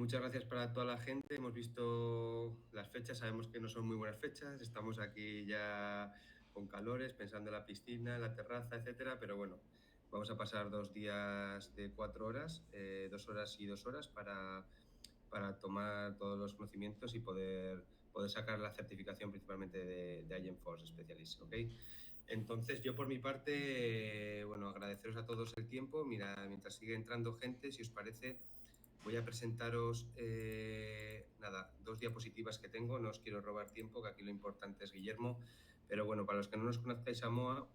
Muchas gracias para toda la gente. Hemos visto las fechas, sabemos que no son muy buenas fechas. Estamos aquí ya con calores, pensando en la piscina, en la terraza, etcétera. Pero bueno, vamos a pasar 2 días de 4 horas, 2 horas y 2 horas para tomar todos los conocimientos y poder sacar la certificación principalmente de Agentforce Specialist, ¿ok? Entonces, yo por mi parte, bueno, agradeceros a todos el tiempo. Mira, mientras sigue entrando gente, si os parece, voy a presentaros, 2 diapositivas que tengo. No os quiero robar tiempo, que aquí lo importante es Guillermo. Pero bueno, para los que no nos conozcáis a MOA,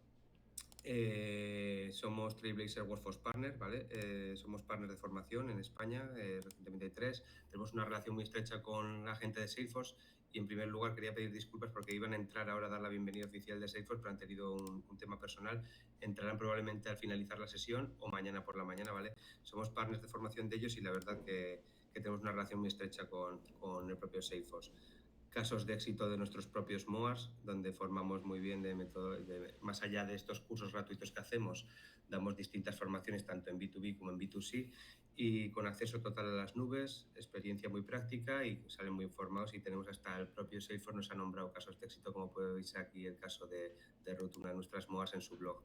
somos Trailblazer Workforce Partner, ¿vale? Somos partners de formación en España, recientemente 3. Tenemos una relación muy estrecha con la gente de Salesforce y, en primer lugar, quería pedir disculpas porque iban a entrar ahora a dar la bienvenida oficial de Salesforce, pero han tenido un tema personal. Entrarán probablemente al finalizar la sesión o mañana por la mañana, ¿vale? Somos partners de formación de ellos y la verdad que tenemos una relación muy estrecha con el propio Salesforce. Casos de éxito de nuestros propios MOAs, donde formamos muy bien más allá de estos cursos gratuitos que hacemos, damos distintas formaciones tanto en B2B como en B2C y con acceso total a las nubes, experiencia muy práctica y salen muy informados, y tenemos hasta el propio Salesforce nos ha nombrado casos de éxito, como podéis ver aquí el caso de Ruth, una de nuestras MOAs, en su blog.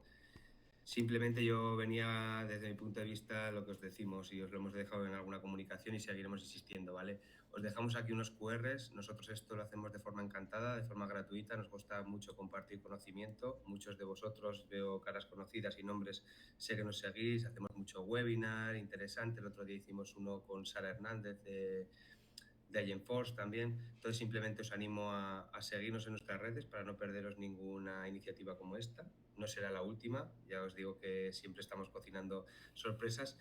Simplemente yo venía, desde mi punto de vista, lo que os decimos, y os lo hemos dejado en alguna comunicación y seguiremos insistiendo, ¿vale? Os dejamos aquí unos QRs. Nosotros esto lo hacemos de forma encantada, de forma gratuita. Nos gusta mucho compartir conocimiento. Muchos de vosotros, veo caras conocidas y nombres, sé que nos seguís. Hacemos mucho webinar interesante. El otro día hicimos uno con Sara Hernández de Agentforce también. Entonces, simplemente os animo a seguirnos en nuestras redes para no perderos ninguna iniciativa como esta. No será la última, ya os digo que siempre estamos cocinando sorpresas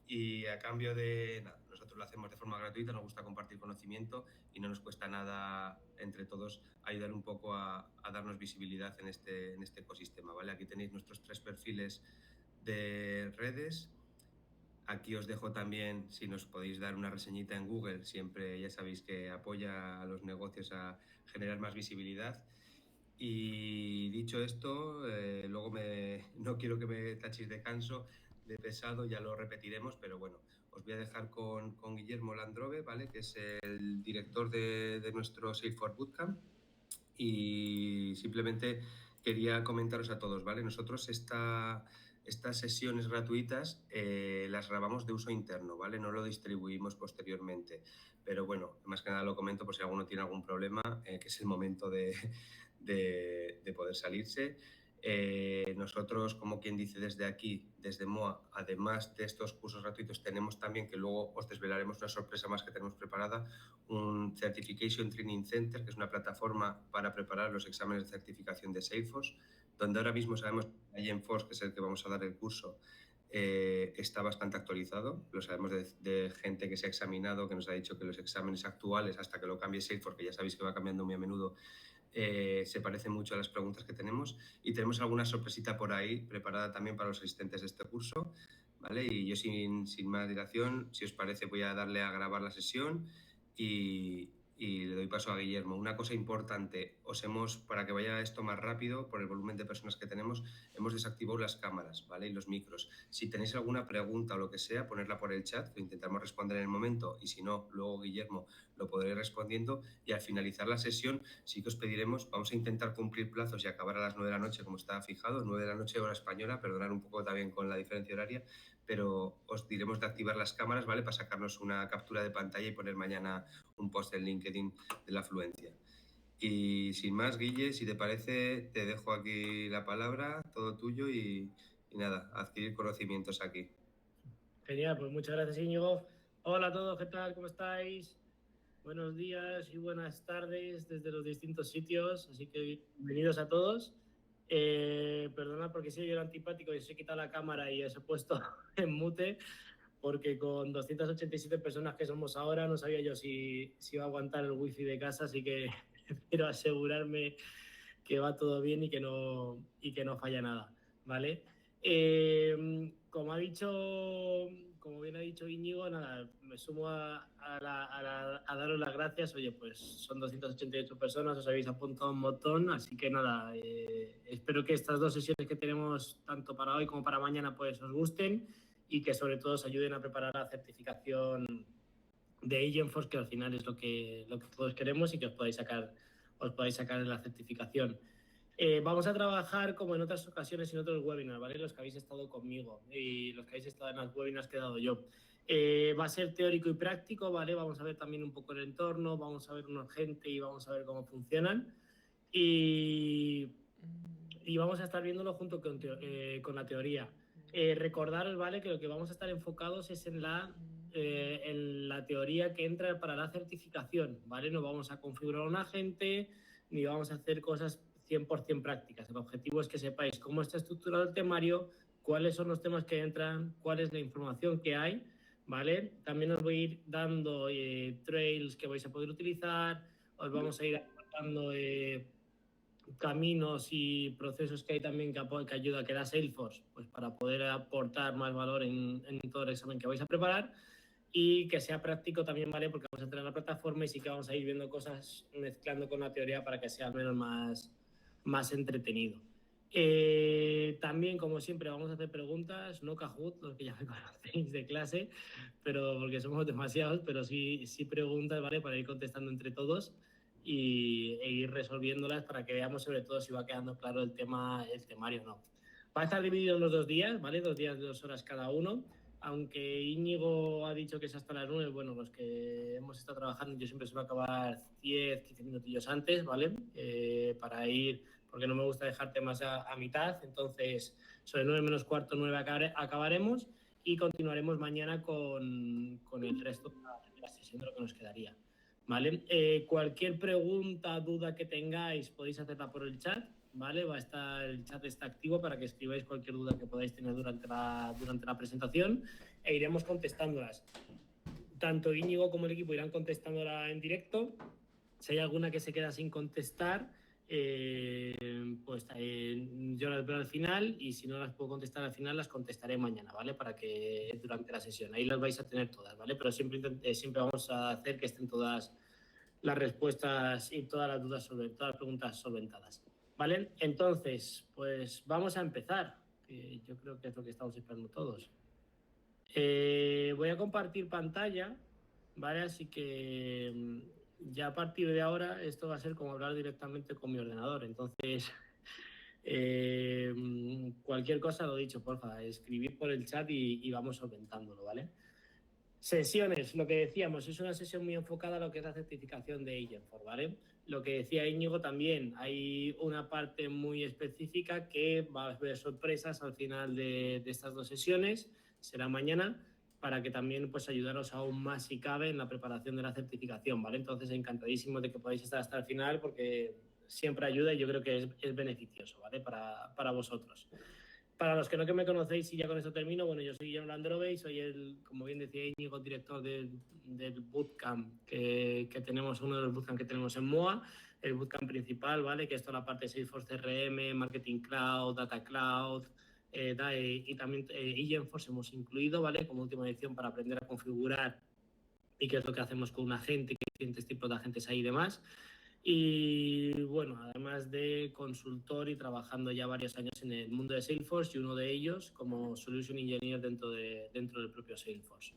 y, a cambio de nada, nosotros lo hacemos de forma gratuita, nos gusta compartir conocimiento y no nos cuesta nada entre todos ayudar un poco a darnos visibilidad en este ecosistema, ¿vale? Aquí tenéis nuestros 3 perfiles de redes. Aquí os dejo también, si nos podéis dar una reseñita en Google, siempre ya sabéis que apoya a los negocios a generar más visibilidad. Y dicho esto, luego no quiero que me tachéis de canso, de pesado, ya lo repetiremos, pero bueno, os voy a dejar con Guillermo Landrove, ¿vale? Que es el director de nuestro Salesforce Bootcamp. Y simplemente quería comentaros a todos, ¿vale? Nosotros estas sesiones gratuitas las grabamos de uso interno, ¿vale? No lo distribuimos posteriormente. Pero bueno, más que nada lo comento por si alguno tiene algún problema, que es el momento de poder salirse. Nosotros, como quien dice, desde aquí, desde MOA, además de estos cursos gratuitos, tenemos también, que luego os desvelaremos una sorpresa más que tenemos preparada, un Certification Training Center, que es una plataforma para preparar los exámenes de certificación de Salesforce, donde ahora mismo sabemos que Agentforce, que es el que vamos a dar el curso, está bastante actualizado. Lo sabemos de gente que se ha examinado, que nos ha dicho que los exámenes actuales, hasta que lo cambie Salesforce, que ya sabéis que va cambiando muy a menudo, se parecen mucho a las preguntas que tenemos, y tenemos alguna sorpresita por ahí preparada también para los asistentes de este curso, ¿vale? Y yo, sin más dilación, si os parece, voy a darle a grabar la sesión y le doy paso a Guillermo. Una cosa importante, para que vaya esto más rápido, por el volumen de personas que tenemos, hemos desactivado las cámaras, ¿vale? Y los micros. Si tenéis alguna pregunta o lo que sea, ponerla por el chat, que intentamos responder en el momento, y si no, luego Guillermo lo podrá ir respondiendo. Y al finalizar la sesión, sí que os pediremos, vamos a intentar cumplir plazos y acabar a las 9 de la noche, como estaba fijado, 9 de la noche hora española, perdonar un poco también con la diferencia horaria, pero os diremos de activar las cámaras, ¿vale? Para sacarnos una captura de pantalla y poner mañana un post en LinkedIn de la afluencia. Y sin más, Guille, si te parece, te dejo aquí la palabra, todo tuyo, y nada, adquirir conocimientos aquí. Genial, pues muchas gracias, Íñigo. Hola a todos, ¿qué tal? ¿Cómo estáis? Buenos días y buenas tardes desde los distintos sitios, así que bienvenidos a todos. Perdonad porque soy yo el antipático y os he quitado la cámara y os he puesto en mute, porque con 287 personas que somos ahora no sabía yo si iba a aguantar el wifi de casa, así que prefiero asegurarme que va todo bien y que no falla nada, ¿vale? Como bien ha dicho Íñigo, nada, me sumo a daros las gracias. Oye, pues son 288 personas, os habéis apuntado un montón, así que nada, espero que estas 2 sesiones que tenemos, tanto para hoy como para mañana, pues os gusten y que sobre todo os ayuden a preparar la certificación de Agentforce, que al final es lo que todos queremos y que os podáis sacar en la certificación. Vamos a trabajar como en otras ocasiones, en otros webinars, ¿vale? Los que habéis estado conmigo y los que habéis estado en las webinars que he dado yo. Va a ser teórico y práctico, ¿vale? Vamos a ver también un poco el entorno, vamos a ver una gente y vamos a ver cómo funcionan. Y vamos a estar viéndolo junto con la teoría. Recordaros, ¿vale? Que lo que vamos a estar enfocados es en la teoría que entra para la certificación, ¿vale? No vamos a configurar un agente ni vamos a hacer cosas 100% prácticas. El objetivo es que sepáis cómo está estructurado el temario, cuáles son los temas que entran, cuál es la información que hay, ¿vale? También os voy a ir dando trails que vais a poder utilizar, os vamos a ir aportando caminos y procesos que hay también que ayuda, que da Salesforce, pues para poder aportar más valor en todo el examen que vais a preparar y que sea práctico también, ¿vale? Porque vamos a entrar en la plataforma y sí que vamos a ir viendo cosas mezclando con la teoría para que sea al menos más entretenido. También, como siempre, vamos a hacer preguntas, no Kahoot, los que ya me conocéis de clase, pero porque somos demasiados, pero sí preguntas, ¿vale? Para ir contestando entre todos e ir resolviéndolas para que veamos sobre todo si va quedando claro el temario o no. Va a estar dividido en los 2 días, ¿vale? 2 días de 2 horas cada uno. Aunque Íñigo ha dicho que es hasta las 9, bueno, los que hemos estado trabajando, yo siempre suelo acabar 10, 15 minutillos antes, ¿vale? Para ir, porque no me gusta dejar temas a mitad, entonces sobre 9 menos cuarto, 9 acabaremos y continuaremos mañana con el resto de la sesión de lo que nos quedaría, ¿vale? Cualquier pregunta, duda que tengáis, podéis hacerla por el chat, ¿vale? El chat está activo para que escribáis cualquier duda que podáis tener durante la presentación e iremos contestándolas. Tanto Íñigo como el equipo irán contestándola en directo. Si hay alguna que se queda sin contestar, pues yo las veo al final y si no las puedo contestar al final, las contestaré mañana, ¿vale? Para que durante la sesión, ahí las vais a tener todas, ¿vale? Pero siempre vamos a hacer que estén todas las respuestas y todas las dudas todas las preguntas solventadas. ¿Vale? Entonces, pues vamos a empezar, que yo creo que es lo que estamos esperando todos. Voy a compartir pantalla, ¿vale? Así que ya a partir de ahora esto va a ser como hablar directamente con mi ordenador. Entonces, cualquier cosa, lo dicho, porfa, escribid por el chat y vamos solventándolo, ¿vale? Sesiones, lo que decíamos, es una sesión muy enfocada a lo que es la certificación de Agentforce, ¿vale? Lo que decía Íñigo también, hay una parte muy específica que va a haber sorpresas al final de estas 2 sesiones, será mañana, para que también pues ayudaros aún más si cabe en la preparación de la certificación, ¿vale? Entonces, encantadísimo de que podáis estar hasta el final porque siempre ayuda y yo creo que es beneficioso, ¿vale? Para vosotros. Para los que no me conocéis y ya con esto termino, bueno, yo soy Guillermo Landrove y soy como bien decía Íñigo, director del bootcamp que tenemos, uno de los bootcamp que tenemos en MOA, el bootcamp principal, ¿vale? Que es toda la parte de Salesforce CRM, Marketing Cloud, Data Cloud, y también Agentforce hemos incluido, ¿vale? Como última edición para aprender a configurar y qué es lo que hacemos con un agente, qué diferentes tipos de agentes hay y demás. Y bueno, además de consultor y trabajando ya varios años en el mundo de Salesforce y uno de ellos como Solution Engineer dentro del propio Salesforce.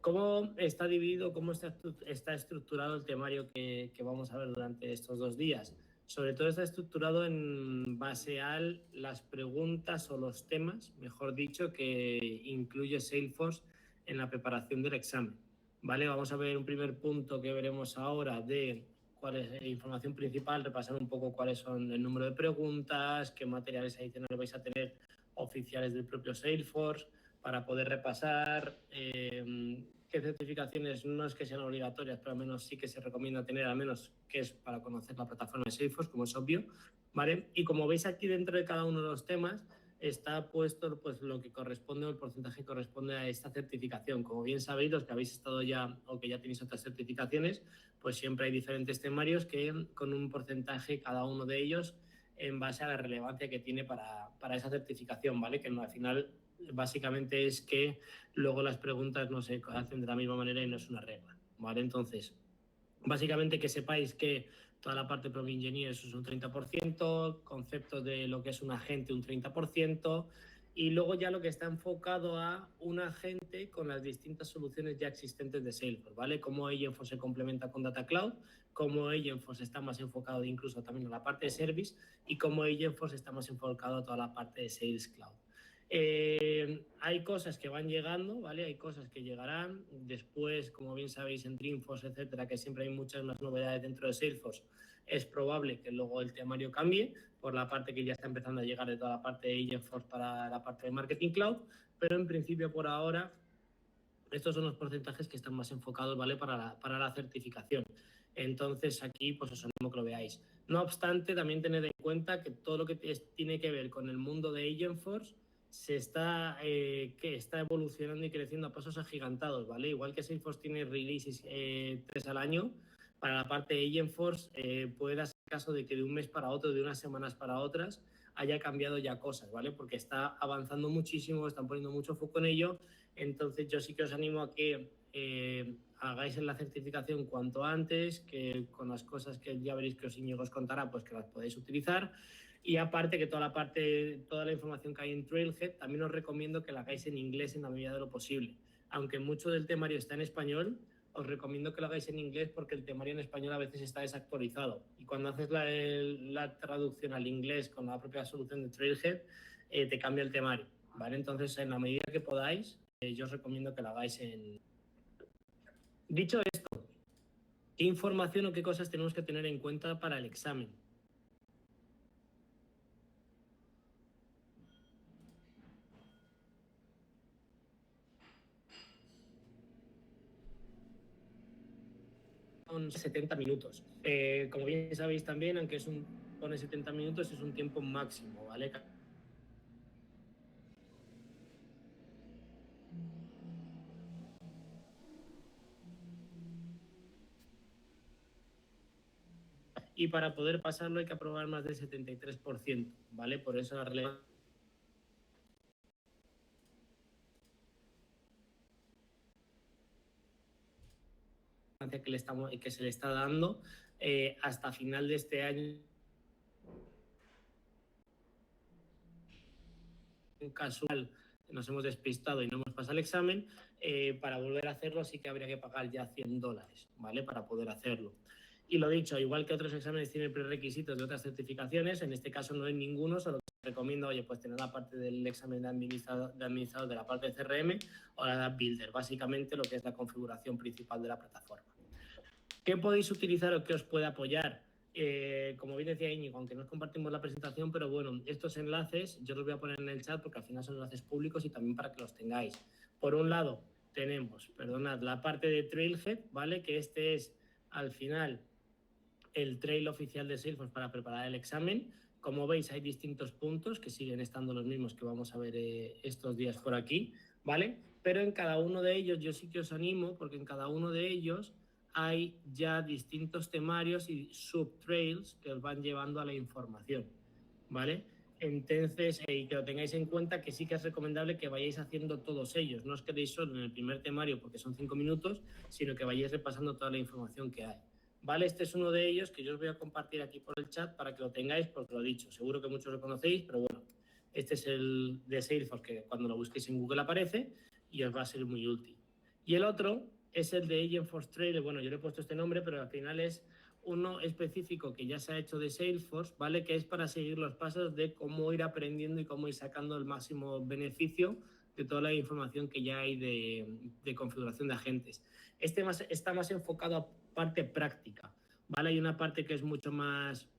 ¿Cómo está dividido, cómo está estructurado el temario que vamos a ver durante estos 2 días? Sobre todo está estructurado en base a las preguntas o los temas, mejor dicho, que incluye Salesforce en la preparación del examen. ¿Vale? Vamos a ver un primer punto que veremos ahora de cuál es la información principal, repasar un poco cuáles son el número de preguntas, qué materiales adicionales vais a tener oficiales del propio Salesforce para poder repasar, qué certificaciones no es que sean obligatorias, pero al menos sí que se recomienda tener, al menos que es para conocer la plataforma de Salesforce, como es obvio, ¿vale? Y como veis aquí dentro de cada uno de los temas, está puesto pues lo que corresponde o el porcentaje que corresponde a esta certificación. Como bien sabéis, los que habéis estado ya o que ya tenéis otras certificaciones, pues siempre hay diferentes temarios que con un porcentaje cada uno de ellos en base a la relevancia que tiene para esa certificación, ¿vale? Que al final básicamente es que luego las preguntas no se hacen de la misma manera y no es una regla, ¿vale? Entonces, básicamente que sepáis que toda la parte Prompt Engineer es un 30%, conceptos de lo que es un agente un 30%, Y luego ya lo que está enfocado a un agente con las distintas soluciones ya existentes de Salesforce, ¿vale? Cómo Agentforce se complementa con Data Cloud, cómo Agentforce está más enfocado incluso también a la parte de Service y cómo Agentforce está más enfocado a toda la parte de Sales Cloud. Hay cosas que van llegando, ¿vale? Hay cosas que llegarán. Después, como bien sabéis, en Dreamforce, etcétera, que siempre hay muchas más novedades dentro de Salesforce, es probable que luego el temario cambie por la parte que ya está empezando a llegar de toda la parte de Agentforce para la parte de Marketing Cloud, pero en principio por ahora estos son los porcentajes que están más enfocados, ¿vale? Para la certificación. Entonces aquí pues os animo que lo veáis. No obstante, también tened en cuenta que todo lo que tiene que ver con el mundo de Agentforce que está evolucionando y creciendo a pasos agigantados, ¿vale? Igual que Salesforce tiene releases 3 al año, para la parte de Agentforce puede darse el caso de que de un mes para otro, de unas semanas para otras, haya cambiado ya cosas, ¿vale? Porque está avanzando muchísimo, están poniendo mucho foco en ello. Entonces yo sí que os animo a que hagáis la certificación cuanto antes, que con las cosas que ya veréis que Íñigo os contará, pues que las podéis utilizar. Y aparte que toda la información que hay en Trailhead, también os recomiendo que la hagáis en inglés en la medida de lo posible. Aunque mucho del temario está en español, os recomiendo que lo hagáis en inglés porque el temario en español a veces está desactualizado. Y cuando haces la traducción al inglés con la propia solución de Trailhead, te cambia el temario, ¿vale? Entonces, en la medida que podáis, yo os recomiendo que lo hagáis en... Dicho esto, ¿qué información o qué cosas tenemos que tener en cuenta para el examen? Son 70 minutos. Como bien sabéis también, aunque pone 70 minutos, es un tiempo máximo, ¿vale? Y para poder pasarlo hay que aprobar más del 73%, ¿vale? Por eso la relevancia que se le está dando hasta final de este año. Casual, nos hemos despistado y no hemos pasado el examen, para volver a hacerlo sí que habría que pagar ya $100, ¿vale? Para poder hacerlo. Y lo dicho, igual que otros exámenes tienen prerequisitos de otras certificaciones, en este caso no hay ninguno, solo que recomiendo, oye, pues tener la parte del examen de administrador de la parte de CRM o la de App Builder, básicamente lo que es la configuración principal de la plataforma. ¿Qué podéis utilizar o qué os puede apoyar? Como bien decía Íñigo, aunque no os compartimos la presentación, pero bueno, estos enlaces yo los voy a poner en el chat porque al final son enlaces públicos y también para que los tengáis. Por un lado, tenemos, perdonad, la parte de Trailhead, ¿vale? Que este es, al final, el trail oficial de Salesforce para preparar el examen. Como veis, hay distintos puntos que siguen estando los mismos que vamos a ver estos días por aquí, ¿vale? Pero en cada uno de ellos yo sí que os animo, porque en cada uno de ellos hay ya distintos temarios y subtrails que os van llevando a la información, ¿vale? Entonces, y que lo tengáis en cuenta que sí que es recomendable que vayáis haciendo todos ellos. No os quedéis solo en el primer temario porque son 5 minutos, sino que vayáis repasando toda la información que hay. ¿Vale? Este es uno de ellos que yo os voy a compartir aquí por el chat para que lo tengáis, porque lo he dicho, seguro que muchos lo conocéis, pero bueno, este es el de Salesforce que cuando lo busquéis en Google aparece y os va a ser muy útil. Y el otro es el de Agentforce Trail. Bueno, yo le he puesto este nombre, pero al final es uno específico que ya se ha hecho de Salesforce, ¿vale? Que es para seguir los pasos de cómo ir aprendiendo y cómo ir sacando el máximo beneficio de toda la información que ya hay de configuración de agentes. Este está más enfocado a parte práctica, ¿vale? Hay una parte que es mucho más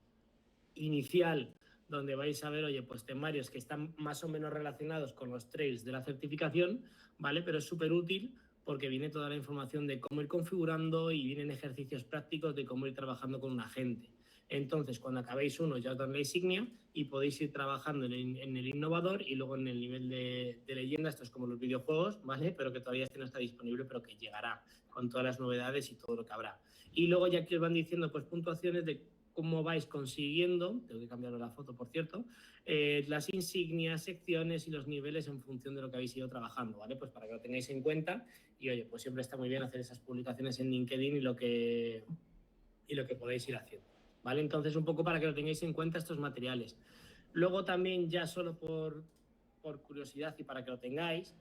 inicial, donde vais a ver, oye, pues temarios que están más o menos relacionados con los trails de la certificación, ¿vale? Pero es súper útil porque viene toda la información de cómo ir configurando y vienen ejercicios prácticos de cómo ir trabajando con un agente. Entonces, cuando acabéis uno, ya os dan la insignia y podéis ir trabajando en el innovador y luego en el nivel de leyenda. Esto es como los videojuegos, ¿vale? Pero que todavía este no está disponible, pero que llegará con todas las novedades y todo lo que habrá. Y luego ya que os van diciendo, pues, puntuaciones de cómo vais consiguiendo, tengo que cambiar la foto, por cierto, las insignias, secciones y los niveles en función de lo que habéis ido trabajando, ¿vale? Pues para que lo tengáis en cuenta y, oye, pues siempre está muy bien hacer esas publicaciones en LinkedIn y lo que podéis ir haciendo, ¿vale? Entonces, un poco para que lo tengáis en cuenta estos materiales. Luego también, ya solo por por curiosidad y para que lo tengáis,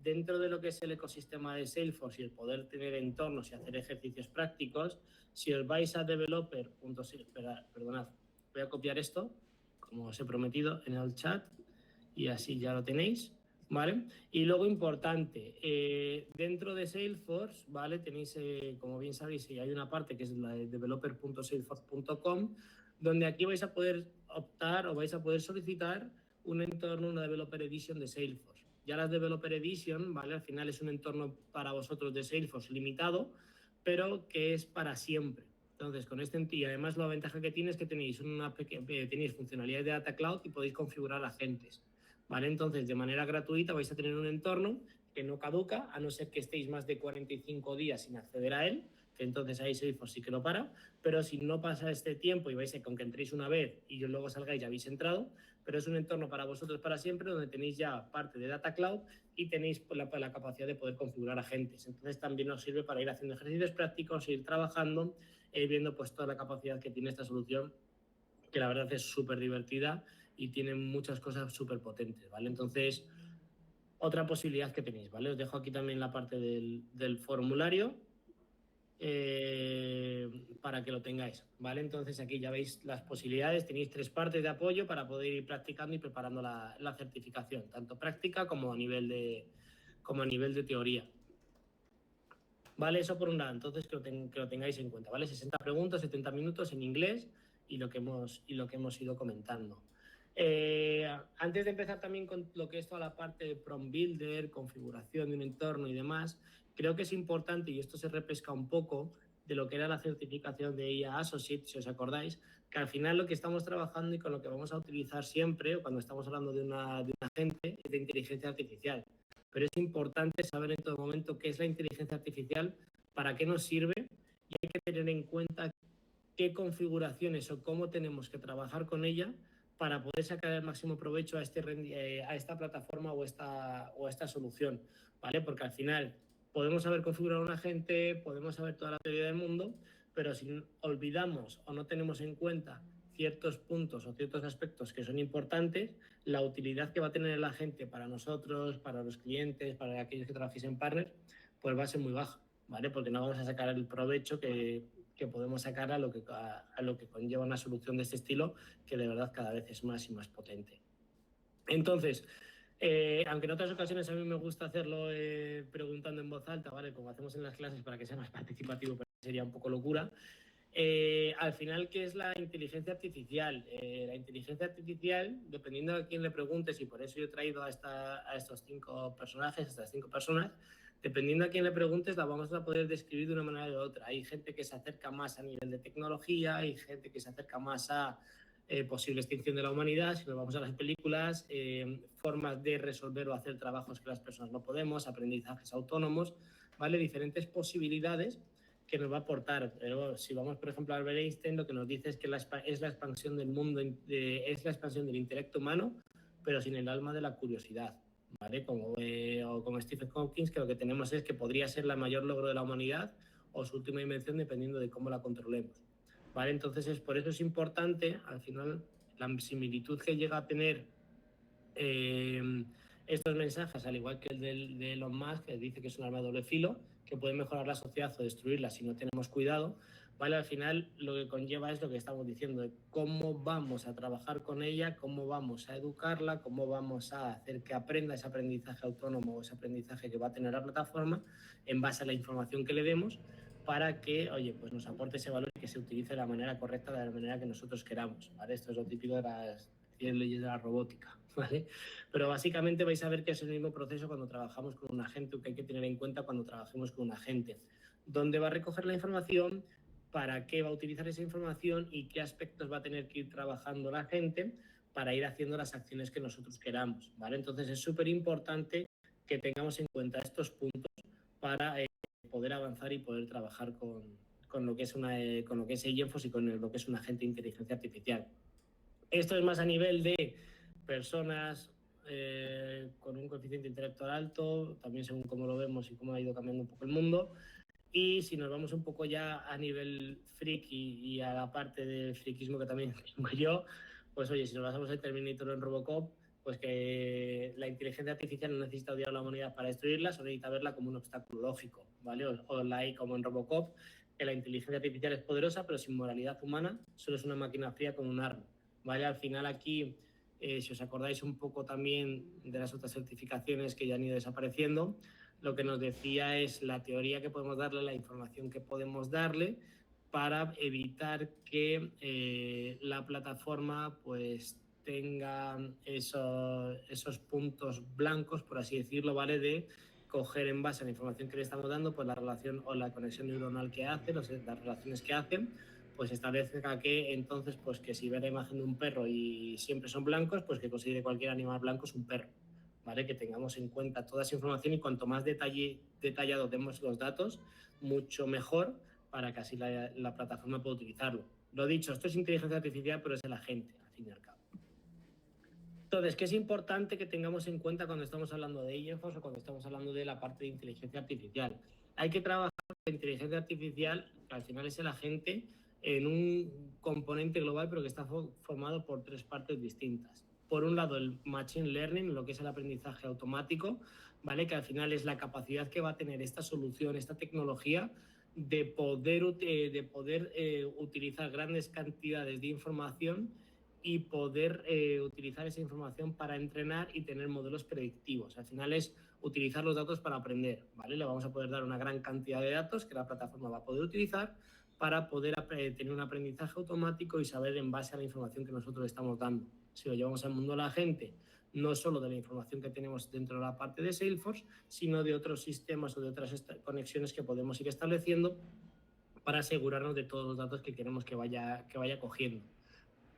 dentro de lo que es el ecosistema de Salesforce y el poder tener entornos y hacer ejercicios prácticos, si os vais a perdonad, voy a copiar esto, como os he prometido, en el chat, y así ya lo tenéis, ¿vale? Y luego, importante, dentro de Salesforce, ¿vale? Tenéis, como bien sabéis, hay una parte que es la de developer.salesforce.com, donde aquí vais a poder optar o vais a poder solicitar un entorno, una Developer Edition de Salesforce. Ya la Developer Edition, ¿vale? Al final es un entorno para vosotros de Salesforce limitado, pero que es para siempre. Entonces, con este, y además la ventaja que tiene es que tenéis tenéis funcionalidades de Data Cloud y podéis configurar agentes, ¿vale? Entonces, de manera gratuita vais a tener un entorno que no caduca, a no ser que estéis más de 45 días sin acceder a él, que entonces ahí Salesforce sí que lo para, pero si no pasa este tiempo y vais a, con que entréis una vez y luego salgáis ya habéis entrado, pero es un entorno para vosotros para siempre, donde tenéis ya parte de Data Cloud y tenéis la capacidad de poder configurar agentes. Entonces también nos sirve para ir haciendo ejercicios prácticos, ir trabajando, viendo pues toda la capacidad que tiene esta solución, que la verdad es súper divertida y tiene muchas cosas súper potentes, ¿vale? Entonces, otra posibilidad que tenéis, ¿vale? Os dejo aquí también la parte del formulario para que lo tengáis, ¿vale? Entonces, aquí ya veis las posibilidades, tenéis 3 partes de apoyo para poder ir practicando y preparando la certificación, tanto práctica como a nivel de teoría. ¿Vale? Eso por un lado, entonces que lo tengáis en cuenta, ¿vale? 60 preguntas, 70 minutos en inglés y lo que hemos ido comentando. Antes de empezar también con lo que es toda la parte de prompt builder, configuración de un entorno y demás, creo que es importante, y esto se repesca un poco de lo que era la certificación de IA Associate, si os acordáis, que al final lo que estamos trabajando y con lo que vamos a utilizar siempre, cuando estamos hablando de un agente, es de inteligencia artificial. Pero es importante saber en todo momento qué es la inteligencia artificial, para qué nos sirve, y hay que tener en cuenta qué configuraciones o cómo tenemos que trabajar con ella para poder sacar el máximo provecho a esta plataforma o esta solución, ¿vale? Porque al final podemos saber configurar un agente, podemos saber toda la teoría del mundo, pero si olvidamos o no tenemos en cuenta ciertos puntos o ciertos aspectos que son importantes, la utilidad que va a tener el agente para nosotros, para los clientes, para aquellos que trabajéis en partners, pues va a ser muy baja, ¿vale? Porque no vamos a sacar el provecho que podemos sacar a lo que conlleva una solución de este estilo, que de verdad cada vez es más y más potente. Entonces, aunque en otras ocasiones a mí me gusta hacerlo preguntando en voz alta, ¿vale? Como hacemos en las clases para que sea más participativo, pero sería un poco locura. Al final, ¿qué es la inteligencia artificial? La inteligencia artificial, dependiendo a quién le preguntes, y por eso yo he traído a estos 5 personajes, a estas 5 personas, dependiendo a quién le preguntes, la vamos a poder describir de una manera u otra. Hay gente que se acerca más a nivel de tecnología, hay gente que se acerca más a posible extinción de la humanidad, si nos vamos a las películas, formas de resolver o hacer trabajos que las personas no podemos, aprendizajes autónomos, ¿vale? Diferentes posibilidades que nos va a aportar. Pero si vamos, por ejemplo, a Albert Einstein, lo que nos dice es que es la expansión del mundo, es la expansión del intelecto humano, pero sin el alma de la curiosidad, ¿vale? O como Stephen Hawking, que lo que tenemos es que podría ser el mayor logro de la humanidad o su última invención, dependiendo de cómo la controlemos, ¿vale? Entonces, por eso es importante, al final, la similitud que llega a tener estos mensajes, al igual que el de Elon Musk, que dice que es un arma de doble filo, que puede mejorar la sociedad o destruirla si no tenemos cuidado, ¿vale? Al final lo que conlleva es lo que estamos diciendo, de cómo vamos a trabajar con ella, cómo vamos a educarla, cómo vamos a hacer que aprenda ese aprendizaje autónomo o ese aprendizaje que va a tener la plataforma en base a la información que le demos, para que, oye, pues nos aporte ese valor y que se utilice de la manera correcta, de la manera que nosotros queramos, ¿vale? Esto es lo típico de las leyes de la robótica, ¿vale? Pero básicamente vais a ver que es el mismo proceso cuando trabajamos con un agente, que hay que tener en cuenta cuando trabajemos con un agente. ¿Dónde va a recoger la información? ¿Para qué va a utilizar esa información? ¿Y qué aspectos va a tener que ir trabajando la gente para ir haciendo las acciones que nosotros queramos, ¿vale? Entonces es súper importante que tengamos en cuenta estos puntos para poder avanzar y poder trabajar con lo que es con lo que es Agentforce y con lo que es un agente de inteligencia artificial. Esto es más a nivel de personas con un coeficiente intelectual alto, también según cómo lo vemos y cómo ha ido cambiando un poco el mundo. Y si nos vamos un poco ya a nivel friki y a la parte del friquismo que también tengo yo, pues oye, si nos basamos en Terminator o en Robocop, pues que la inteligencia artificial no necesita odiar a la humanidad para destruirla, solo necesita verla como un obstáculo lógico, ¿vale? O la hay como en Robocop, que la inteligencia artificial es poderosa, pero sin moralidad humana, solo es una máquina fría con un arma, ¿vale? Al final aquí, si os acordáis un poco también de las otras certificaciones que ya han ido desapareciendo, lo que nos decía es la teoría que podemos darle, la información que podemos darle para evitar que la plataforma pues tenga esos puntos blancos, por así decirlo, ¿vale? De coger en base a la información que le estamos dando, pues la relación o la conexión neuronal que hace, las relaciones que hacen, pues establezca que entonces, pues que si ve la imagen de un perro y siempre son blancos, pues que considere cualquier animal blanco es un perro, ¿vale? Que tengamos en cuenta toda esa información y cuanto más detallado demos los datos, mucho mejor para que así la plataforma pueda utilizarlo. Lo dicho, esto es inteligencia artificial, pero es el agente, al fin y al cabo. Entonces, ¿qué es importante que tengamos en cuenta cuando estamos hablando de IEFOS o cuando estamos hablando de la parte de inteligencia artificial? Hay que trabajar la inteligencia artificial, que al final es el agente, en un componente global, pero que está formado por tres partes distintas. Por un lado, el Machine Learning, lo que es el aprendizaje automático, ¿vale? Que al final es la capacidad que va a tener esta solución, esta tecnología, de poder utilizar grandes cantidades de información y poder utilizar esa información para entrenar y tener modelos predictivos. Al final es utilizar los datos para aprender, ¿vale? Le vamos a poder dar una gran cantidad de datos que la plataforma va a poder utilizar para poder tener un aprendizaje automático y saber en base a la información que nosotros le estamos dando. Si lo llevamos al mundo de la gente, no solo de la información que tenemos dentro de la parte de Salesforce, sino de otros sistemas o de otras conexiones que podemos ir estableciendo para asegurarnos de todos los datos que queremos que vaya cogiendo.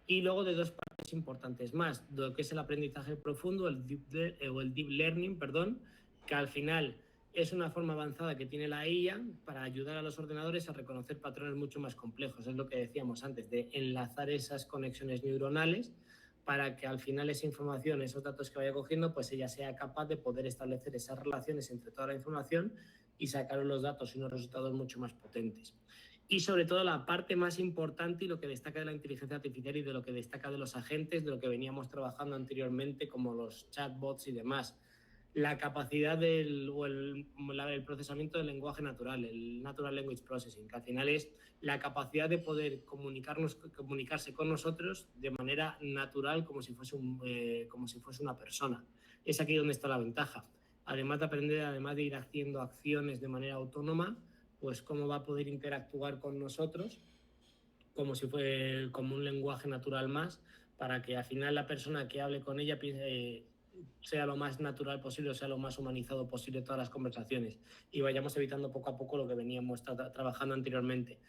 Y luego de dos partes importantes más, lo que es el aprendizaje profundo, el deep learning, perdón, que al final es una forma avanzada que tiene la IA para ayudar a los ordenadores a reconocer patrones mucho más complejos. Es lo que decíamos antes, de enlazar esas conexiones neuronales para que al final esa información, esos datos que vaya cogiendo, pues ella sea capaz de poder establecer esas relaciones entre toda la información y sacar los datos y unos resultados mucho más potentes. Y sobre todo la parte más importante y lo que destaca de la inteligencia artificial y de lo que destaca de los agentes, de lo que veníamos trabajando anteriormente, como los chatbots y demás, la capacidad el procesamiento del lenguaje natural, el Natural Language Processing, que al final es la capacidad de poder comunicarse con nosotros de manera natural, como si fuese una persona. Es aquí donde está la ventaja. Además de aprender, además de ir haciendo acciones de manera autónoma, pues cómo va a poder interactuar con nosotros como si fuera como un lenguaje natural más, para que al final la persona que hable con ella sea lo más natural posible, o sea lo más humanizado posible todas las conversaciones y vayamos evitando poco a poco lo que veníamos trabajando anteriormente.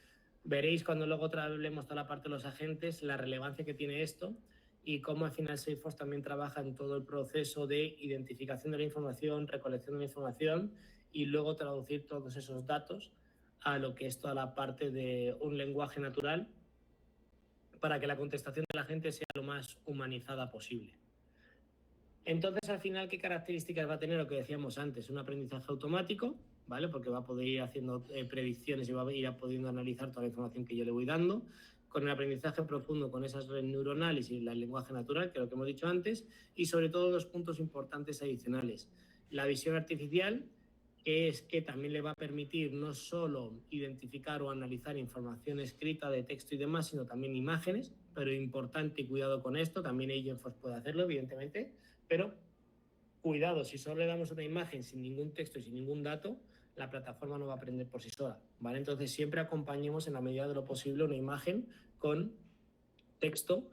Veréis cuando luego hablemos toda la parte de los agentes la relevancia que tiene esto y cómo al final Salesforce también trabaja en todo el proceso de identificación de la información, recolección de la información y luego traducir todos esos datos a lo que es toda la parte de un lenguaje natural para que la contestación de la gente sea lo más humanizada posible. Entonces, al final, ¿qué características va a tener lo que decíamos antes? Un aprendizaje automático, ¿vale? Porque va a poder ir haciendo predicciones y va a ir pudiendo analizar toda la información que yo le voy dando. Con el aprendizaje profundo, con esas redes neuronales y el lenguaje natural, que es lo que hemos dicho antes. Y sobre todo, dos puntos importantes adicionales. La visión artificial, que es que también le va a permitir no solo identificar o analizar información escrita de texto y demás, sino también imágenes, pero importante y cuidado con esto, también Agentforce puede hacerlo, evidentemente, pero cuidado, si solo le damos una imagen sin ningún texto y sin ningún dato, la plataforma no va a aprender por sí sola, ¿vale? Entonces siempre acompañemos en la medida de lo posible una imagen con texto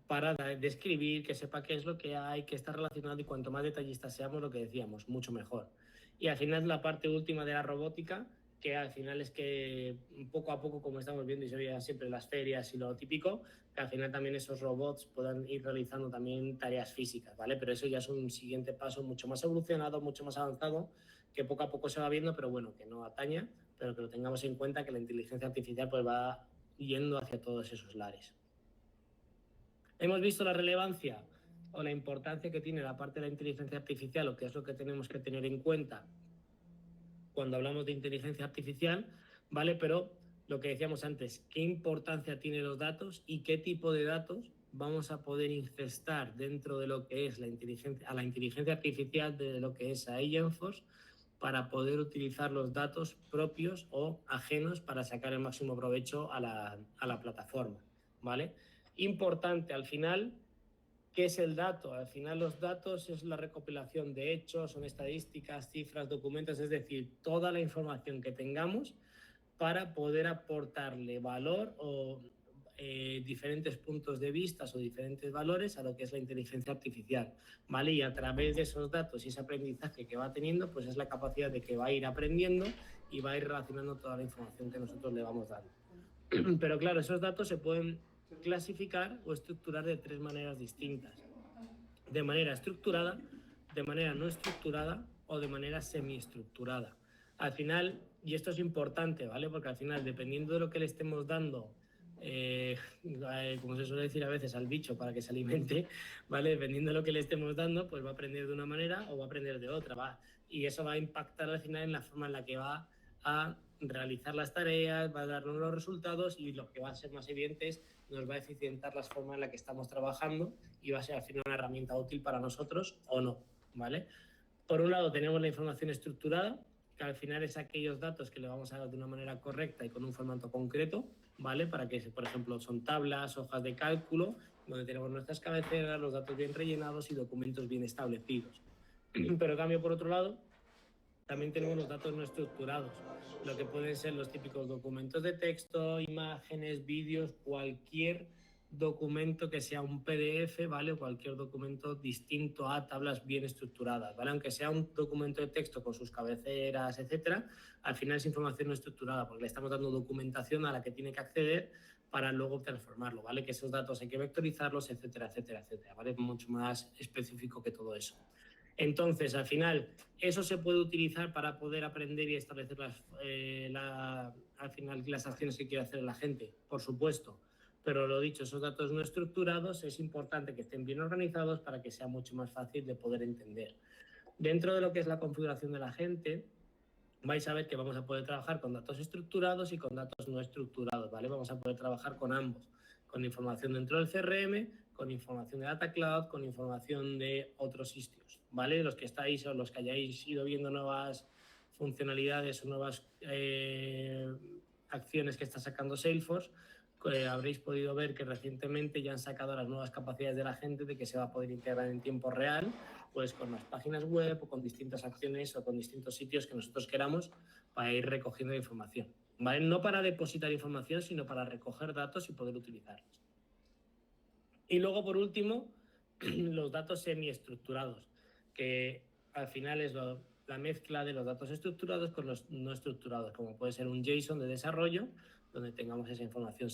para describir, que sepa qué es lo que hay, que está relacionado y cuanto más detallistas seamos, lo que decíamos, mucho mejor. Y al final la parte última de la robótica, que al final es que poco a poco, como estamos viendo y se veía siempre en las ferias y lo típico, que al final también esos robots puedan ir realizando también tareas físicas, ¿vale? Pero eso ya es un siguiente paso mucho más evolucionado, mucho más avanzado, que poco a poco se va viendo, pero bueno, que no ataña, pero que lo tengamos en cuenta que la inteligencia artificial pues va yendo hacia todos esos lares. Hemos visto la relevancia o la importancia que tiene la parte de la inteligencia artificial, o que es lo que tenemos que tener en cuenta cuando hablamos de inteligencia artificial, ¿vale? Pero lo que decíamos antes, ¿qué importancia tienen los datos y qué tipo de datos vamos a poder incestar dentro de lo que es la inteligencia artificial de lo que es Agentforce para poder utilizar los datos propios o ajenos para sacar el máximo provecho a la plataforma, ¿vale? Importante al final, ¿qué es el dato? Al final los datos es la recopilación de hechos, son estadísticas, cifras, documentos, es decir, toda la información que tengamos para poder aportarle valor o diferentes puntos de vista o diferentes valores a lo que es la inteligencia artificial, ¿vale? Y a través de esos datos y ese aprendizaje que va teniendo, pues es la capacidad de que va a ir aprendiendo y va a ir relacionando toda la información que nosotros le vamos dando. Pero claro, esos datos se pueden clasificar o estructurar de tres maneras distintas. De manera estructurada, de manera no estructurada o de manera semiestructurada. Al final, y esto es importante, ¿vale? Porque al final, dependiendo de lo que le estemos dando, como se suele decir a veces, al bicho para que se alimente, ¿vale? Dependiendo de lo que le estemos dando, pues va a aprender de una manera o va a aprender de otra, ¿va? Y eso va a impactar al final en la forma en la que va a realizar las tareas, va a darnos los resultados y lo que va a ser más evidente es nos va a eficientar la forma en la que estamos trabajando y va a ser al final una herramienta útil para nosotros o no, ¿vale? Por un lado tenemos la información estructurada, que al final es aquellos datos que le vamos a dar de una manera correcta y con un formato concreto, ¿vale? Para que, por ejemplo, son tablas, hojas de cálculo, donde tenemos nuestras cabeceras, los datos bien rellenados y documentos bien establecidos. Pero en cambio, por otro lado, también tenemos los datos no estructurados, lo que pueden ser los típicos documentos de texto, imágenes, vídeos, cualquier documento que sea un PDF, ¿vale? O cualquier documento distinto a tablas bien estructuradas, ¿vale? Aunque sea un documento de texto con sus cabeceras, etcétera, al final es información no estructurada porque le estamos dando documentación a la que tiene que acceder para luego transformarlo, ¿vale? Que esos datos hay que vectorizarlos, etcétera, etcétera, etcétera, ¿vale? Mucho más específico que todo eso. Entonces, al final, eso se puede utilizar para poder aprender y establecer al final las acciones que quiere hacer la gente, por supuesto. Pero lo dicho, esos datos no estructurados es importante que estén bien organizados para que sea mucho más fácil de poder entender. Dentro de lo que es la configuración de la gente, vais a ver que vamos a poder trabajar con datos estructurados y con datos no estructurados, ¿vale? Vamos a poder trabajar con ambos, con información dentro del CRM, con información de Data Cloud, con información de otros sitios, ¿vale? Los que estáis o los que hayáis ido viendo nuevas funcionalidades o nuevas acciones que está sacando Salesforce, habréis podido ver que recientemente ya han sacado las nuevas capacidades de la gente de que se va a poder integrar en tiempo real, pues con las páginas web o con distintas acciones o con distintos sitios que nosotros queramos para ir recogiendo información, ¿vale? No para depositar información, sino para recoger datos y poder utilizarlos. Y luego, por último, los datos semiestructurados, que al final es la mezcla de los datos estructurados con los no estructurados, como puede ser un JSON de desarrollo, donde tengamos esa información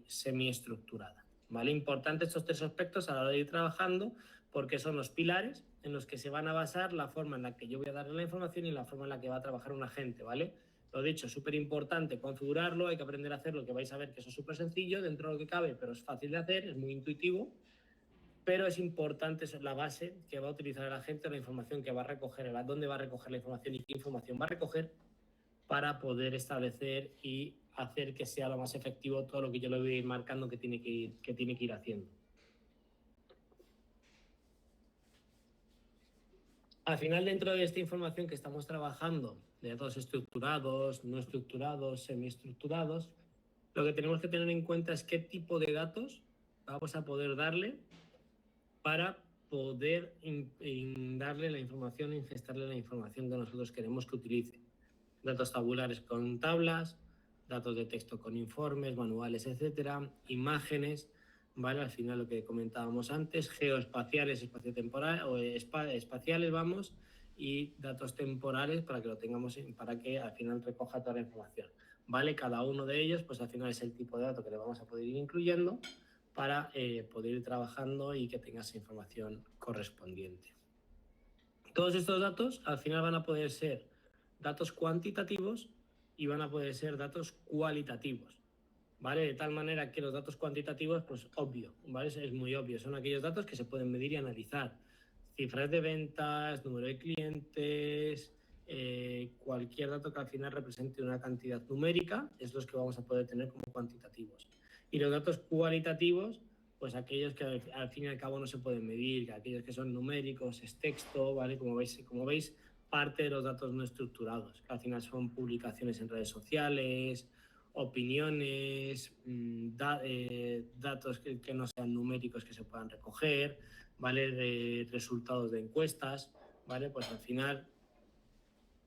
semiestructurada, ¿vale? Importante estos tres aspectos a la hora de ir trabajando, porque son los pilares en los que se van a basar la forma en la que yo voy a darle la información y la forma en la que va a trabajar un agente, ¿vale? Lo dicho, es súper importante configurarlo, hay que aprender a hacerlo, que vais a ver que eso es súper sencillo dentro de lo que cabe, pero es fácil de hacer, es muy intuitivo, pero es importante, eso es la base que va a utilizar la gente, la información que va a recoger, dónde va a recoger la información y qué información va a recoger para poder establecer y hacer que sea lo más efectivo todo lo que yo le voy a ir marcando que tiene que ir haciendo. Al final, dentro de esta información que estamos trabajando, de datos estructurados, no estructurados, semiestructurados, lo que tenemos que tener en cuenta es qué tipo de datos vamos a poder darle para poder darle la información, ingestarle la información que nosotros queremos que utilice. Datos tabulares con tablas, datos de texto con informes, manuales, etcétera, imágenes, ¿vale? Al final lo que comentábamos antes, geoespaciales, espaciotemporales o espaciales, vamos, y datos temporales para que lo tengamos, para que al final recoja toda la información, ¿vale? Cada uno de ellos, pues al final es el tipo de dato que le vamos a poder ir incluyendo para poder ir trabajando y que tenga esa información correspondiente. Todos estos datos al final van a poder ser datos cuantitativos y van a poder ser datos cualitativos, ¿vale? De tal manera que los datos cuantitativos, pues obvio, ¿vale? Es muy obvio, son aquellos datos que se pueden medir y analizar. Cifras de ventas, número de clientes, cualquier dato que al final represente una cantidad numérica, es los que vamos a poder tener como cuantitativos. Y los datos cualitativos pues aquellos que al fin y al cabo no se pueden medir, aquellos que son numéricos, es texto, ¿vale? Como veis, parte de los datos no estructurados, que al final son publicaciones en redes sociales, opiniones, datos que no sean numéricos que se puedan recoger, ¿vale? De resultados de encuestas, ¿vale? Pues al final,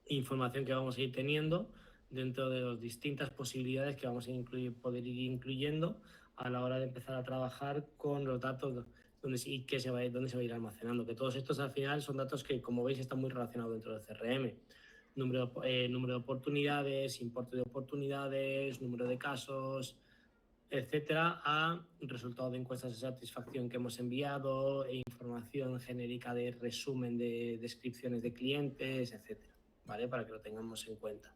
información que vamos a ir teniendo dentro de las distintas posibilidades que vamos a poder ir incluyendo a la hora de empezar a trabajar con los datos dónde se va a ir almacenando. Que todos estos al final son datos que, como veis, están muy relacionados dentro del CRM. Número de oportunidades, importe de oportunidades, número de casos, etcétera, a resultados de encuestas de satisfacción que hemos enviado, e información genérica de resumen de descripciones de clientes, etcétera, ¿vale? Para que lo tengamos en cuenta.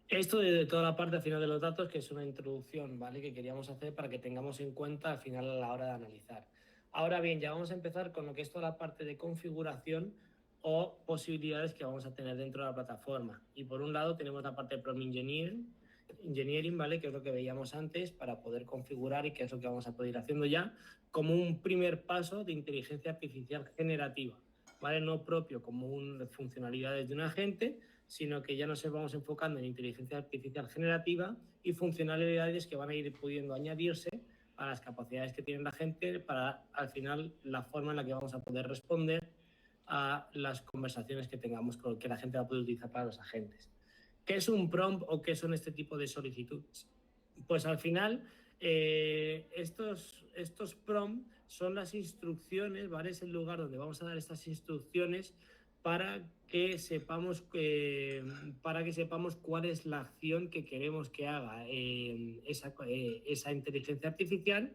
Esto de toda la parte al final de los datos, que es una introducción, ¿vale? Que queríamos hacer para que tengamos en cuenta al final a la hora de analizar. Ahora bien, ya vamos a empezar con lo que es toda la parte de configuración o posibilidades que vamos a tener dentro de la plataforma. Y por un lado tenemos la parte de Prompt Engineering, ¿vale? Que es lo que veíamos antes para poder configurar y que es lo que vamos a poder ir haciendo ya como un primer paso de inteligencia artificial generativa, ¿vale? No propio como funcionalidades de un agente, sino que ya nos vamos enfocando en inteligencia artificial generativa y funcionalidades que van a ir pudiendo añadirse a las capacidades que tiene la gente para, al final, la forma en la que vamos a poder responder a las conversaciones que tengamos, que la gente va a poder utilizar para los agentes. ¿Qué es un prompt o qué son este tipo de solicitudes? Pues al final, estos prompts son las instrucciones, ¿vale? Es el lugar donde vamos a dar estas instrucciones para que sepamos cuál es la acción que queremos que haga esa inteligencia artificial,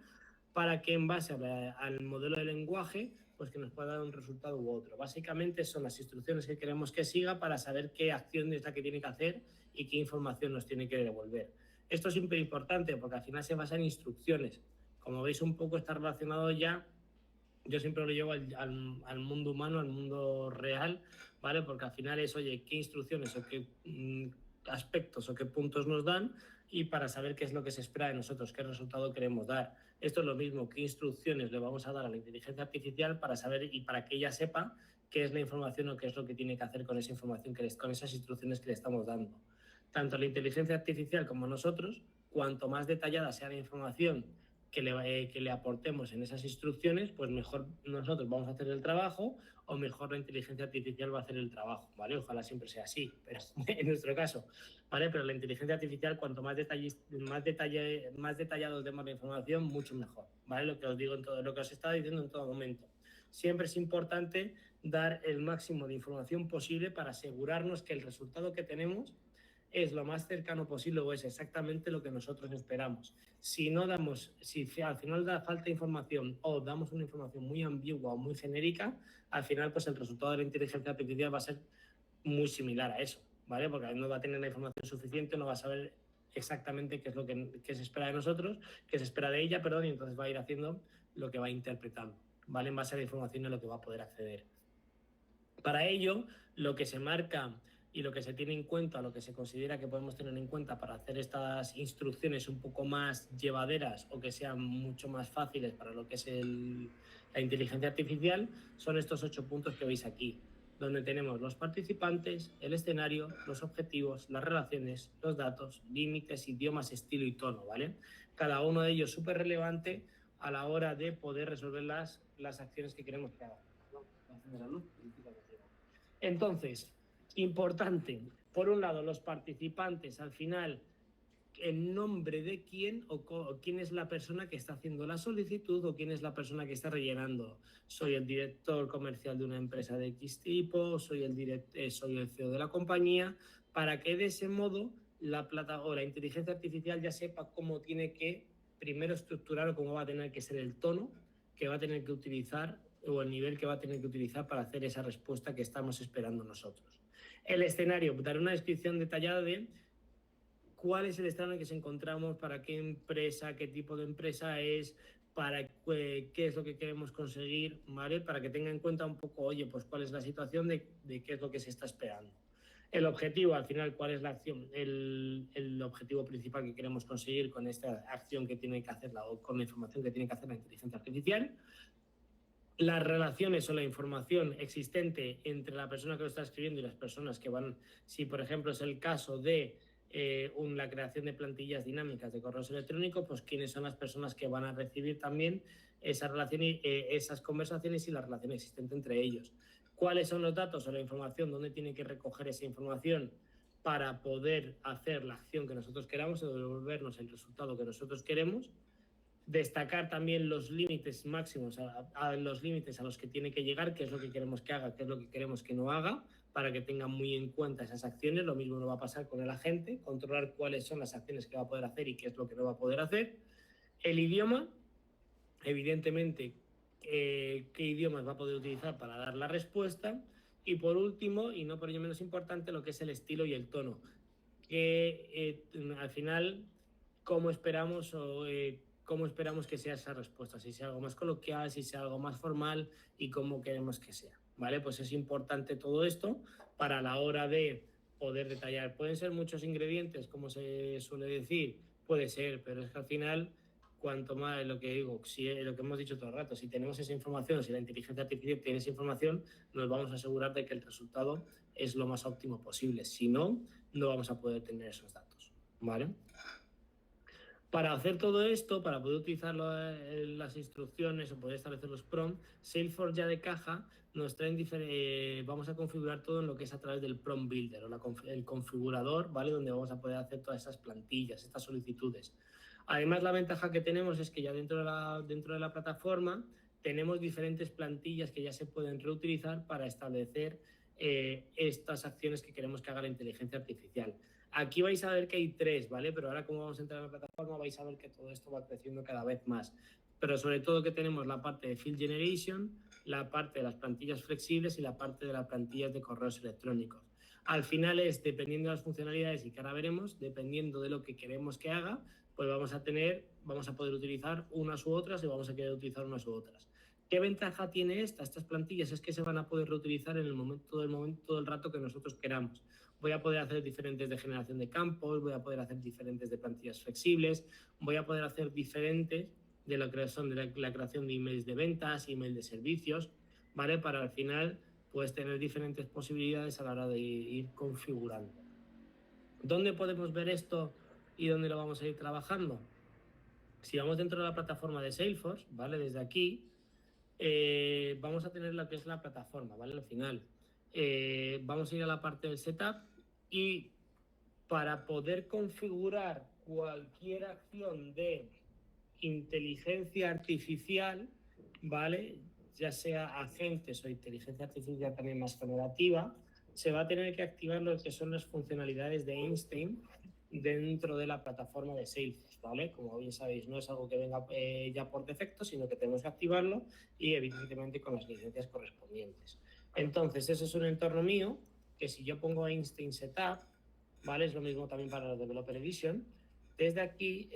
para que en base al modelo de lenguaje, pues que nos pueda dar un resultado u otro. Básicamente son las instrucciones que queremos que siga para saber qué acción es la que tiene que hacer y qué información nos tiene que devolver. Esto es súper importante porque al final se basa en instrucciones. Como veis, un poco está relacionado ya, yo siempre lo llevo al mundo humano, al mundo real, ¿vale? Porque al final es, oye, qué instrucciones o qué aspectos o qué puntos nos dan, y para saber qué es lo que se espera de nosotros, qué resultado queremos dar. Esto es lo mismo, qué instrucciones le vamos a dar a la inteligencia artificial para saber y para que ella sepa qué es la información o qué es lo que tiene que hacer con esa información, con esas instrucciones que le estamos dando. Tanto la inteligencia artificial como nosotros, cuanto más detallada sea la información que le aportemos en esas instrucciones, pues mejor nosotros vamos a hacer el trabajo o mejor la inteligencia artificial va a hacer el trabajo, ¿vale? Ojalá siempre sea así, pero en nuestro caso, ¿vale? Pero la inteligencia artificial, cuanto más detallados demos la información, mucho mejor, ¿vale? Lo que os digo lo que os he estado diciendo en todo momento. Siempre es importante dar el máximo de información posible para asegurarnos que el resultado que tenemos es lo más cercano posible o es exactamente lo que nosotros esperamos. Si al final da falta información o damos una información muy ambigua o muy genérica, al final pues el resultado de la inteligencia artificial va a ser muy similar a eso, ¿vale? Porque no va a tener la información suficiente, no va a saber exactamente qué es lo que se espera de nosotros, qué se espera de ella, y entonces va a ir haciendo lo que va interpretando, ¿vale? En base a la información a lo que va a poder acceder. Para ello, lo que se marca y lo que se tiene en cuenta, lo que se considera que podemos tener en cuenta para hacer estas instrucciones un poco más llevaderas o que sean mucho más fáciles para lo que es la inteligencia artificial, son estos 8 puntos que veis aquí, donde tenemos los participantes, el escenario, los objetivos, las relaciones, los datos, límites, idiomas, estilo y tono, ¿vale? Cada uno de ellos súper relevante a la hora de poder resolver las acciones que queremos que hagan. Entonces, importante, por un lado, los participantes, al final, el nombre de quién o quién es la persona que está haciendo la solicitud o quién es la persona que está rellenando. Soy el director comercial de una empresa de X tipo, soy el CEO de la compañía, para que de ese modo la inteligencia artificial ya sepa cómo tiene que primero estructurar o cómo va a tener que ser el tono que va a tener que utilizar o el nivel que va a tener que utilizar para hacer esa respuesta que estamos esperando nosotros. El escenario, dar una descripción detallada de cuál es el escenario en que nos encontramos, para qué empresa, qué tipo de empresa es, para qué es lo que queremos conseguir, ¿vale? Para que tenga en cuenta un poco, oye, pues cuál es la situación de qué es lo que se está esperando. El objetivo, al final, ¿cuál es la acción? El objetivo principal que queremos conseguir con esta acción que tiene que hacer o con la información que tiene que hacer la inteligencia artificial. Las relaciones o la información existente entre la persona que lo está escribiendo y las personas que van, si por ejemplo es el caso de la creación de plantillas dinámicas de correos electrónicos, pues quiénes son las personas que van a recibir también esa relación y esas conversaciones y la relación existente entre ellos. ¿Cuáles son los datos o la información? ¿Dónde tiene que recoger esa información para poder hacer la acción que nosotros queramos o devolvernos el resultado que nosotros queremos? Destacar también los límites máximos, los límites a los que tiene que llegar, qué es lo que queremos que haga, qué es lo que queremos que no haga, para que tengan muy en cuenta esas acciones. Lo mismo no va a pasar con el agente, controlar cuáles son las acciones que va a poder hacer y qué es lo que no va a poder hacer. El idioma, evidentemente, qué idiomas va a poder utilizar para dar la respuesta. Y por último, y no por ello menos importante, lo que es el estilo y el tono, que al final, cómo esperamos que sea esa respuesta, si sea algo más coloquial, si sea algo más formal y cómo queremos que sea, ¿vale? Pues es importante todo esto para la hora de poder detallar. Pueden ser muchos ingredientes, como se suele decir, puede ser, pero es que al final, cuanto más, lo que digo, lo que hemos dicho todo el rato, si tenemos esa información, si la inteligencia artificial tiene esa información, nos vamos a asegurar de que el resultado es lo más óptimo posible. Si no, no vamos a poder tener esos datos, ¿vale? Para hacer todo esto, para poder utilizar las instrucciones o poder establecer los prompts, Salesforce ya de caja nos trae vamos a configurar todo en lo que es a través del prompt builder o el configurador, ¿vale? Donde vamos a poder hacer todas estas plantillas, estas solicitudes. Además, la ventaja que tenemos es que ya dentro de la plataforma tenemos diferentes plantillas que ya se pueden reutilizar para establecer estas acciones que queremos que haga la inteligencia artificial. Aquí vais a ver que hay 3, ¿vale? Pero ahora como vamos a entrar en la plataforma vais a ver que todo esto va creciendo cada vez más. Pero sobre todo que tenemos la parte de Field Generation, la parte de las plantillas flexibles y la parte de las plantillas de correos electrónicos. Al final es, dependiendo de las funcionalidades y que ahora veremos, dependiendo de lo que queremos que haga, pues vamos a poder utilizar unas u otras y vamos a querer utilizar unas u otras. ¿Qué ventaja tiene estas plantillas? Es que se van a poder reutilizar en el momento del rato que nosotros queramos. Voy a poder hacer diferentes de generación de campos, voy a poder hacer diferentes de plantillas flexibles, voy a poder hacer diferentes de la creación de emails de ventas, emails de servicios, ¿vale? Para al final puedes tener diferentes posibilidades a la hora de ir configurando. ¿Dónde podemos ver esto y dónde lo vamos a ir trabajando? Si vamos dentro de la plataforma de Salesforce, ¿vale? Desde aquí vamos a tener lo que es la plataforma, ¿vale? Al final vamos a ir a la parte del setup y para poder configurar cualquier acción de inteligencia artificial, ¿vale? Ya sea agentes o inteligencia artificial también más generativa, se va a tener que activar lo que son las funcionalidades de Einstein dentro de la plataforma de Salesforce, ¿vale? Como bien sabéis, no es algo que venga ya por defecto, sino que tenemos que activarlo y evidentemente con las licencias correspondientes. Entonces, eso es un entorno mío que si yo pongo Einstein Setup, ¿vale? Es lo mismo también para los Developer Edition. Desde aquí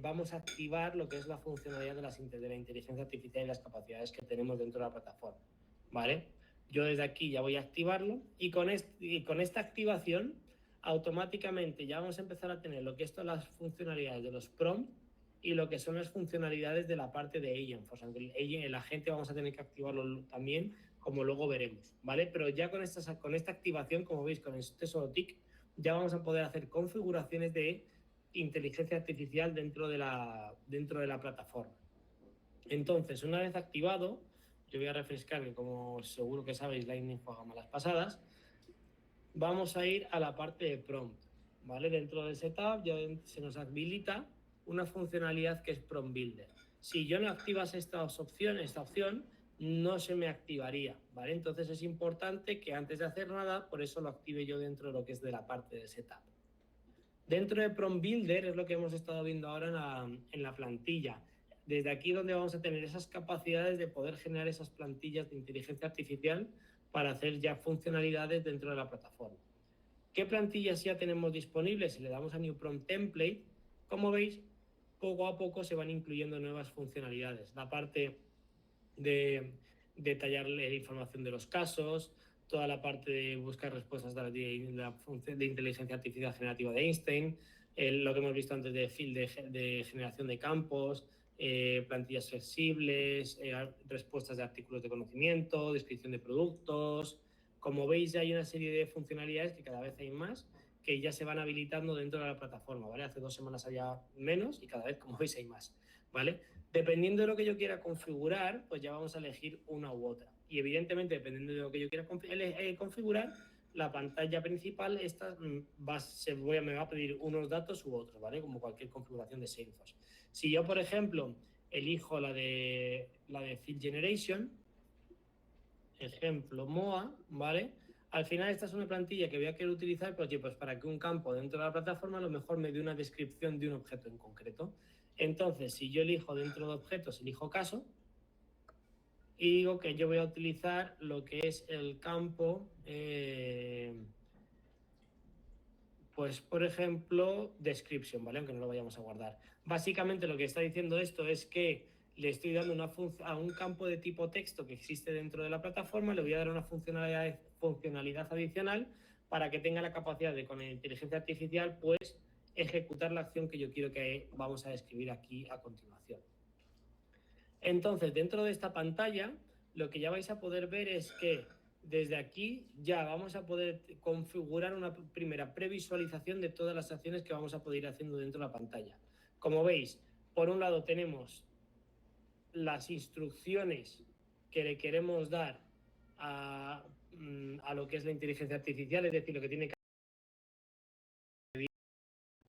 vamos a activar lo que es la funcionalidad de la inteligencia artificial y las capacidades que tenemos dentro de la plataforma, ¿vale? Yo desde aquí ya voy a activarlo y con esta activación automáticamente ya vamos a empezar a tener lo que son las funcionalidades de los prompts y lo que son las funcionalidades de la parte de Agentforce. Aunque el agente vamos a tener que activarlo también, como luego veremos, ¿vale? Pero ya con esta activación, como veis, con este solo tick, ya vamos a poder hacer configuraciones de inteligencia artificial dentro de la plataforma. Entonces, una vez activado, yo voy a refrescar, que como seguro que sabéis, Lightning juega malas pasadas, vamos a ir a la parte de prompt, ¿vale? Dentro del setup ya se nos habilita una funcionalidad que es Prompt Builder. Si yo no activase esta opción, no se me activaría, ¿vale? Entonces es importante que antes de hacer nada, por eso lo active yo dentro de lo que es de la parte del setup. Dentro de Prompt Builder es lo que hemos estado viendo ahora en la plantilla. Desde aquí donde vamos a tener esas capacidades de poder generar esas plantillas de inteligencia artificial para hacer ya funcionalidades dentro de la plataforma. ¿Qué plantillas ya tenemos disponibles? Si le damos a New Prompt Template, como veis, poco a poco se van incluyendo nuevas funcionalidades. La parte de detallar la información de los casos, toda la parte de buscar respuestas de la función de inteligencia artificial generativa de Einstein, lo que hemos visto antes de generación de campos, plantillas flexibles, respuestas de artículos de conocimiento, descripción de productos. Como veis, ya hay una serie de funcionalidades que cada vez hay más que ya se van habilitando dentro de la plataforma, ¿vale? Hace 2 semanas había menos y cada vez, como veis, hay más, ¿vale? Dependiendo de lo que yo quiera configurar, pues ya vamos a elegir una u otra. Y evidentemente, dependiendo de lo que yo quiera configurar, la pantalla principal me va a pedir unos datos u otros, ¿vale? Como cualquier configuración de Salesforce. Si yo, por ejemplo, elijo la de Field Generation, ejemplo MOA, ¿vale? Al final esta es una plantilla que voy a querer utilizar pues para que un campo dentro de la plataforma a lo mejor me dé una descripción de un objeto en concreto. Entonces, si yo elijo dentro de objetos, elijo caso, y digo que yo voy a utilizar lo que es el campo, pues por ejemplo, description, ¿vale? Aunque no lo vayamos a guardar. Básicamente lo que está diciendo esto es que le estoy dando a un campo de tipo texto que existe dentro de la plataforma, le voy a dar una funcionalidad adicional para que tenga la capacidad de, con la inteligencia artificial, pues ejecutar la acción que yo quiero que vamos a describir aquí a continuación. Entonces, dentro de esta pantalla, lo que ya vais a poder ver es que desde aquí ya vamos a poder configurar una primera previsualización de todas las acciones que vamos a poder ir haciendo dentro de la pantalla. Como veis, por un lado tenemos las instrucciones que le queremos dar a lo que es la inteligencia artificial, es decir, lo que tiene que hacer,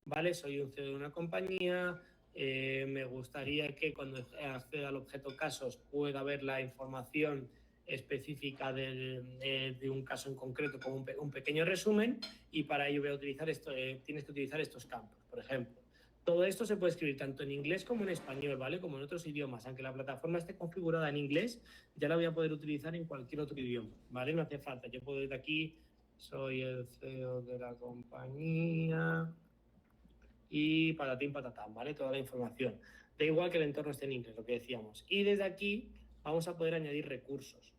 ¿vale? Soy un CEO de una compañía, me gustaría que cuando acceda al objeto casos pueda ver la información específica de un caso en concreto como un pequeño resumen, y para ello voy a utilizar tienes que utilizar estos campos, por ejemplo. Todo esto se puede escribir tanto en inglés como en español, ¿vale? Como en otros idiomas. Aunque la plataforma esté configurada en inglés, ya la voy a poder utilizar en cualquier otro idioma, ¿vale? No hace falta. Yo puedo ir aquí, soy el CEO de la compañía y patatín patatán, ¿vale? Toda la información. Da igual que el entorno esté en inglés, lo que decíamos. Y desde aquí vamos a poder añadir recursos,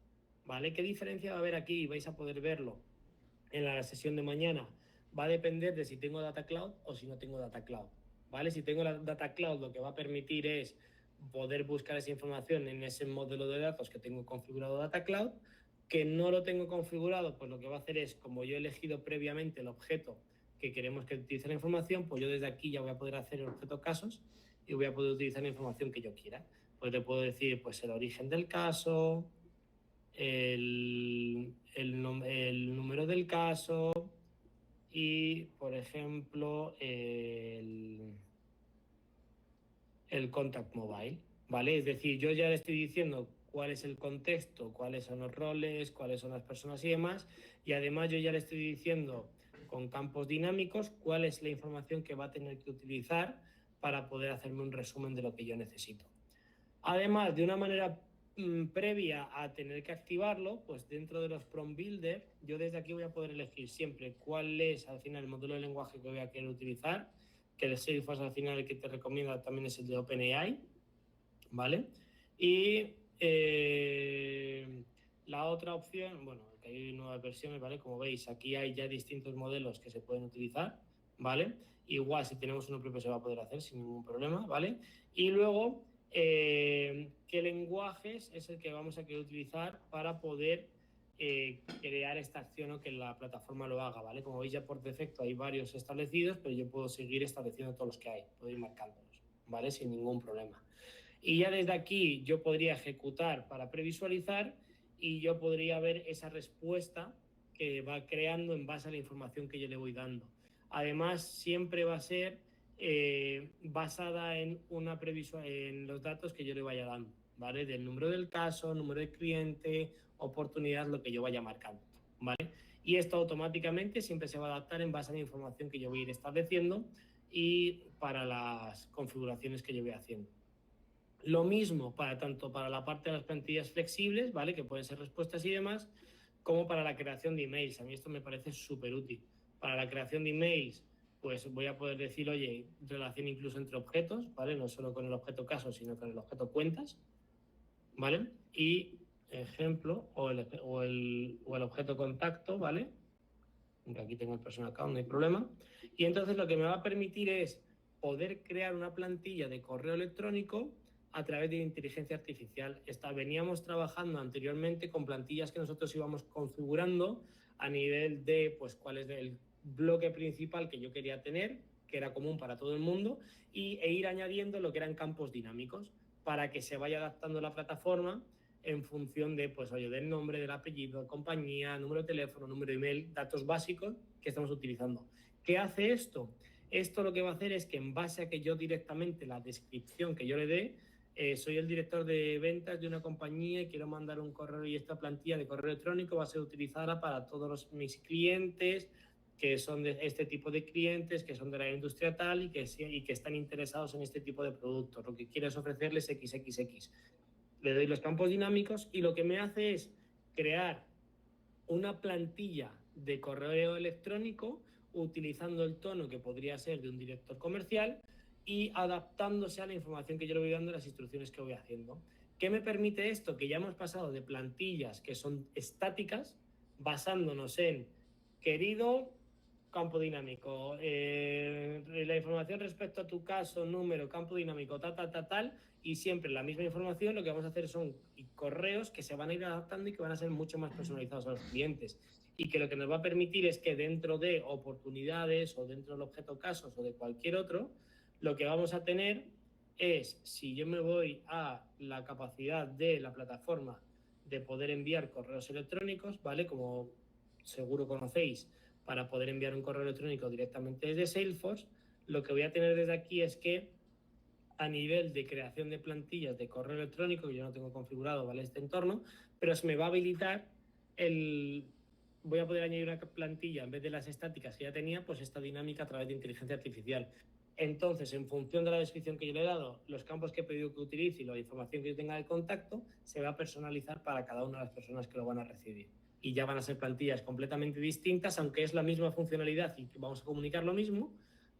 ¿vale? ¿Qué diferencia va a haber aquí? Vais a poder verlo en la sesión de mañana. Va a depender de si tengo Data Cloud o si no tengo Data Cloud, ¿vale? Si tengo la Data Cloud, lo que va a permitir es poder buscar esa información en ese modelo de datos que tengo configurado Data Cloud. Que no lo tengo configurado, pues lo que va a hacer es, como yo he elegido previamente el objeto que queremos que utilice la información, pues yo desde aquí ya voy a poder hacer el objeto casos y voy a poder utilizar la información que yo quiera. Pues le puedo decir pues el origen del caso, el número del caso y, por ejemplo, el contact mobile, ¿vale? Es decir, yo ya le estoy diciendo cuál es el contexto, cuáles son los roles, cuáles son las personas y demás, y además yo ya le estoy diciendo con campos dinámicos cuál es la información que va a tener que utilizar para poder hacerme un resumen de lo que yo necesito. Además, de una manera previa a tener que activarlo, pues dentro de los prompt builder, yo desde aquí voy a poder elegir siempre cuál es al final el módulo de lenguaje que voy a querer utilizar, que el Salesforce al final el que te recomienda también es el de OpenAI, ¿vale? Y la otra opción, bueno, que hay nuevas versiones, ¿vale? Como veis, aquí hay ya distintos modelos que se pueden utilizar, ¿vale? Igual si tenemos uno propio se va a poder hacer sin ningún problema, ¿vale? Y luego, ¿qué lenguajes es el que vamos a querer utilizar para poder crear esta acción o que la plataforma lo haga, ¿vale? Como veis, ya por defecto hay varios establecidos, pero yo puedo seguir estableciendo todos los que hay, puedo ir marcándolos, ¿vale? Sin ningún problema. Y ya desde aquí yo podría ejecutar para previsualizar y yo podría ver esa respuesta que va creando en base a la información que yo le voy dando. Además, siempre va a ser basada en en los datos que yo le vaya dando, ¿vale? Del número del caso, número de cliente, oportunidad, lo que yo vaya marcando, ¿vale? Y esto automáticamente siempre se va a adaptar en base a la información que yo voy a ir estableciendo y para las configuraciones que yo voy haciendo. Lo mismo tanto para la parte de las plantillas flexibles, ¿vale? Que pueden ser respuestas y demás, como para la creación de emails. A mí esto me parece súper útil. Para la creación de emails, pues voy a poder decir, oye, relación incluso entre objetos, ¿vale? No solo con el objeto caso, sino con el objeto cuentas, ¿vale? Y ejemplo, o el objeto contacto, ¿vale? Aquí tengo el personal account, no hay problema. Y entonces lo que me va a permitir es poder crear una plantilla de correo electrónico a través de inteligencia artificial. Veníamos trabajando anteriormente con plantillas que nosotros íbamos configurando a nivel de, pues, cuál es el bloque principal que yo quería tener, que era común para todo el mundo, e ir añadiendo lo que eran campos dinámicos para que se vaya adaptando la plataforma en función de, pues, oye, del nombre, del apellido, compañía, número de teléfono, número de email, datos básicos que estamos utilizando. ¿Qué hace esto? Esto lo que va a hacer es que en base a que yo directamente la descripción que yo le dé, soy el director de ventas de una compañía y quiero mandar un correo y esta plantilla de correo electrónico va a ser utilizada para todos mis clientes que son de este tipo de clientes, que son de la industria tal y que están interesados en este tipo de productos. Lo que quiero es ofrecerles XXX. Le doy los campos dinámicos y lo que me hace es crear una plantilla de correo electrónico utilizando el tono que podría ser de un director comercial y adaptándose a la información que yo le voy dando, las instrucciones que voy haciendo. ¿Qué me permite esto? Que ya hemos pasado de plantillas que son estáticas, basándonos en querido campo dinámico, la información respecto a tu caso, número, campo dinámico, tal, y siempre la misma información. Lo que vamos a hacer son correos que se van a ir adaptando y que van a ser mucho más personalizados a los clientes, y que lo que nos va a permitir es que dentro de oportunidades o dentro del objeto casos o de cualquier otro, lo que vamos a tener es, si yo me voy a la capacidad de la plataforma de poder enviar correos electrónicos, ¿vale? Como seguro conocéis, para poder enviar un correo electrónico directamente desde Salesforce, lo que voy a tener desde aquí es que a nivel de creación de plantillas de correo electrónico, que yo no tengo configurado, ¿vale?, este entorno, pero se me va a habilitar voy a poder añadir una plantilla en vez de las estáticas que ya tenía, pues esta dinámica a través de inteligencia artificial. Entonces, en función de la descripción que yo le he dado, los campos que he pedido que utilice y la información que yo tenga de contacto, se va a personalizar para cada una de las personas que lo van a recibir. Y ya van a ser plantillas completamente distintas, aunque es la misma funcionalidad y vamos a comunicar lo mismo,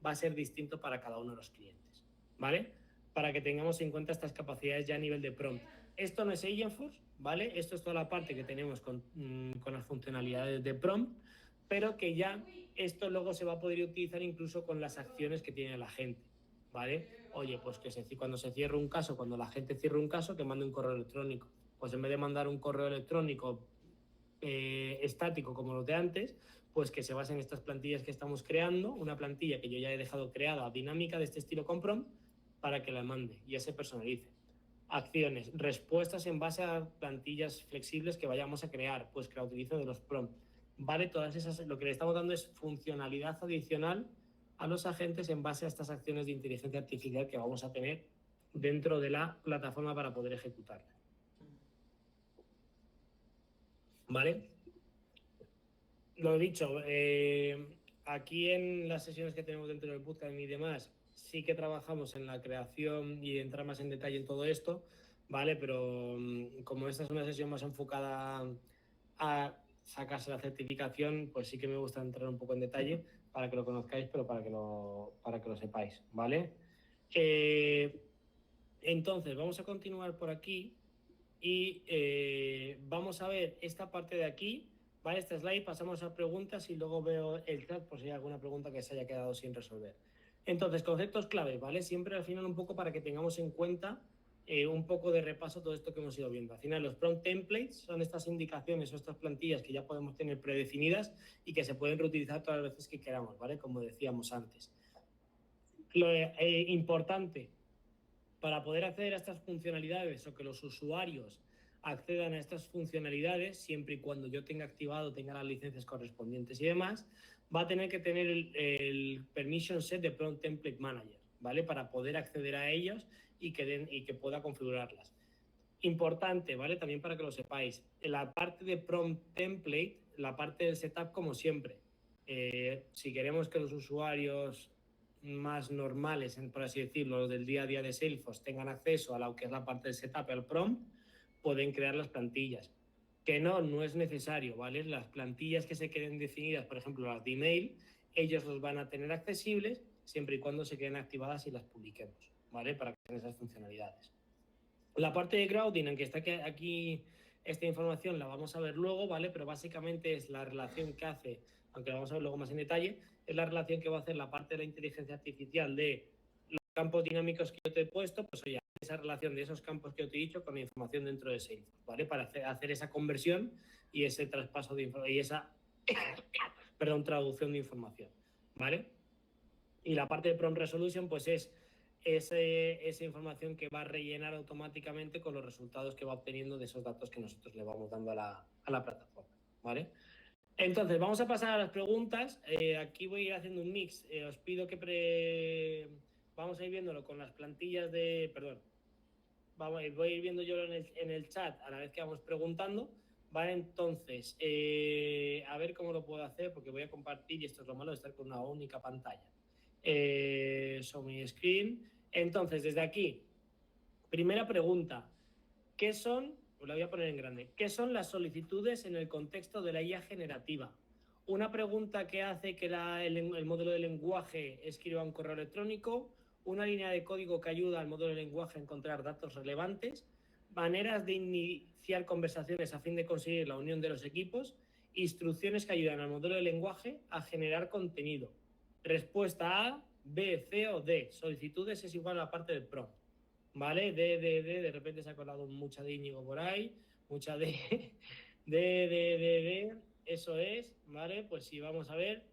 va a ser distinto para cada uno de los clientes, ¿vale? Para que tengamos en cuenta estas capacidades ya a nivel de prompt. Esto no es Agentforce, ¿vale? Esto es toda la parte que tenemos con las funcionalidades de prompt, pero que ya esto luego se va a poder utilizar incluso con las acciones que tiene la gente, ¿vale? Oye, pues que cuando se cierre un caso, cuando la gente cierre un caso, que mande un correo electrónico. Pues en vez de mandar un correo electrónico estático como los de antes, pues que se base en estas plantillas que estamos creando, una plantilla que yo ya he dejado creada, dinámica, de este estilo con prompt, para que la mande y ya se personalice. Acciones, respuestas en base a plantillas flexibles que vayamos a crear, pues que la utilice de los prompts. Vale, todas esas, lo que le estamos dando es funcionalidad adicional a los agentes en base a estas acciones de inteligencia artificial que vamos a tener dentro de la plataforma para poder ejecutarla. ¿Vale? Lo he dicho, aquí en las sesiones que tenemos dentro del bootcamp y demás, sí que trabajamos en la creación y entrar más en detalle en todo esto, ¿vale? Pero como esta es una sesión más enfocada a sacarse la certificación, pues sí que me gusta entrar un poco en detalle para que lo conozcáis, pero para que lo sepáis, ¿vale? Entonces, vamos a continuar por aquí y vamos a ver esta parte de aquí, ¿vale? Este slide, pasamos a preguntas y luego veo el chat por si hay alguna pregunta que se haya quedado sin resolver. Entonces, conceptos clave, ¿vale? Siempre al final un poco para que tengamos en cuenta un poco de repaso todo esto que hemos ido viendo. Al final, los prompt templates son estas indicaciones o estas plantillas que ya podemos tener predefinidas y que se pueden reutilizar todas las veces que queramos, ¿vale? Como decíamos antes. Lo importante para poder acceder a estas funcionalidades o que los usuarios accedan a estas funcionalidades, siempre y cuando yo tenga las licencias correspondientes y demás, va a tener que tener el permission set de Prompt Template Manager, ¿vale? Para poder acceder a ellos y que pueda configurarlas. Importante, ¿vale? También para que lo sepáis, en la parte de Prompt Template, la parte del setup, como siempre, si queremos que los usuarios más normales, por así decirlo, los del día a día de Salesforce, tengan acceso a lo que es la parte del setup, el prompt, pueden crear las plantillas. Que no es necesario, ¿vale? Las plantillas que se queden definidas, por ejemplo, las de email, ellos los van a tener accesibles siempre y cuando se queden activadas y las publiquemos, ¿vale? Para que tengan esas funcionalidades. La parte de crowding, aunque está aquí Esta información la vamos a ver luego, ¿vale? Pero básicamente es la relación que hace, aunque la vamos a ver luego más en detalle, es la relación que va a hacer la parte de la inteligencia artificial de los campos dinámicos que yo te he puesto, pues oye, esa relación de esos campos que yo te he dicho con la información dentro de Salesforce, ¿vale? Para hacer esa conversión y ese traspaso de información y esa traducción de información, ¿vale? Y la parte de Prompt Resolution, pues es esa información que va a rellenar automáticamente con los resultados que va obteniendo de esos datos que nosotros le vamos dando a la plataforma, ¿vale? Entonces, vamos a pasar a las preguntas. Aquí voy a ir haciendo un mix. Os pido que vamos a ir viéndolo con las plantillas de... Perdón. Voy a ir viendo yo en el chat a la vez que vamos preguntando. Vale, entonces, a ver cómo lo puedo hacer, porque voy a compartir, y esto es lo malo de estar con una única pantalla. Show my screen. Entonces, desde aquí, primera pregunta. ¿Qué son? Pues la voy a poner en grande. ¿Qué son las solicitudes en el contexto de la IA generativa? Una pregunta que hace que el modelo de lenguaje escriba un correo electrónico, una línea de código que ayuda al modelo de lenguaje a encontrar datos relevantes, maneras de iniciar conversaciones a fin de conseguir la unión de los equipos, instrucciones que ayudan al modelo de lenguaje a generar contenido. Respuesta A, B, C o D. Solicitudes es igual a la parte del prompt. ¿Vale? De repente se ha colado mucha de Íñigo por ahí, mucha de, eso es, ¿vale? Pues sí, vamos a ver.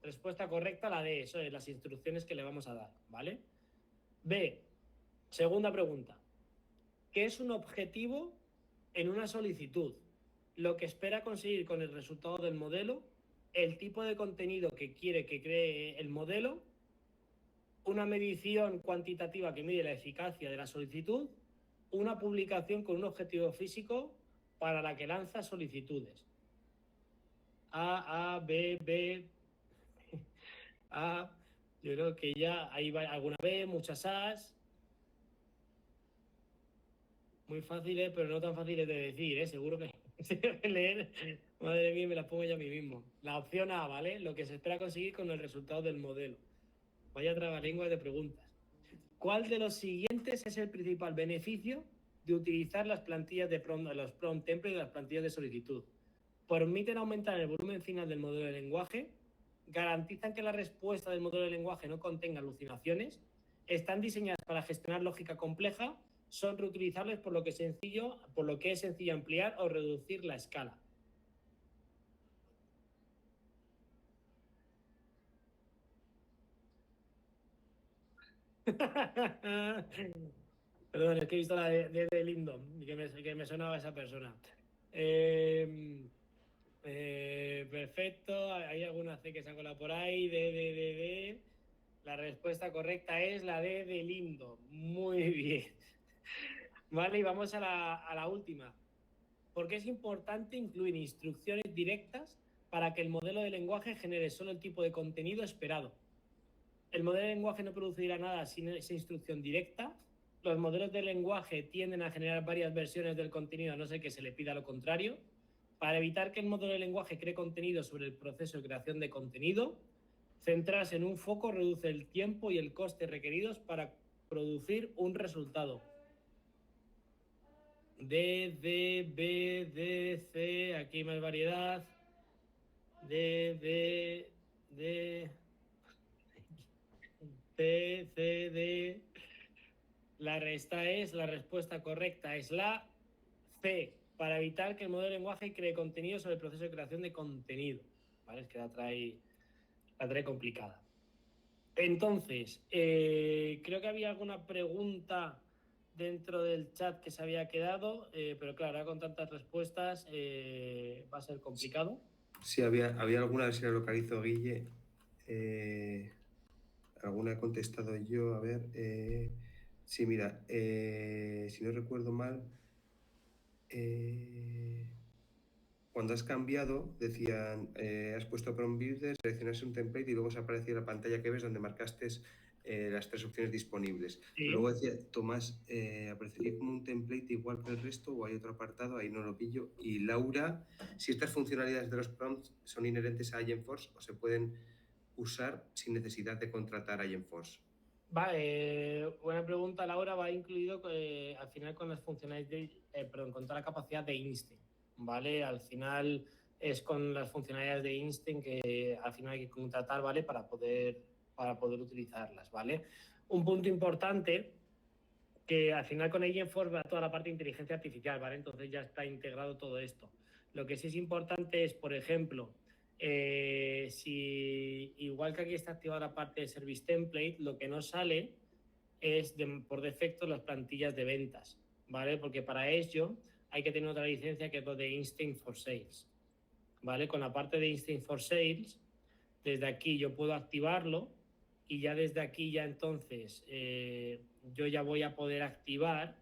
Respuesta correcta, la D, eso es, las instrucciones que le vamos a dar, ¿vale? B, segunda pregunta. ¿Qué es un objetivo en una solicitud? Lo que espera conseguir con el resultado del modelo, el tipo de contenido que quiere que cree el modelo, una medición cuantitativa que mide la eficacia de la solicitud, una publicación con un objetivo físico para la que lanza solicitudes. A, B, B, A, yo creo que ya ahí va alguna B, muchas A's. Muy fáciles, pero no tan fáciles de decir, seguro que leer, madre mía, me las pongo yo a mí mismo. La opción A, ¿vale? Lo que se espera conseguir con el resultado del modelo. Vaya trabalenguas de preguntas. ¿Cuál de los siguientes es el principal beneficio de utilizar las plantillas de los prompt templates y las plantillas de solicitud? Permiten aumentar el volumen final del modelo de lenguaje, garantizan que la respuesta del modelo de lenguaje no contenga alucinaciones, están diseñadas para gestionar lógica compleja, son reutilizables por lo que es sencillo ampliar o reducir la escala. Perdón, es que he visto la de Lindon y que me sonaba esa persona. Perfecto, hay alguna C que se ha colado por ahí, D. La respuesta correcta es la D de Lindon. Muy bien. Vale, y vamos a la última. ¿Por qué es importante incluir instrucciones directas para que el modelo de lenguaje genere solo el tipo de contenido esperado? El modelo de lenguaje no producirá nada sin esa instrucción directa. Los modelos de lenguaje tienden a generar varias versiones del contenido a no ser que se le pida lo contrario. Para evitar que el modelo de lenguaje cree contenido sobre el proceso de creación de contenido, centrarse en un foco reduce el tiempo y el coste requeridos para producir un resultado. D, B, C, aquí hay más variedad. D, C, D. La respuesta correcta es la C, para evitar que el modelo de lenguaje cree contenido sobre el proceso de creación de contenido. ¿Vale? Es que la trae complicada. Entonces, creo que había alguna pregunta dentro del chat que se había quedado, pero claro, ahora con tantas respuestas va a ser complicado. Sí, había alguna, a ver si la localizo, Guille. Alguna he contestado yo, a ver. Sí, mira, si no recuerdo mal, cuando has cambiado, decían, has puesto Prompt Builder, seleccionaste un template y luego se aparecía la pantalla que ves donde marcaste las 3 opciones disponibles. Sí. Luego decía, Tomás, ¿aparecería como un template igual que el resto o hay otro apartado? Ahí no lo pillo. Y Laura, si estas funcionalidades de los prompts son inherentes a Agentforce o se pueden usar sin necesidad de contratar Agentforce. Buena pregunta, Laura. Va incluido al final con las funcionalidades, con toda la capacidad de Instinct, ¿vale? Al final es con las funcionalidades de Instinct que al final hay que contratar, ¿vale? Para poder utilizarlas, ¿vale? Un punto importante que al final con Agentforce va toda la parte de inteligencia artificial, ¿vale? Entonces ya está integrado todo esto. Lo que sí es importante es, por ejemplo, si igual que aquí está activada la parte de Service Template, lo que no sale es por defecto las plantillas de ventas, ¿vale? Porque para ello hay que tener otra licencia que es lo de Instinct for Sales, ¿vale? Con la parte de Instinct for Sales, desde aquí yo puedo activarlo y ya desde aquí ya entonces yo ya voy a poder activar,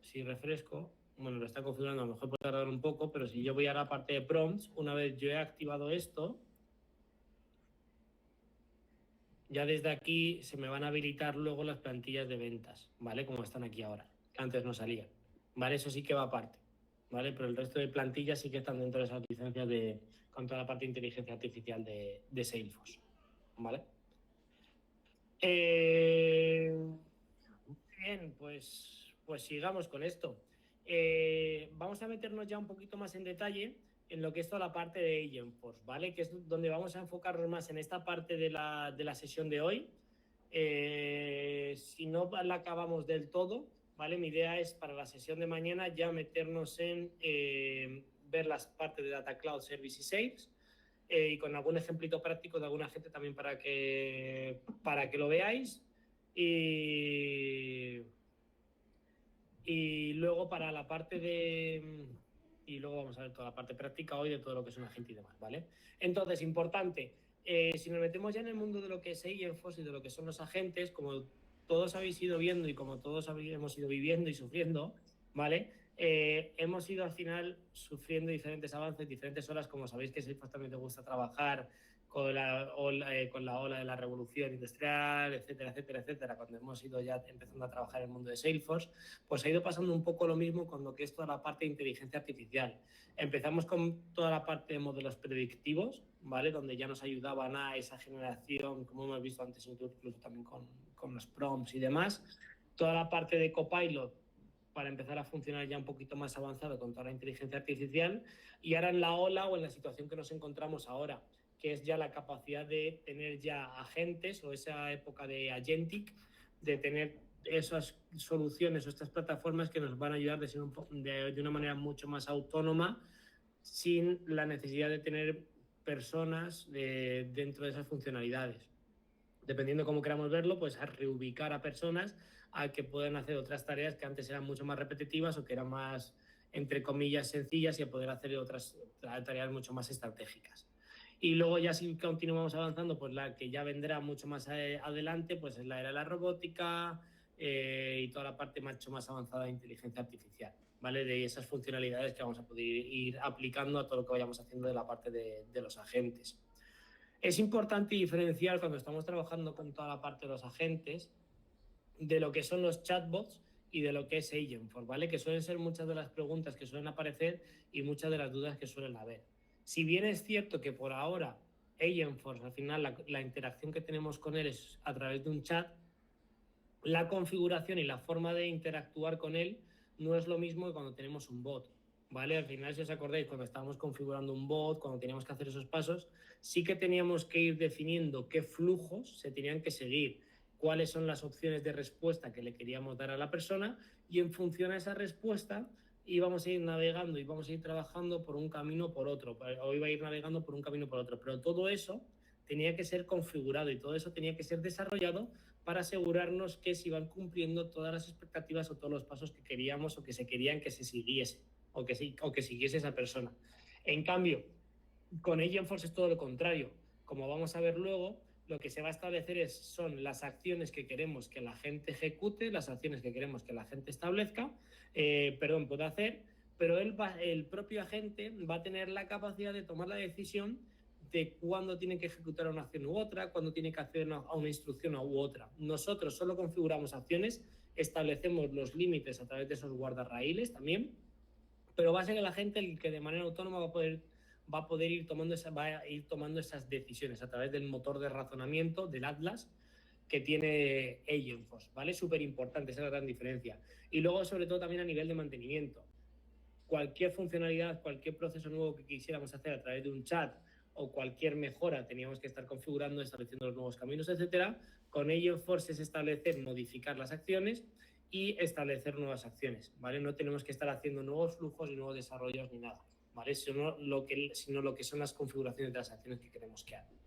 si refresco, bueno, lo está configurando, a lo mejor puede tardar un poco, pero si yo voy a la parte de prompts, una vez yo he activado esto, ya desde aquí se me van a habilitar luego las plantillas de ventas, ¿vale? Como están aquí ahora, que antes no salían, ¿vale? Eso sí que va aparte, ¿vale? Pero el resto de plantillas sí que están dentro de esas licencias con toda la parte de inteligencia artificial de Salesforce, ¿vale? Bien, pues sigamos con esto. Vamos a meternos ya un poquito más en detalle en lo que es toda la parte de Agentforce, ¿vale? Que es donde vamos a enfocarnos más en esta parte de la sesión de hoy. Si no la acabamos del todo, ¿vale? Mi idea es para la sesión de mañana ya meternos en ver las partes de Data Cloud, Service y Sales, y con algún ejemplito práctico de alguna gente también para que lo veáis. Y luego para la parte y luego vamos a ver toda la parte práctica hoy de todo lo que es un agente y demás, ¿vale? Entonces, importante, si nos metemos ya en el mundo de lo que es Agentforce y de lo que son los agentes, como todos habéis ido viendo y como todos hemos ido viviendo y sufriendo, ¿vale? Hemos ido al final sufriendo diferentes avances, diferentes horas, como sabéis que Salesforce también te gusta trabajar con la ola de la revolución industrial, etcétera, etcétera, etcétera, cuando hemos ido ya empezando a trabajar en el mundo de Salesforce, pues ha ido pasando un poco lo mismo con lo que es toda la parte de inteligencia artificial. Empezamos con toda la parte de modelos predictivos, ¿vale? Donde ya nos ayudaban a esa generación, como hemos visto antes, incluso también con los prompts y demás. Toda la parte de Copilot, para empezar a funcionar ya un poquito más avanzado con toda la inteligencia artificial, y ahora en la ola o en la situación que nos encontramos ahora, que es ya la capacidad de tener ya agentes o esa época de agentic, de tener esas soluciones o estas plataformas que nos van a ayudar de una manera mucho más autónoma, sin la necesidad de tener personas dentro de esas funcionalidades. Dependiendo de cómo queramos verlo, pues a reubicar a personas a que puedan hacer otras tareas que antes eran mucho más repetitivas o que eran más, entre comillas, sencillas, y a poder hacer otras tareas mucho más estratégicas. Y luego ya si continuamos avanzando, pues la que ya vendrá mucho más adelante, pues es la era de la robótica y toda la parte mucho más avanzada de inteligencia artificial, ¿vale? De esas funcionalidades que vamos a poder ir aplicando a todo lo que vayamos haciendo de la parte de los agentes. Es importante diferenciar cuando estamos trabajando con toda la parte de los agentes de lo que son los chatbots y de lo que es Agentforce, ¿vale? Que suelen ser muchas de las preguntas que suelen aparecer y muchas de las dudas que suelen haber. Si bien es cierto que por ahora Agentforce, al final la interacción que tenemos con él es a través de un chat, la configuración y la forma de interactuar con él no es lo mismo que cuando tenemos un bot, ¿vale? Al final, si os acordáis, cuando estábamos configurando un bot, cuando teníamos que hacer esos pasos, sí que teníamos que ir definiendo qué flujos se tenían que seguir, cuáles son las opciones de respuesta que le queríamos dar a la persona, y en función a esa respuesta íbamos a ir navegando y vamos a ir trabajando por un camino o por otro, o iba a ir navegando por un camino o por otro, pero todo eso tenía que ser configurado y todo eso tenía que ser desarrollado para asegurarnos que se iban cumpliendo todas las expectativas o todos los pasos que queríamos o que se querían que se siguiese o que siguiese esa persona. En cambio, con Agentforce es todo lo contrario. Como vamos a ver luego, lo que se va a establecer son las acciones que queremos que la gente ejecute, las acciones que queremos que la gente establezca, pueda hacer, pero el propio agente va a tener la capacidad de tomar la decisión de cuándo tiene que ejecutar una acción u otra, cuándo tiene que hacer una instrucción u otra. Nosotros solo configuramos acciones, establecemos los límites a través de esos guardarraíles también, pero va a ser la gente el que de manera autónoma va a poder ir tomando esas decisiones a través del motor de razonamiento, del Atlas, que tiene Agentforce, ¿vale? Súper importante, esa es la gran diferencia. Y luego, sobre todo, también a nivel de mantenimiento. Cualquier funcionalidad, cualquier proceso nuevo que quisiéramos hacer a través de un chat o cualquier mejora, teníamos que estar configurando, estableciendo los nuevos caminos, etcétera. Con Agentforce es establecer, modificar las acciones y establecer nuevas acciones, ¿vale? No tenemos que estar haciendo nuevos flujos y nuevos desarrollos ni nada, ¿vale? Sino lo que son las configuraciones de las acciones que queremos que hagan.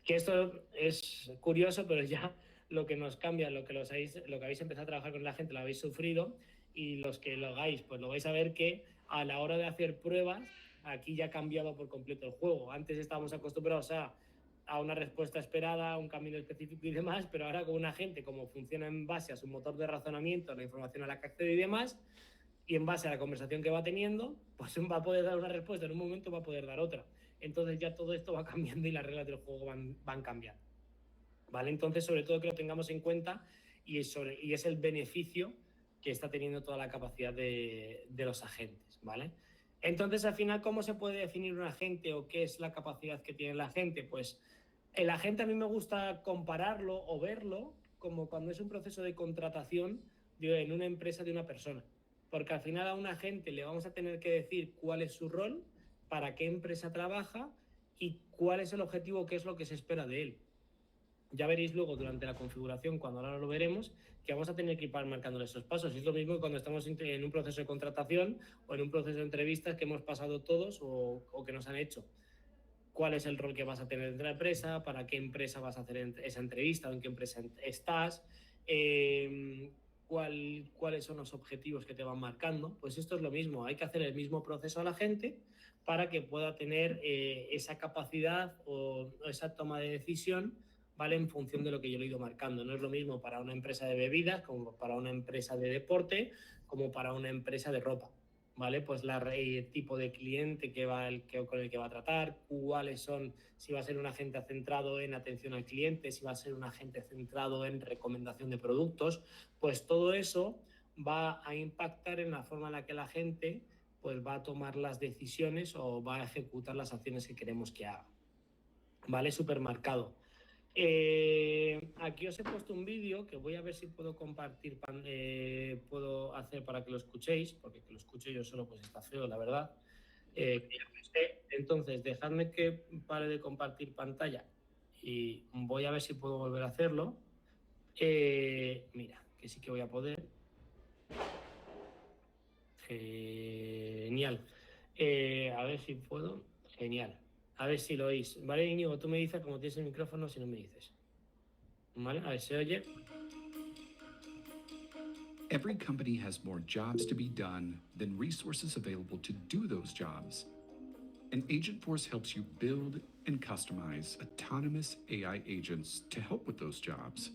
Que esto es curioso, pero ya lo que nos cambia, lo que habéis empezado a trabajar con la gente, lo habéis sufrido, y los que lo hagáis, pues lo vais a ver que a la hora de hacer pruebas, aquí ya ha cambiado por completo el juego. Antes estábamos acostumbrados a una respuesta esperada, a un camino específico y demás, pero ahora con una gente, como funciona en base a su motor de razonamiento, la información a la que accede y demás, y en base a la conversación que va teniendo, pues va a poder dar una respuesta, en un momento va a poder dar otra. Entonces ya todo esto va cambiando y las reglas del juego van cambiando, ¿vale? Entonces, sobre todo que lo tengamos en cuenta, y es el beneficio que está teniendo toda la capacidad de los agentes, ¿vale? Entonces, al final, ¿cómo se puede definir un agente o qué es la capacidad que tiene el agente? Pues el agente, a mí me gusta compararlo o verlo como cuando es un proceso de contratación en una empresa de una persona, porque al final a un agente le vamos a tener que decir cuál es su rol, para qué empresa trabaja y cuál es el objetivo, qué es lo que se espera de él. Ya veréis luego durante la configuración, cuando ahora lo veremos, que vamos a tener que ir marcando esos pasos. Es lo mismo que cuando estamos en un proceso de contratación o en un proceso de entrevistas que hemos pasado todos o que nos han hecho. ¿Cuál es el rol que vas a tener dentro de la empresa? ¿Para qué empresa vas a hacer esa entrevista o en qué empresa estás? ¿Cuáles son los objetivos que te van marcando? Pues esto es lo mismo, hay que hacer el mismo proceso a la gente para que pueda tener esa capacidad o esa toma de decisión, ¿vale? En función de lo que yo le he ido marcando. No es lo mismo para una empresa de bebidas como para una empresa de deporte, como para una empresa de ropa, ¿vale? Pues el tipo de cliente con el que va a tratar, cuáles son, si va a ser un agente centrado en atención al cliente, si va a ser un agente centrado en recomendación de productos, pues todo eso va a impactar en la forma en la que la gente pues va a tomar las decisiones o va a ejecutar las acciones que queremos que haga, ¿vale? Súper marcado. Aquí os he puesto un vídeo que voy a ver si puedo compartir, puedo hacer para que lo escuchéis, porque que lo escuche yo solo pues está feo, la verdad. Entonces, dejadme que pare de compartir pantalla y voy a ver si puedo volver a hacerlo. Mira, que sí que voy a poder. Genial. A ver si puedo. Genial. A ver si lo oís. Vale, Íñigo, tú me dices como tienes el micrófono si no me dices. Vale, a ver, ¿se oye? Every company has more jobs to be done than resources available to do those jobs. And Agentforce helps you build and customize autonomous AI agents to help with those jobs.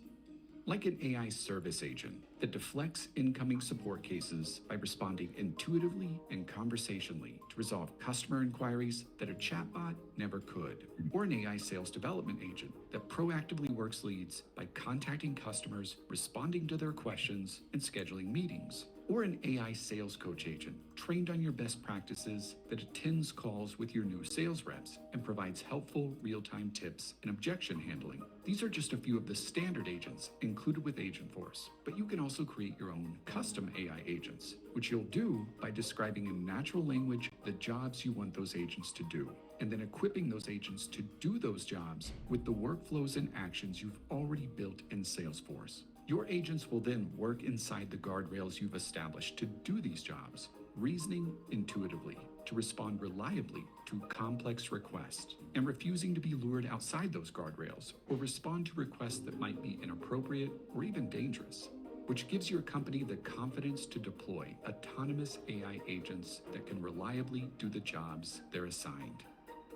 Like an AI service agent that deflects incoming support cases by responding intuitively and conversationally to resolve customer inquiries that a chatbot never could. Or an AI sales development agent that proactively works leads by contacting customers, responding to their questions, and scheduling meetings. Or an AI sales coach agent trained on your best practices that attends calls with your new sales reps and provides helpful real-time tips and objection handling. These are just a few of the standard agents included with Agentforce, but you can also create your own custom AI agents, which you'll do by describing in natural language the jobs you want those agents to do, and then equipping those agents to do those jobs with the workflows and actions you've already built in Salesforce. Your agents will then work inside the guardrails you've established to do these jobs, reasoning intuitively, to respond reliably to complex requests, and refusing to be lured outside those guardrails or respond to requests that might be inappropriate or even dangerous, which gives your company the confidence to deploy autonomous AI agents that can reliably do the jobs they're assigned.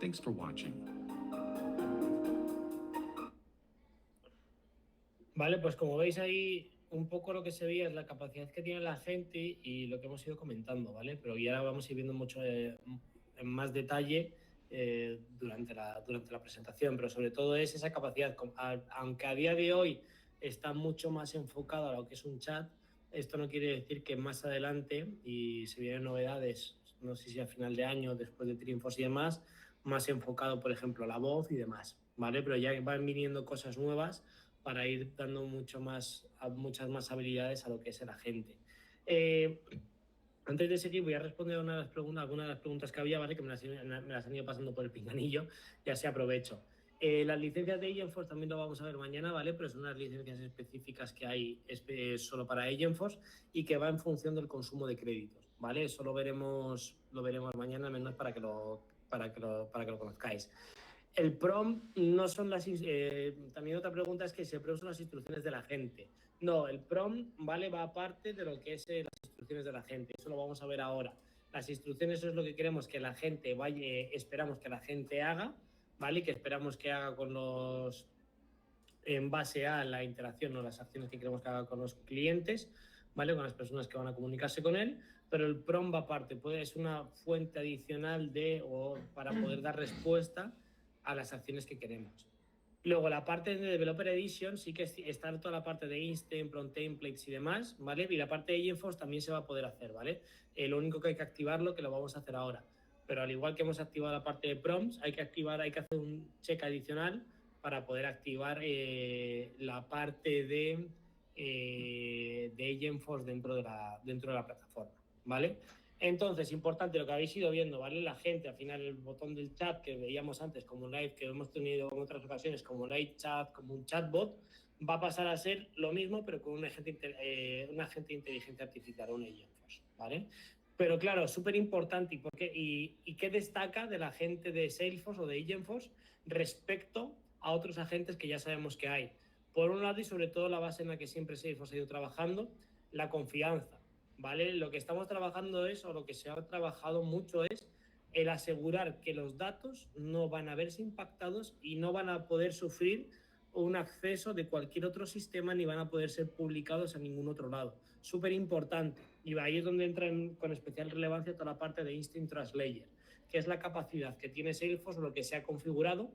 Thanks for watching. Vale, pues como veis ahí, un poco lo que se veía es la capacidad que tiene la gente y lo que hemos ido comentando, ¿vale? Pero ya vamos a ir viendo mucho en más detalle durante la presentación, pero sobre todo es esa capacidad, aunque a día de hoy está mucho más enfocado a lo que es un chat, esto no quiere decir que más adelante, y se vienen novedades, no sé si a final de año, después de Dreamforce y demás, más enfocado, por ejemplo, a la voz y demás, ¿vale? Pero ya van viniendo cosas nuevas para ir dando muchas más habilidades a lo que es el agente. Antes de seguir, voy a responder algunas de las preguntas que había, ¿vale? Que me las han ido pasando por el pinganillo, ya se aprovecho. Las licencias de Agentforce también lo vamos a ver mañana, ¿vale? Pero son unas licencias específicas que hay solo para Agentforce y que va en función del consumo de créditos, ¿vale? Eso lo veremos mañana, al menos para que lo conozcáis. El prompt no son las... también otra pregunta es que si el prompt son las instrucciones de la gente. No, el prompt, ¿vale? Va aparte de lo que es las instrucciones de la gente. Eso lo vamos a ver ahora. Las instrucciones es lo que queremos que la gente vaya, esperamos que la gente haga, ¿vale? Que esperamos que haga en base a la interacción o las acciones que queremos que haga con los clientes, ¿vale? Con las personas que van a comunicarse con él, pero el prompt va aparte, es una fuente adicional para poder dar respuesta a las acciones que queremos. Luego, la parte de Developer Edition sí que está toda la parte de Instant, Prompt Templates y demás, ¿vale? Y la parte de Agentforce también se va a poder hacer, ¿vale? Lo único que hay que activarlo, que lo vamos a hacer ahora. Pero al igual que hemos activado la parte de prompts, hay que hacer un check adicional para poder activar la parte de Agentforce dentro de la plataforma, ¿vale? Entonces, importante lo que habéis ido viendo, ¿vale? La gente, al final, el botón del chat que veíamos antes como live, que hemos tenido en otras ocasiones como live chat, como un chatbot, va a pasar a ser lo mismo, pero con un agente de inteligencia artificial, un Agentforce, ¿vale? Pero claro, súper importante. ¿Y qué destaca de la gente de Salesforce o de Agentforce respecto a otros agentes que ya sabemos que hay? Por un lado, y sobre todo la base en la que siempre Salesforce ha ido trabajando, la confianza, ¿vale? Lo que estamos trabajando o lo que se ha trabajado mucho es el asegurar que los datos no van a verse impactados y no van a poder sufrir un acceso de cualquier otro sistema ni van a poder ser publicados a ningún otro lado. Súper importante. Y ahí es donde entra con especial relevancia toda la parte de Instant Trust Layer, que es la capacidad que tiene Salesforce, lo que se ha configurado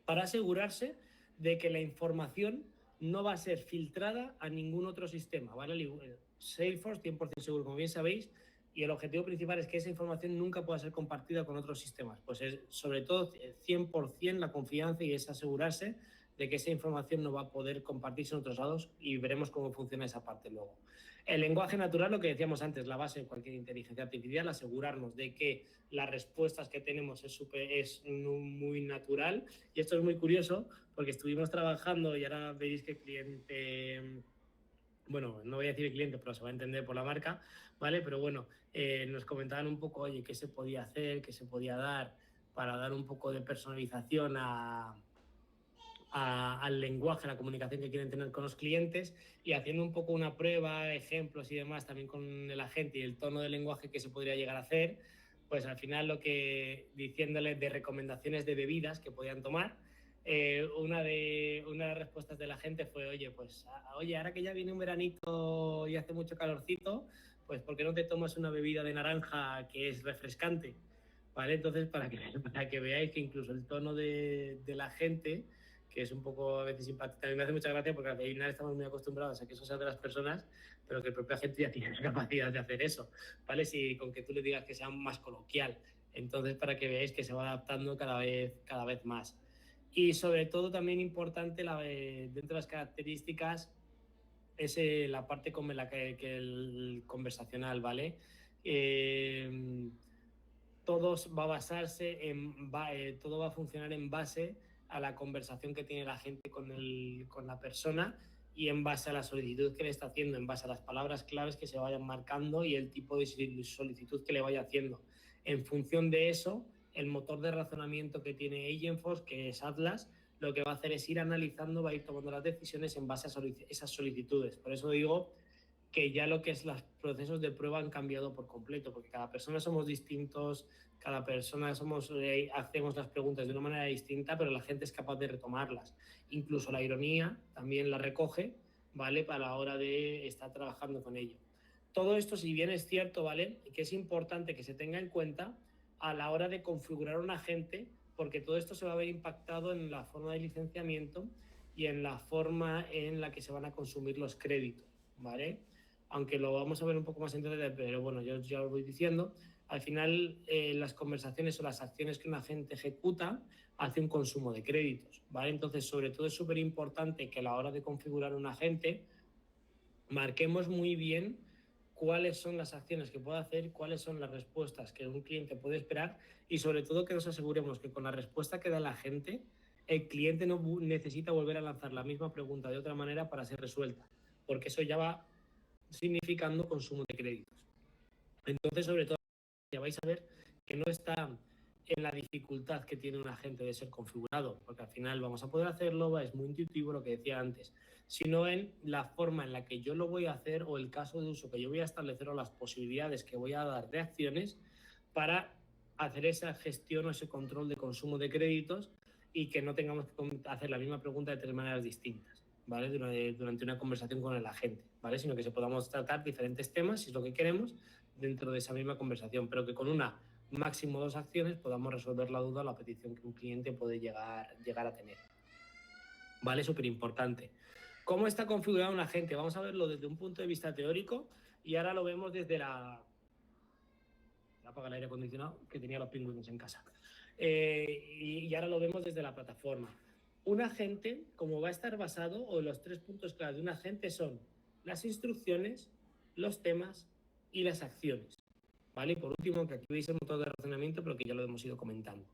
para asegurarse de que la información no va a ser filtrada a ningún otro sistema, ¿vale? Salesforce 100% seguro, como bien sabéis, y el objetivo principal es que esa información nunca pueda ser compartida con otros sistemas. Pues es sobre todo 100% la confianza y es asegurarse de que esa información no va a poder compartirse en otros lados y veremos cómo funciona esa parte luego. El lenguaje natural, lo que decíamos antes, la base de cualquier inteligencia artificial, asegurarnos de que las respuestas que tenemos es muy natural. Y esto es muy curioso porque estuvimos trabajando y ahora veréis que el cliente, bueno, no voy a decir el cliente, pero se va a entender por la marca, ¿vale? Pero bueno, nos comentaban un poco, oye, qué se podía hacer, qué se podía dar para dar un poco de personalización al lenguaje, a la comunicación que quieren tener con los clientes, y haciendo un poco una prueba, ejemplos y demás también con el agente y el tono de lenguaje que se podría llegar a hacer, pues al final diciéndoles de recomendaciones de bebidas que podían tomar, una de las respuestas de la gente fue, oye, ahora que ya viene un veranito y hace mucho calorcito, pues ¿por qué no te tomas una bebida de naranja que es refrescante? ¿Vale? Entonces, para que veáis que incluso el tono de la gente, que es un poco a veces impactante, a mí me hace mucha gracia porque al final estamos muy acostumbrados a que eso sea de las personas, pero que el propio agente ya tiene la capacidad de hacer eso, ¿vale? Si con que tú le digas que sea más coloquial. Entonces, para que veáis que se va adaptando cada vez más. Y sobre todo también importante dentro de las características es la parte con el conversacional, ¿vale? Todo va a basarse todo va a funcionar en base a la conversación que tiene la gente con la persona y en base a la solicitud que le está haciendo, en base a las palabras claves que se vayan marcando y el tipo de solicitud que le vaya haciendo. En función de eso, el motor de razonamiento que tiene Agentforce, que es Atlas, lo que va a hacer es ir analizando, va a ir tomando las decisiones en base a esas solicitudes. Por eso digo que ya lo que es los procesos de prueba han cambiado por completo, porque cada persona somos distintos, cada persona hacemos las preguntas de una manera distinta, pero la gente es capaz de retomarlas. Incluso la ironía también la recoge, ¿vale? Para la hora de estar trabajando con ello. Todo esto, si bien es cierto, ¿vale? Que es importante que se tenga en cuenta a la hora de configurar un agente, porque todo esto se va a ver impactado en la forma de licenciamiento y en la forma en la que se van a consumir los créditos, ¿vale? Aunque lo vamos a ver un poco más en detalle, pero bueno, yo ya lo voy diciendo. Al final, las conversaciones o las acciones que un agente ejecuta hace un consumo de créditos, ¿vale? Entonces, sobre todo es súper importante que a la hora de configurar un agente marquemos muy bien cuáles son las acciones que puede hacer, cuáles son las respuestas que un cliente puede esperar y sobre todo que nos aseguremos que con la respuesta que da la gente, el cliente no necesita volver a lanzar la misma pregunta de otra manera para ser resuelta, porque eso ya va significando consumo de créditos. Entonces, sobre todo, ya vais a ver que no está en la dificultad que tiene un agente de ser configurado, porque al final vamos a poder hacerlo, es muy intuitivo lo que decía antes, sino en la forma en la que yo lo voy a hacer o el caso de uso que yo voy a establecer o las posibilidades que voy a dar de acciones para hacer esa gestión o ese control de consumo de créditos y que no tengamos que hacer la misma pregunta de tres maneras distintas, ¿vale? Durante una conversación con el agente, ¿vale? Sino que se podamos tratar diferentes temas, si es lo que queremos, dentro de esa misma conversación, pero que con una máximo 2 acciones podamos resolver la duda o la petición que un cliente puede llegar a tener. ¿Vale? Súper importante. ¿Cómo está configurado un agente? Vamos a verlo desde un punto de vista teórico y ahora lo vemos desde la... Apaga el aire acondicionado, que tenía los pingüinos en casa. Y ahora lo vemos desde la plataforma. Un agente, como va a estar basado, o los 3 puntos clave de un agente son las instrucciones, los temas y las acciones. ¿Vale? Y por último, que aquí veis el motor de razonamiento, pero que ya lo hemos ido comentando.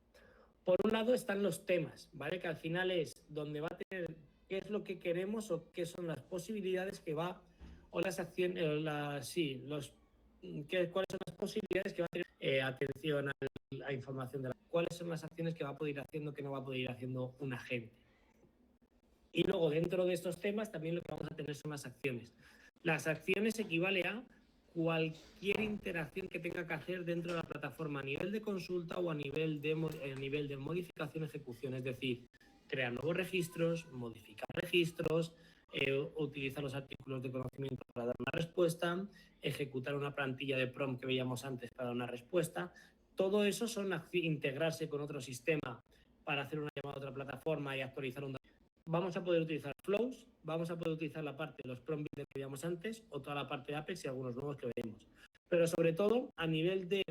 Por un lado están los temas, ¿vale? Que al final es donde va a tener qué es lo que queremos o qué son las posibilidades que va, o las acciones, cuáles son las posibilidades que va a tener atención a la información de cuáles son las acciones que va a poder ir haciendo, que no va a poder ir haciendo un agente. Y luego dentro de estos temas también lo que vamos a tener son las acciones. Las acciones equivale a cualquier interacción que tenga que hacer dentro de la plataforma a nivel de consulta o a nivel de modificación ejecución, es decir, crear nuevos registros, modificar registros, utilizar los artículos de conocimiento para dar una respuesta, ejecutar una plantilla de prompt que veíamos antes para dar una respuesta. Todo eso son integrarse con otro sistema para hacer una llamada a otra plataforma y actualizar un dato. Vamos a poder utilizar flows, vamos a poder utilizar la parte de los prompt que veíamos antes o toda la parte de Apex y algunos nuevos que veremos. Pero sobre todo, a nivel de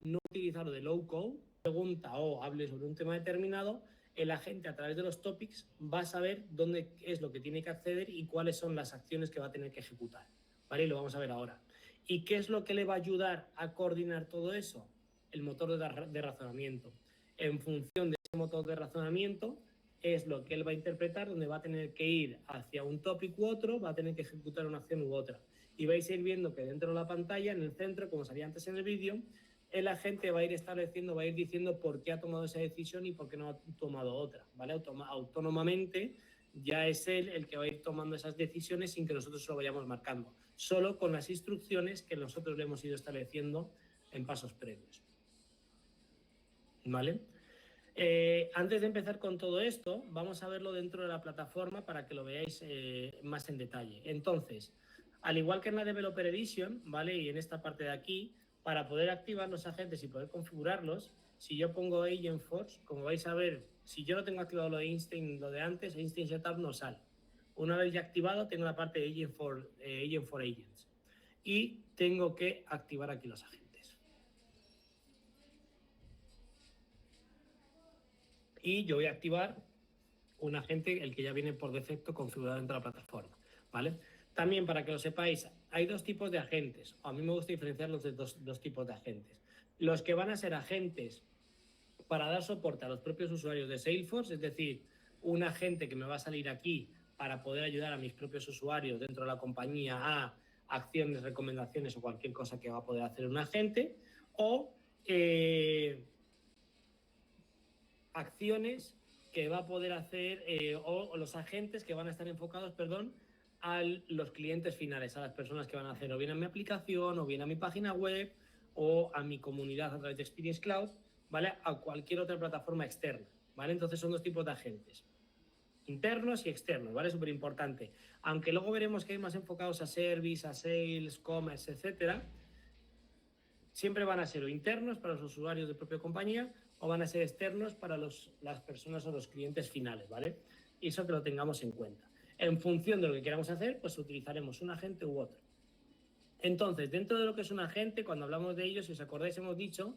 no utilizar de low code, pregunta o hable sobre un tema determinado, el agente a través de los topics va a saber dónde es lo que tiene que acceder y cuáles son las acciones que va a tener que ejecutar. ¿Vale? Y lo vamos a ver ahora. ¿Y qué es lo que le va a ayudar a coordinar todo eso? El motor de razonamiento. En función de ese motor de razonamiento, es lo que él va a interpretar, donde va a tener que ir hacia un tópico u otro, va a tener que ejecutar una acción u otra. Y vais a ir viendo que dentro de la pantalla, en el centro, como salía antes en el vídeo, el agente va a ir estableciendo, va a ir diciendo por qué ha tomado esa decisión y por qué no ha tomado otra, ¿vale? Autónomamente ya es él el que va a ir tomando esas decisiones sin que nosotros lo vayamos marcando, solo con las instrucciones que nosotros le hemos ido estableciendo en pasos previos. ¿Vale? Antes de empezar con todo esto, vamos a verlo dentro de la plataforma para que lo veáis más en detalle. Entonces, al igual que en la Developer Edition, ¿vale? Y en esta parte de aquí, para poder activar los agentes y poder configurarlos, si yo pongo Agentforce, como vais a ver, si yo no tengo activado lo de Instinct, lo de antes, Instinct Setup no sale. Una vez ya activado, tengo la parte de Agent for Agents. Y tengo que activar aquí los agentes. Y yo voy a activar un agente, el que ya viene por defecto configurado dentro de la plataforma, ¿vale? También, para que lo sepáis, hay 2 tipos de agentes. A mí me gusta diferenciarlos de dos tipos de agentes. Los que van a ser agentes para dar soporte a los propios usuarios de Salesforce, es decir, un agente que me va a salir aquí para poder ayudar a mis propios usuarios dentro de la compañía a acciones, recomendaciones o cualquier cosa que va a poder hacer un agente, o acciones que va a poder hacer o los agentes que van a estar enfocados, a los clientes finales, a las personas que van a hacer o bien a mi aplicación o bien a mi página web o a mi comunidad a través de Experience Cloud, ¿vale? A cualquier otra plataforma externa, ¿vale? Entonces son 2 tipos de agentes, internos y externos, ¿vale? Súper importante. Aunque luego veremos que hay más enfocados a service, a sales, commerce, etcétera, siempre van a ser o internos para los usuarios de propia compañía o van a ser externos para las personas o los clientes finales, ¿vale? Y eso que lo tengamos en cuenta. En función de lo que queramos hacer, pues utilizaremos un agente u otro. Entonces, dentro de lo que es un agente, cuando hablamos de ello, si os acordáis, hemos dicho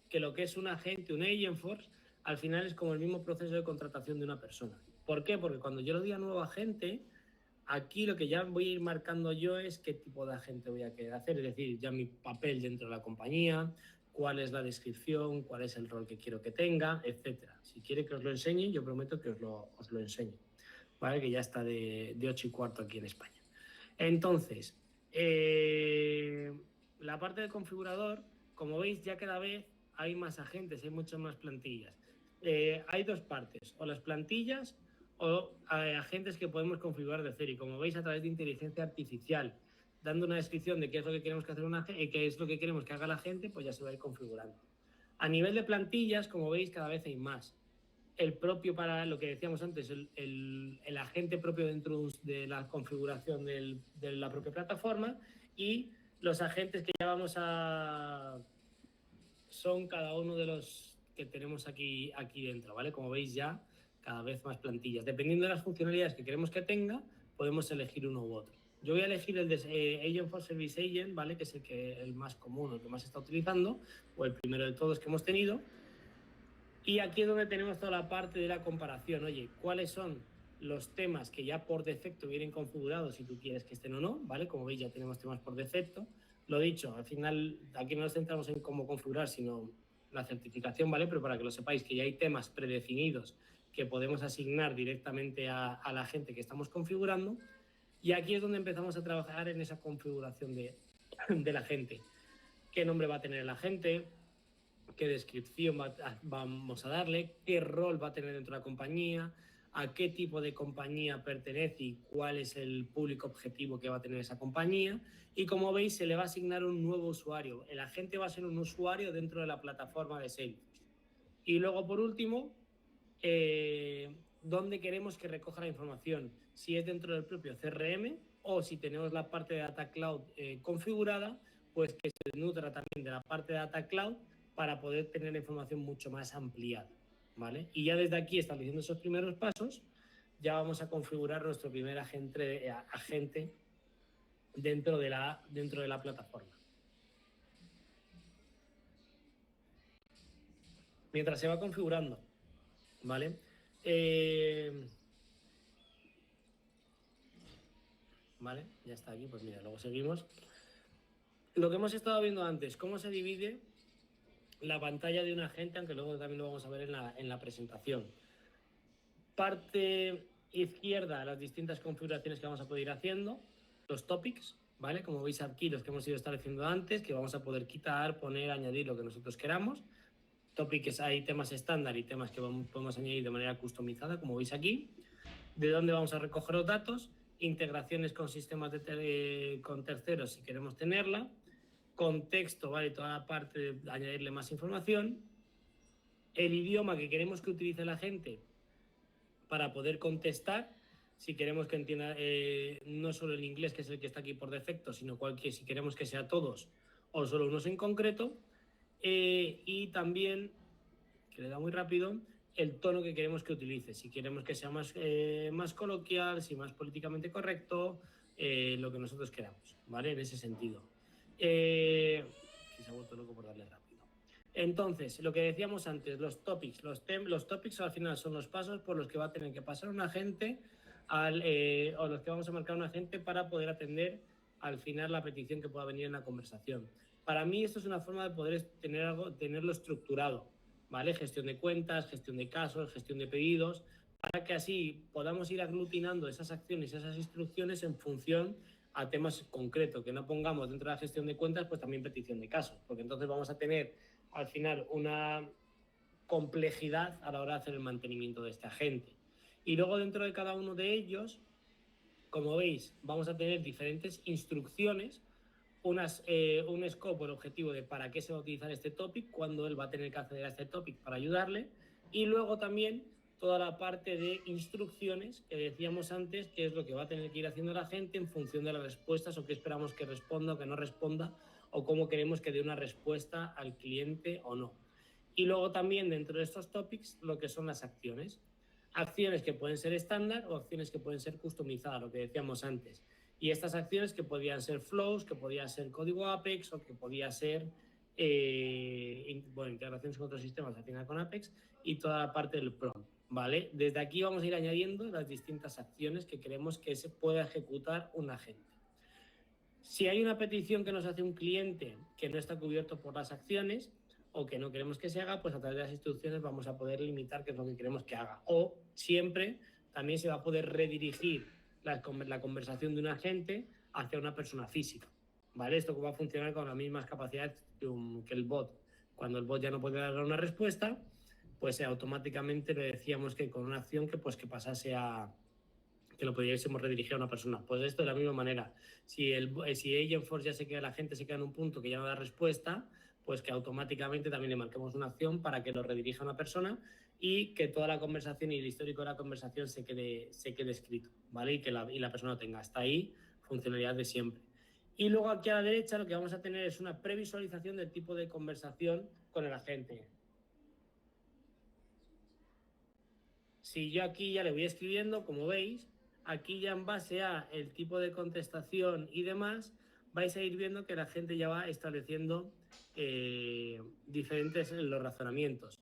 que lo que es un agente, un Agentforce, al final es como el mismo proceso de contratación de una persona. ¿Por qué? Porque cuando yo lo digo a nueva gente, aquí lo que ya voy a ir marcando yo es qué tipo de agente voy a querer hacer, es decir, ya mi papel dentro de la compañía, cuál es la descripción, cuál es el rol que quiero que tenga, etcétera. Si quiere que os lo enseñe, yo prometo que os lo enseño, ¿vale? Que ya está de 8:15 aquí en España. Entonces, la parte del configurador, como veis, ya cada vez hay más agentes, hay muchas más plantillas. Hay dos partes, o las plantillas o agentes que podemos configurar de cero. Y como veis, a través de inteligencia artificial, dando una descripción de qué es lo que queremos que hacer qué es lo que queremos que haga la gente, pues ya se va a ir configurando. A nivel de plantillas, como veis, cada vez hay más. El propio, para lo que decíamos antes, el agente propio dentro de la configuración de la propia plataforma, y los agentes que ya vamos a... son cada uno de los que tenemos aquí dentro, ¿vale? Como veis, ya cada vez más plantillas. Dependiendo de las funcionalidades que queremos que tenga, podemos elegir uno u otro. Yo voy a elegir el de Agent for Service Agent, ¿vale? Que es el más común, el que más se está utilizando, o el primero de todos que hemos tenido. Y aquí es donde tenemos toda la parte de la comparación. Oye, ¿cuáles son los temas que ya por defecto vienen configurados si tú quieres que estén o no? ¿Vale? Como veis, ya tenemos temas por defecto. Lo dicho, al final aquí no nos centramos en cómo configurar, sino la certificación, ¿vale? Pero para que lo sepáis, que ya hay temas predefinidos que podemos asignar directamente a la gente que estamos configurando. Y aquí es donde empezamos a trabajar en esa configuración de la gente. ¿Qué nombre va a tener la gente? ¿Qué descripción vamos a darle? ¿Qué rol va a tener dentro de la compañía? ¿A qué tipo de compañía pertenece y cuál es el público objetivo que va a tener esa compañía? Y como veis, se le va a asignar un nuevo usuario. El agente va a ser un usuario dentro de la plataforma de Salesforce. Y luego, por último, ¿dónde queremos que recoja la información? Si es dentro del propio CRM o si tenemos la parte de Data Cloud configurada, pues que se nutra también de la parte de Data Cloud para poder tener la información mucho más ampliada, ¿vale? Y ya desde aquí, estableciendo esos primeros pasos, ya vamos a configurar nuestro primer agente dentro de la plataforma. Mientras se va configurando, ¿vale? ¿Vale? Ya está aquí, pues mira, luego seguimos. Lo que hemos estado viendo antes, cómo se divide la pantalla de un agente, aunque luego también lo vamos a ver en la presentación. Parte izquierda, las distintas configuraciones que vamos a poder ir haciendo, los topics, ¿vale? Como veis aquí, los que hemos ido estableciendo antes, que vamos a poder quitar, poner, añadir lo que nosotros queramos. Topics, hay temas estándar y temas que podemos añadir de manera customizada, como veis aquí. De dónde vamos a recoger los datos, integraciones con sistemas con terceros si queremos tenerla, contexto, ¿vale? Toda la parte de añadirle más información, el idioma que queremos que utilice la gente para poder contestar, si queremos que entienda no solo el inglés, que es el que está aquí por defecto, sino si queremos que sea todos o solo unos en concreto, y también, que le da muy rápido, el tono que queremos que utilice, si queremos que sea más coloquial, si más políticamente correcto, lo que nosotros queramos, ¿vale? En ese sentido. Que se ha vuelto loco por darle rápido. Entonces, lo que decíamos antes, los topics. Los topics al final son los pasos por los que va a tener que pasar un agente o los que vamos a marcar un agente para poder atender al final la petición que pueda venir en la conversación. Para mí esto es una forma de poder tenerlo estructurado, ¿vale? Gestión de cuentas, gestión de casos, gestión de pedidos, para que así podamos ir aglutinando esas acciones, esas instrucciones en función a temas concretos, que no pongamos dentro de la gestión de cuentas pues también petición de casos, porque entonces vamos a tener al final una complejidad a la hora de hacer el mantenimiento de este agente. Y luego dentro de cada uno de ellos, como veis, vamos a tener diferentes instrucciones, un scope, el objetivo de para qué se va a utilizar este topic, cuándo él va a tener que acceder a este topic para ayudarle, y luego también toda la parte de instrucciones que decíamos antes, que es lo que va a tener que ir haciendo la gente en función de las respuestas o qué esperamos que responda o que no responda, o cómo queremos que dé una respuesta al cliente o no. Y luego también dentro de estos topics lo que son las acciones. Acciones que pueden ser estándar o acciones que pueden ser customizadas, lo que decíamos antes. Y estas acciones que podían ser flows, que podía ser código Apex o que podía ser integraciones con otros sistemas, al final con Apex, y toda la parte del prompt, ¿vale? Desde aquí vamos a ir añadiendo las distintas acciones que queremos que se pueda ejecutar un agente. Si hay una petición que nos hace un cliente que no está cubierto por las acciones o que no queremos que se haga, pues a través de las instrucciones vamos a poder limitar qué es lo que queremos que haga. O siempre también se va a poder redirigir la conversación de un agente hacia una persona física, ¿vale? Esto va a funcionar con las mismas capacidades que el bot. Cuando el bot ya no puede dar una respuesta, pues automáticamente le decíamos que con una acción que pasase a que lo pudiésemos redirigir a una persona. Pues esto de la misma manera. Si Agentforce ya se queda, la gente se queda en un punto que ya no da respuesta, pues que automáticamente también le marquemos una acción para que lo redirija a una persona y que toda la conversación y el histórico de la conversación se quede escrito, ¿vale? Y que la persona lo tenga. Hasta ahí, funcionalidad de siempre. Y luego aquí a la derecha lo que vamos a tener es una previsualización del tipo de conversación con el agente. Si yo aquí ya le voy escribiendo, como veis, aquí ya en base a el tipo de contestación y demás, vais a ir viendo que la gente ya va estableciendo diferentes los razonamientos.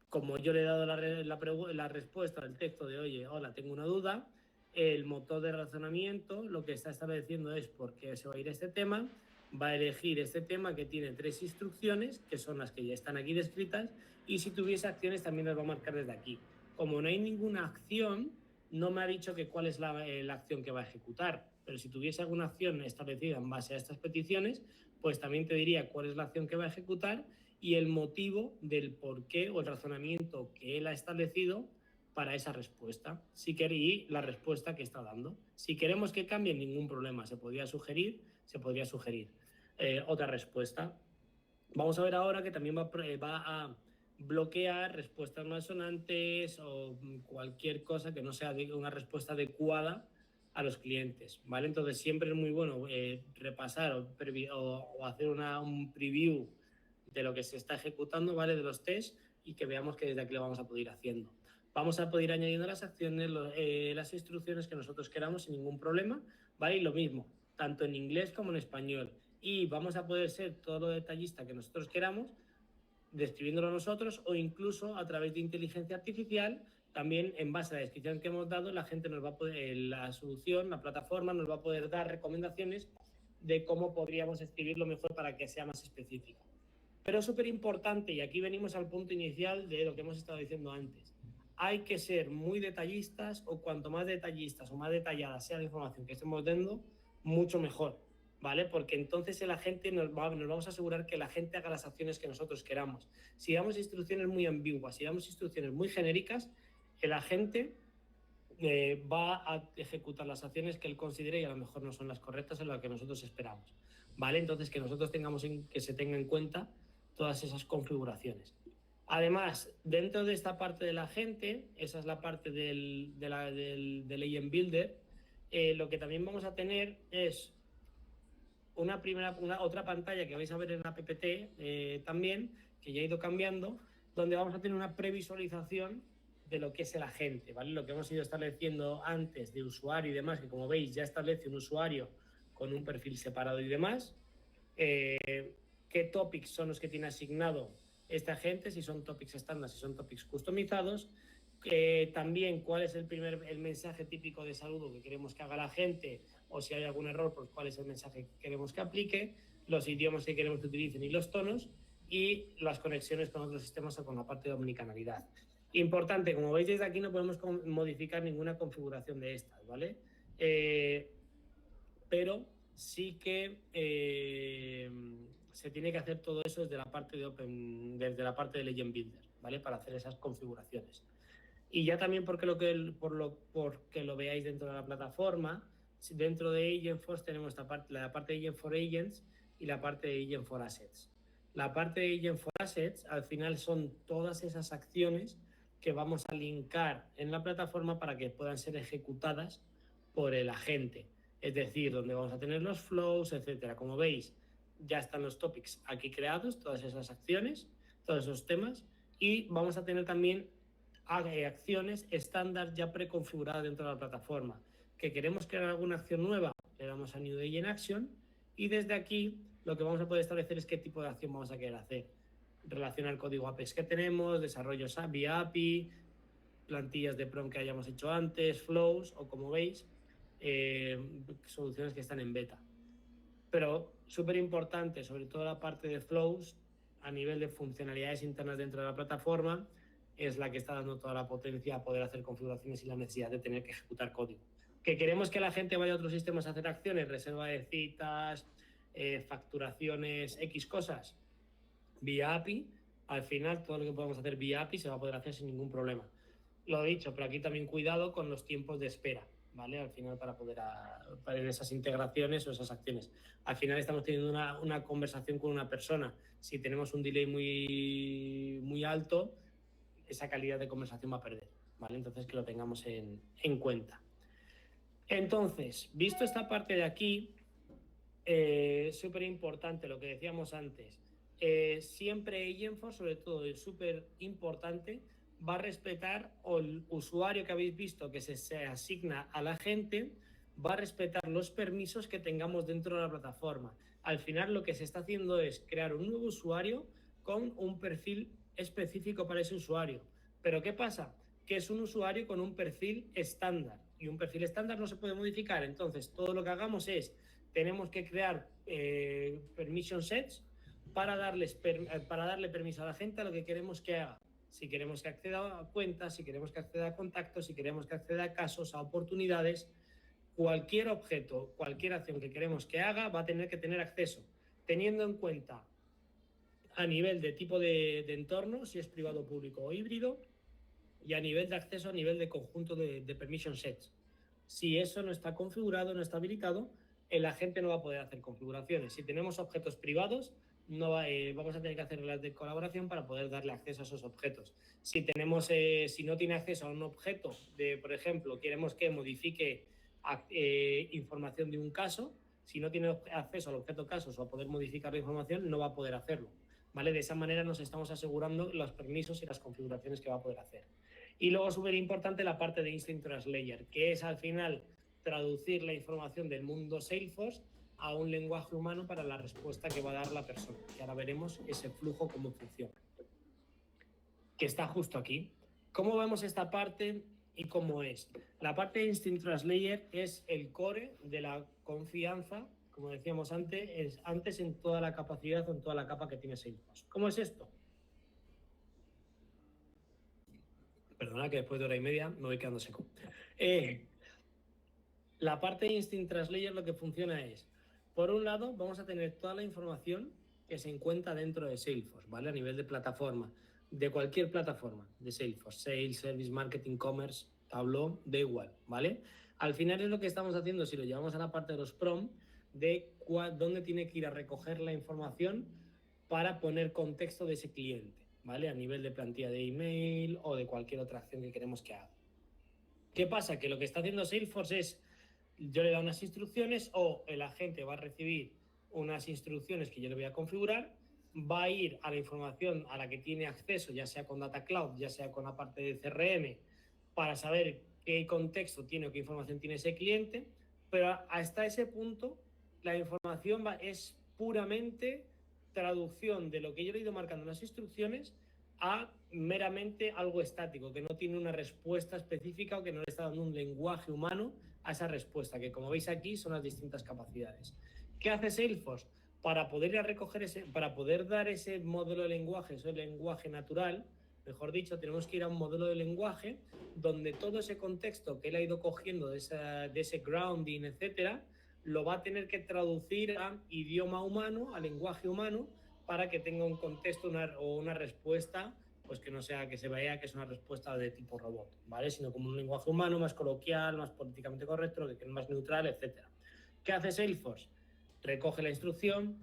Como yo le he dado la respuesta al texto de, oye, hola, tengo una duda, el motor de razonamiento lo que está estableciendo es por qué se va a ir este tema, va a elegir este tema que tiene 3 instrucciones, que son las que ya están aquí descritas, y si tuviese acciones también las va a marcar desde aquí. Como no hay ninguna acción, no me ha dicho que cuál es la acción que va a ejecutar, pero si tuviese alguna acción establecida en base a estas peticiones, pues también te diría cuál es la acción que va a ejecutar y el motivo del por qué o el razonamiento que él ha establecido para esa respuesta y la respuesta que está dando. Si queremos que cambie, ningún problema, se podría sugerir otra respuesta. Vamos a ver ahora que también va a bloquear respuestas malsonantes o cualquier cosa que no sea una respuesta adecuada a los clientes, ¿vale? Entonces siempre es muy bueno repasar o hacer un preview de lo que se está ejecutando, ¿vale? De los tests y que veamos que desde aquí lo vamos a poder ir haciendo. Vamos a poder ir añadiendo las acciones, las instrucciones que nosotros queramos sin ningún problema, ¿vale? Y lo mismo, tanto en inglés como en español. Y vamos a poder ser todo lo detallista que nosotros queramos, describiéndolo nosotros o incluso a través de inteligencia artificial, también en base a la descripción que hemos dado, la gente nos va a poder, la solución, la plataforma nos va a poder dar recomendaciones de cómo podríamos escribirlo mejor para que sea más específico. Pero es súper importante, y aquí venimos al punto inicial de lo que hemos estado diciendo antes. Hay que ser muy detallistas, o cuanto más detallistas o más detallada sea la información que estemos dando, mucho mejor, ¿vale? Porque entonces el agente nos vamos a asegurar que la gente haga las acciones que nosotros queramos. Si damos instrucciones muy ambiguas, si damos instrucciones muy genéricas, el agente va a ejecutar las acciones que él considere y a lo mejor no son las correctas en las que nosotros esperamos, ¿vale? Entonces que nosotros que se tenga en cuenta todas esas configuraciones. Además, dentro de esta parte del agente, esa es la parte del Agent Builder, lo que también vamos a tener es otra pantalla que vais a ver en la PPT también, que ya ha ido cambiando, donde vamos a tener una previsualización de lo que es el agente, ¿vale? Lo que hemos ido estableciendo antes de usuario y demás, que como veis ya establece un usuario con un perfil separado y demás. Qué topics son los que tiene asignado este agente, si son topics estándar, si son topics customizados. También cuál es el mensaje típico de saludo que queremos que haga la gente, o si hay algún error, pues cuál es el mensaje que queremos que aplique, los idiomas que queremos que utilicen y los tonos, y las conexiones con otros sistemas o con la parte de omnicanalidad. Importante, como veis desde aquí no podemos modificar ninguna configuración de estas, ¿vale? Pero sí que se tiene que hacer todo eso desde la parte desde la parte del Agent Builder, ¿vale? Para hacer esas configuraciones. Y ya también porque lo veáis dentro de la plataforma, dentro de Agentforce tenemos la parte de Agent for Agents y la parte de Agent for Assets. La parte de Agent for Assets al final son todas esas acciones que vamos a linkar en la plataforma para que puedan ser ejecutadas por el agente. Es decir, donde vamos a tener los flows, etcétera. Como veis, ya están los topics aquí creados, todas esas acciones, todos esos temas, y vamos a tener también acciones estándar ya preconfiguradas dentro de la plataforma. Que queremos crear alguna acción nueva, le damos a New Agent Action y desde aquí lo que vamos a poder establecer es qué tipo de acción vamos a querer hacer. Relacionar código Apex que tenemos, desarrollos vía API, plantillas de PROM que hayamos hecho antes, flows o como veis, soluciones que están en beta. Pero súper importante, sobre todo la parte de flows, a nivel de funcionalidades internas dentro de la plataforma, es la que está dando toda la potencia a poder hacer configuraciones y la necesidad de tener que ejecutar código. Que queremos que la gente vaya a otros sistemas a hacer acciones, reserva de citas, facturaciones, X cosas, vía API, al final todo lo que podemos hacer vía API se va a poder hacer sin ningún problema. Lo he dicho, pero aquí también cuidado con los tiempos de espera, ¿vale? Al final para poder para en esas integraciones o esas acciones. Al final estamos teniendo una conversación con una persona. Si tenemos un delay muy alto, esa calidad de conversación va a perder, ¿vale? Entonces que lo tengamos en cuenta. Entonces, visto esta parte de aquí, súper importante lo que decíamos antes. Siempre Agentforce, sobre todo, es súper importante, va a respetar el usuario que habéis visto que se asigna a la gente, va a respetar los permisos que tengamos dentro de la plataforma. Al final lo que se está haciendo es crear un nuevo usuario con un perfil específico para ese usuario. ¿Pero qué pasa? Que es un usuario con un perfil estándar y un perfil estándar no se puede modificar. Entonces, todo lo que hagamos es, tenemos que crear permission sets para darle permiso a la gente a lo que queremos que haga. Si queremos que acceda a cuentas, si queremos que acceda a contactos, si queremos que acceda a casos, a oportunidades, cualquier objeto, cualquier acción que queremos que haga va a tener que tener acceso, teniendo en cuenta a nivel de tipo de entorno, si es privado, público o híbrido, y a nivel de acceso, a nivel de conjunto de permission sets. Si eso no está configurado, no está habilitado, el agente no va a poder hacer configuraciones. Si tenemos objetos privados, vamos a tener que hacer reglas de colaboración para poder darle acceso a esos objetos. Si no tiene acceso a un objeto, por ejemplo, queremos que modifique información de un caso, si no tiene acceso al objeto casos o a poder modificar la información, no va a poder hacerlo, ¿vale? De esa manera nos estamos asegurando los permisos y las configuraciones que va a poder hacer. Y luego, súper importante, la parte de Instant Translator, que es al final traducir la información del mundo Salesforce a un lenguaje humano para la respuesta que va a dar la persona. Y ahora veremos ese flujo cómo funciona. Que está justo aquí. ¿Cómo vemos esta parte y cómo es? La parte de Instant Translator es el core de la confianza, como decíamos antes en toda la capacidad o en toda la capa que tiene Salesforce. ¿Cómo es esto? Perdona que después de hora y media me voy quedando seco. La parte de Instant Translator lo que funciona es, por un lado, vamos a tener toda la información que se encuentra dentro de Salesforce, ¿vale? A nivel de plataforma, de cualquier plataforma de Salesforce, Sales, Service, Marketing, Commerce, Tableau, da igual, ¿vale? Al final es lo que estamos haciendo, si lo llevamos a la parte de los PROM, de dónde tiene que ir a recoger la información para poner contexto de ese cliente, ¿vale? A nivel de plantilla de email o de cualquier otra acción que queremos que haga. ¿Qué pasa? Que lo que está haciendo Salesforce es, yo le doy unas instrucciones o el agente va a recibir unas instrucciones que yo le voy a configurar, va a ir a la información a la que tiene acceso, ya sea con Data Cloud, ya sea con la parte de CRM, para saber qué contexto tiene o qué información tiene ese cliente, pero hasta ese punto la información es puramente traducción de lo que yo le he ido marcando en las instrucciones a meramente algo estático, que no tiene una respuesta específica o que no le está dando un lenguaje humano a esa respuesta, que como veis aquí son las distintas capacidades. ¿Qué hace Salesforce? Para poder ir a recoger para poder dar ese modelo de lenguaje, ese lenguaje natural, mejor dicho, tenemos que ir a un modelo de lenguaje donde todo ese contexto que él ha ido cogiendo de ese grounding, etcétera, lo va a tener que traducir a idioma humano, a lenguaje humano, para que tenga un contexto o una respuesta, pues que no sea que se vea que es una respuesta de tipo robot, ¿vale? Sino como un lenguaje humano, más coloquial, más políticamente correcto, que es más neutral, etcétera. ¿Qué hace Salesforce? Recoge la instrucción,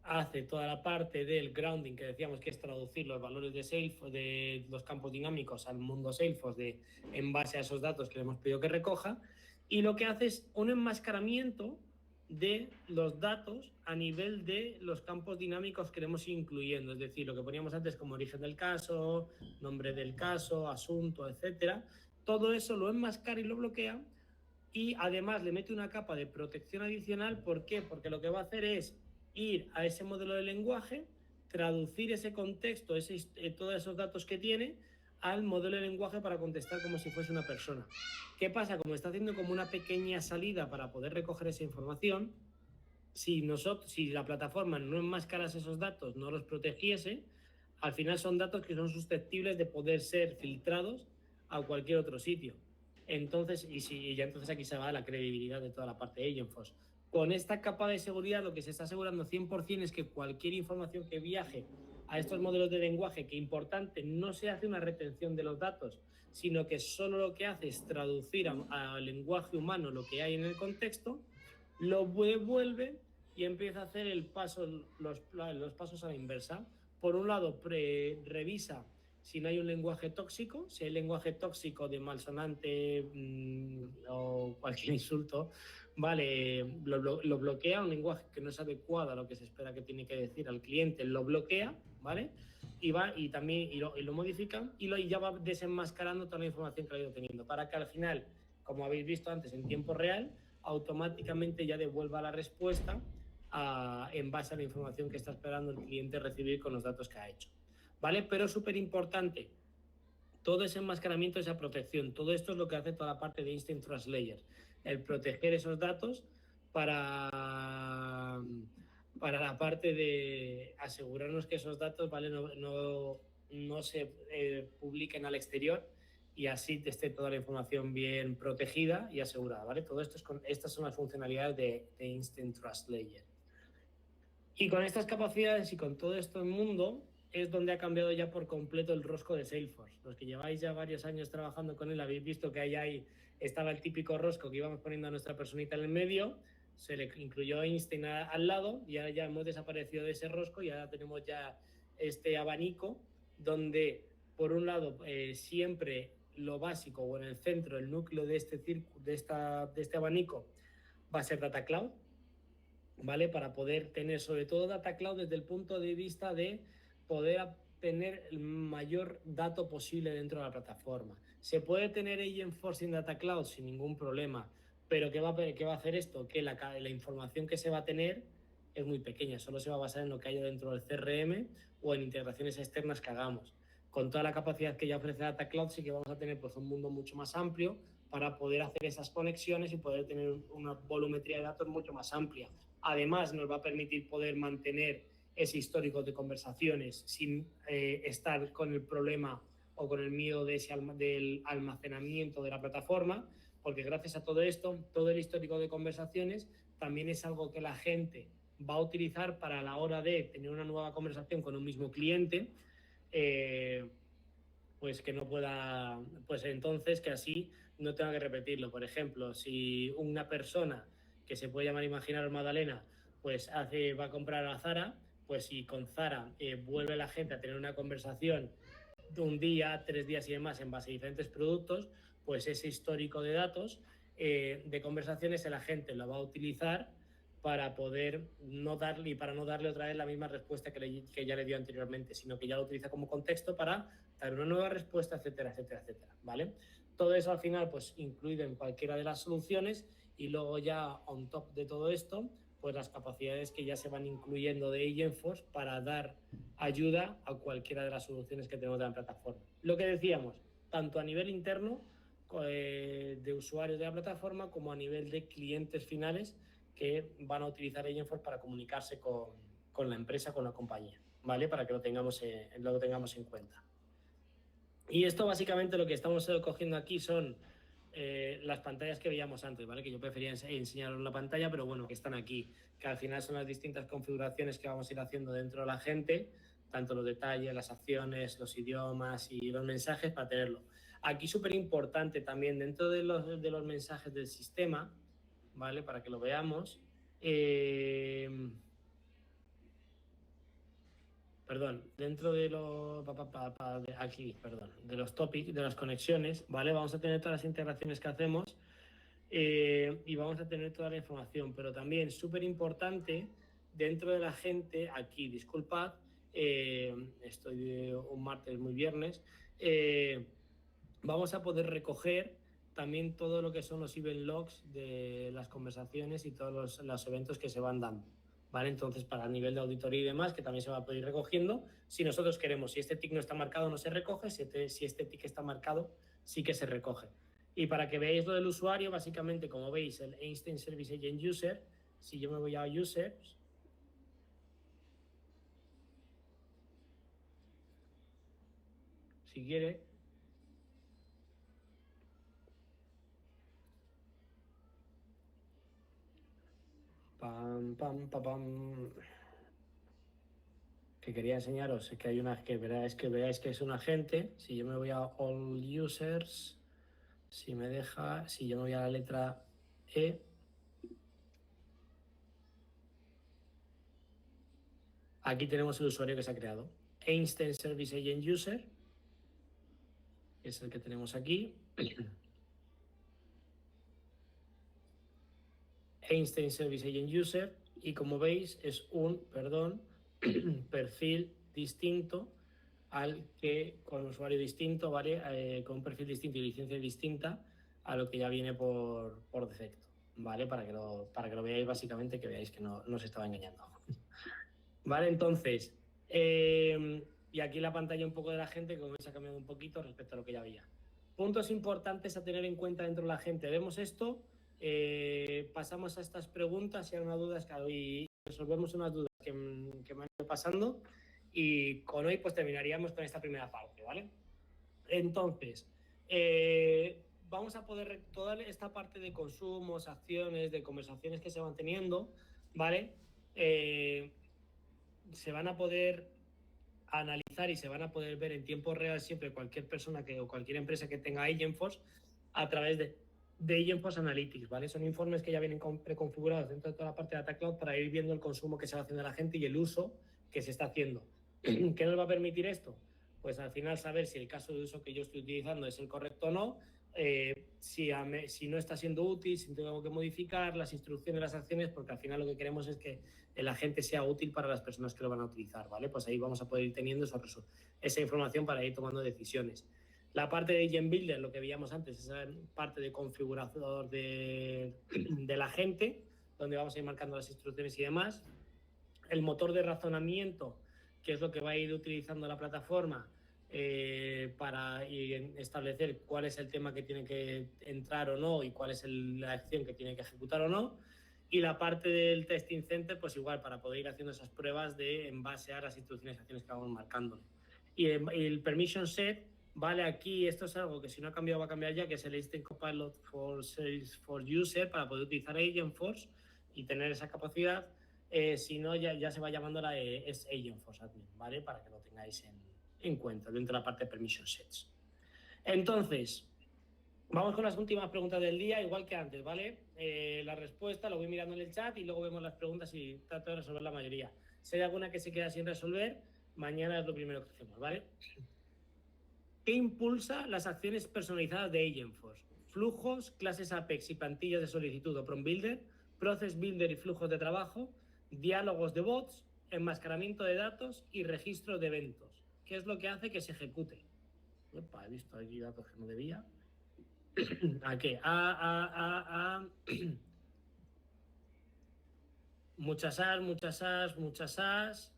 hace toda la parte del grounding, que decíamos que es traducir los valores de Salesforce, de los campos dinámicos al mundo Salesforce en base a esos datos que le hemos pedido que recoja, y lo que hace es un enmascaramiento de los datos a nivel de los campos dinámicos que iremos incluyendo, es decir, lo que poníamos antes como origen del caso, nombre del caso, asunto, etcétera. Todo eso lo enmascara y lo bloquea, y además le mete una capa de protección adicional. ¿Por qué? Porque lo que va a hacer es ir a ese modelo de lenguaje, traducir ese contexto, todos esos datos que tiene, al modelo de lenguaje para contestar como si fuese una persona. ¿Qué pasa? Como está haciendo como una pequeña salida para poder recoger esa información, si la plataforma no enmascarase esos datos, no los protegiese, al final son datos que son susceptibles de poder ser filtrados a cualquier otro sitio. Entonces, entonces aquí se va la credibilidad de toda la parte de Agentforce. Con esta capa de seguridad, lo que se está asegurando 100% es que cualquier información que viaje a estos modelos de lenguaje, que importante, no se hace una retención de los datos, sino que solo lo que hace es traducir al lenguaje humano lo que hay en el contexto, lo devuelve y empieza a hacer los pasos a la inversa. Por un lado, revisa si no hay un lenguaje tóxico, si hay lenguaje tóxico de malsonante o cualquier insulto, vale, lo bloquea, un lenguaje que no es adecuado a lo que se espera que tiene que decir al cliente, lo bloquea, ¿vale? Y lo modifica y ya va desenmascarando toda la información que ha ido teniendo, para que al final, como habéis visto antes, en tiempo real, automáticamente ya devuelva la respuesta en base a la información que está esperando el cliente recibir con los datos que ha hecho, ¿vale? Pero súper importante, todo ese enmascaramiento, esa protección, todo esto es lo que hace toda la parte de Instant Trust Layer, el proteger esos datos para la parte de asegurarnos que esos datos, ¿vale? no se publiquen al exterior y así esté toda la información bien protegida y asegurada, ¿vale? Todo esto estas son las funcionalidades de Instant Trust Layer. Y con estas capacidades y con todo esto en mundo es donde ha cambiado ya por completo el rosco de Salesforce. Los que lleváis ya varios años trabajando con él habéis visto que ahí estaba el típico rosco que íbamos poniendo a nuestra personita en el medio, se le incluyó Einstein al lado y ahora ya hemos desaparecido de ese rosco y ahora tenemos ya este abanico donde por un lado siempre lo básico o en el centro, el núcleo de este abanico va a ser Data Cloud, ¿vale? Para poder tener sobre todo Data Cloud desde el punto de vista de poder tener el mayor dato posible dentro de la plataforma. Se puede tener Agentforce en Data Cloud sin ningún problema, pero ¿qué va a hacer esto? Que la información que se va a tener es muy pequeña, solo se va a basar en lo que haya dentro del CRM o en integraciones externas que hagamos. Con toda la capacidad que ya ofrece Data Cloud sí que vamos a tener pues, un mundo mucho más amplio para poder hacer esas conexiones y poder tener una volumetría de datos mucho más amplia. Además, nos va a permitir poder mantener ese histórico de conversaciones sin estar con el problema o con el miedo del almacenamiento de la plataforma, porque gracias a todo esto, todo el histórico de conversaciones también es algo que la gente va a utilizar para la hora de tener una nueva conversación con un mismo cliente, pues que no pueda, pues entonces que así no tenga que repetirlo. Por ejemplo, si una persona que se puede llamar Imaginaros Madalena, pues va a comprar a Zara, pues si con Zara vuelve la gente a tener una conversación de un día, 3 días y demás en base a diferentes productos, pues ese histórico de datos de conversaciones el agente lo va a utilizar para poder no darle otra vez la misma respuesta que ya le dio anteriormente, sino que ya lo utiliza como contexto para dar una nueva respuesta, etcétera, etcétera, etcétera, ¿vale? Todo eso al final pues incluido en cualquiera de las soluciones y luego ya on top de todo esto pues las capacidades que ya se van incluyendo de Agentforce para dar ayuda a cualquiera de las soluciones que tenemos de la plataforma. Lo que decíamos, tanto a nivel interno de usuarios de la plataforma como a nivel de clientes finales que van a utilizar Agentforce para comunicarse con la empresa, con la compañía, ¿vale? Para que lo tengamos en cuenta. Y esto básicamente lo que estamos cogiendo aquí son las pantallas que veíamos antes, ¿vale? Que yo prefería enseñaros la pantalla, pero bueno, que están aquí, que al final son las distintas configuraciones que vamos a ir haciendo dentro de la gente, tanto los detalles, las acciones, los idiomas y los mensajes para tenerlo. Aquí súper importante también dentro de los mensajes del sistema, ¿vale? Para que lo veamos. Dentro de de los topics, de las conexiones, ¿vale? Vamos a tener todas las integraciones que hacemos y vamos a tener toda la información, pero también súper importante dentro de la gente, aquí, disculpad, estoy de un martes muy viernes, vamos a poder recoger también todo lo que son los event logs de las conversaciones y todos los eventos que se van dando, ¿vale? Entonces, para el nivel de auditoría y demás, que también se va a poder ir recogiendo, si nosotros queremos, si este tick no está marcado, no se recoge, si este tick está marcado, sí que se recoge. Y para que veáis lo del usuario, básicamente, como veis, el Einstein Service Agent User, si yo me voy a Users, si quiere, pam, pam, pam, pam, que quería enseñaros, es que hay una que veáis que es un agente. Si yo me voy a All Users, si me deja, si yo me voy a la letra E, aquí tenemos el usuario que se ha creado. Einstein Service Agent User, que es el que tenemos aquí. Einstein Service Agent User, y como veis es un, perfil distinto al que, con usuario distinto, ¿vale? Con un perfil distinto y licencia distinta a lo que ya viene por defecto, ¿vale? Para que lo veáis, básicamente, que veáis que no se estaba engañando. Vale, entonces, y aquí la pantalla un poco de la gente, como veis, ha cambiado un poquito respecto a lo que ya había. Puntos importantes a tener en cuenta dentro de la gente. Vemos esto, pasamos a estas preguntas, si hay una duda, y resolvemos unas dudas que me han ido pasando, y con hoy pues terminaríamos con esta primera parte, ¿vale? Entonces, vamos a poder, toda esta parte de consumos, acciones, de conversaciones que se van teniendo, ¿vale? Se van a poder analizar y se van a poder ver en tiempo real siempre cualquier persona o cualquier empresa que tenga Agentforce a través de Agentforce Analytics, ¿vale? Son informes que ya vienen preconfigurados dentro de toda la parte de Data Cloud para ir viendo el consumo que se va haciendo la gente y el uso que se está haciendo. ¿Qué nos va a permitir esto? Pues al final saber si el caso de uso que yo estoy utilizando es el correcto o no, si no está siendo útil, si tengo que modificar las instrucciones, las acciones, porque al final lo que queremos es que el agente sea útil para las personas que lo van a utilizar, ¿vale? Pues ahí vamos a poder ir teniendo esa información para ir tomando decisiones. La parte de Agent Builder, lo que veíamos antes, esa parte de configurador del agente, donde vamos a ir marcando las instrucciones y demás. El motor de razonamiento, que es lo que va a ir utilizando la plataforma para establecer cuál es el tema que tiene que entrar o no y cuál es la acción que tiene que ejecutar o no. Y la parte del Testing Center, pues igual, para poder ir haciendo esas pruebas en base a las instrucciones y acciones que vamos marcando. Y el Permission Set, vale, aquí esto es algo que si no ha cambiado va a cambiar ya, que es el Instant Copilot for Salesforce User, para poder utilizar Agentforce y tener esa capacidad. Si no, ya se va llamando es Agentforce Admin, ¿vale? Para que lo tengáis en cuenta dentro de la parte de Permission Sets. Entonces, vamos con las últimas preguntas del día, igual que antes, ¿vale? La respuesta lo voy mirando en el chat y luego vemos las preguntas y trato de resolver la mayoría. Si hay alguna que se queda sin resolver, mañana es lo primero que hacemos, ¿vale? ¿Qué impulsa las acciones personalizadas de Agentforce? Flujos, clases Apex y plantillas de solicitud o Prompt Builder, Process Builder y flujos de trabajo, diálogos de bots, enmascaramiento de datos y registro de eventos. ¿Qué es lo que hace que se ejecute? Opa, he visto aquí datos que no debía. ¿A qué? Muchas as.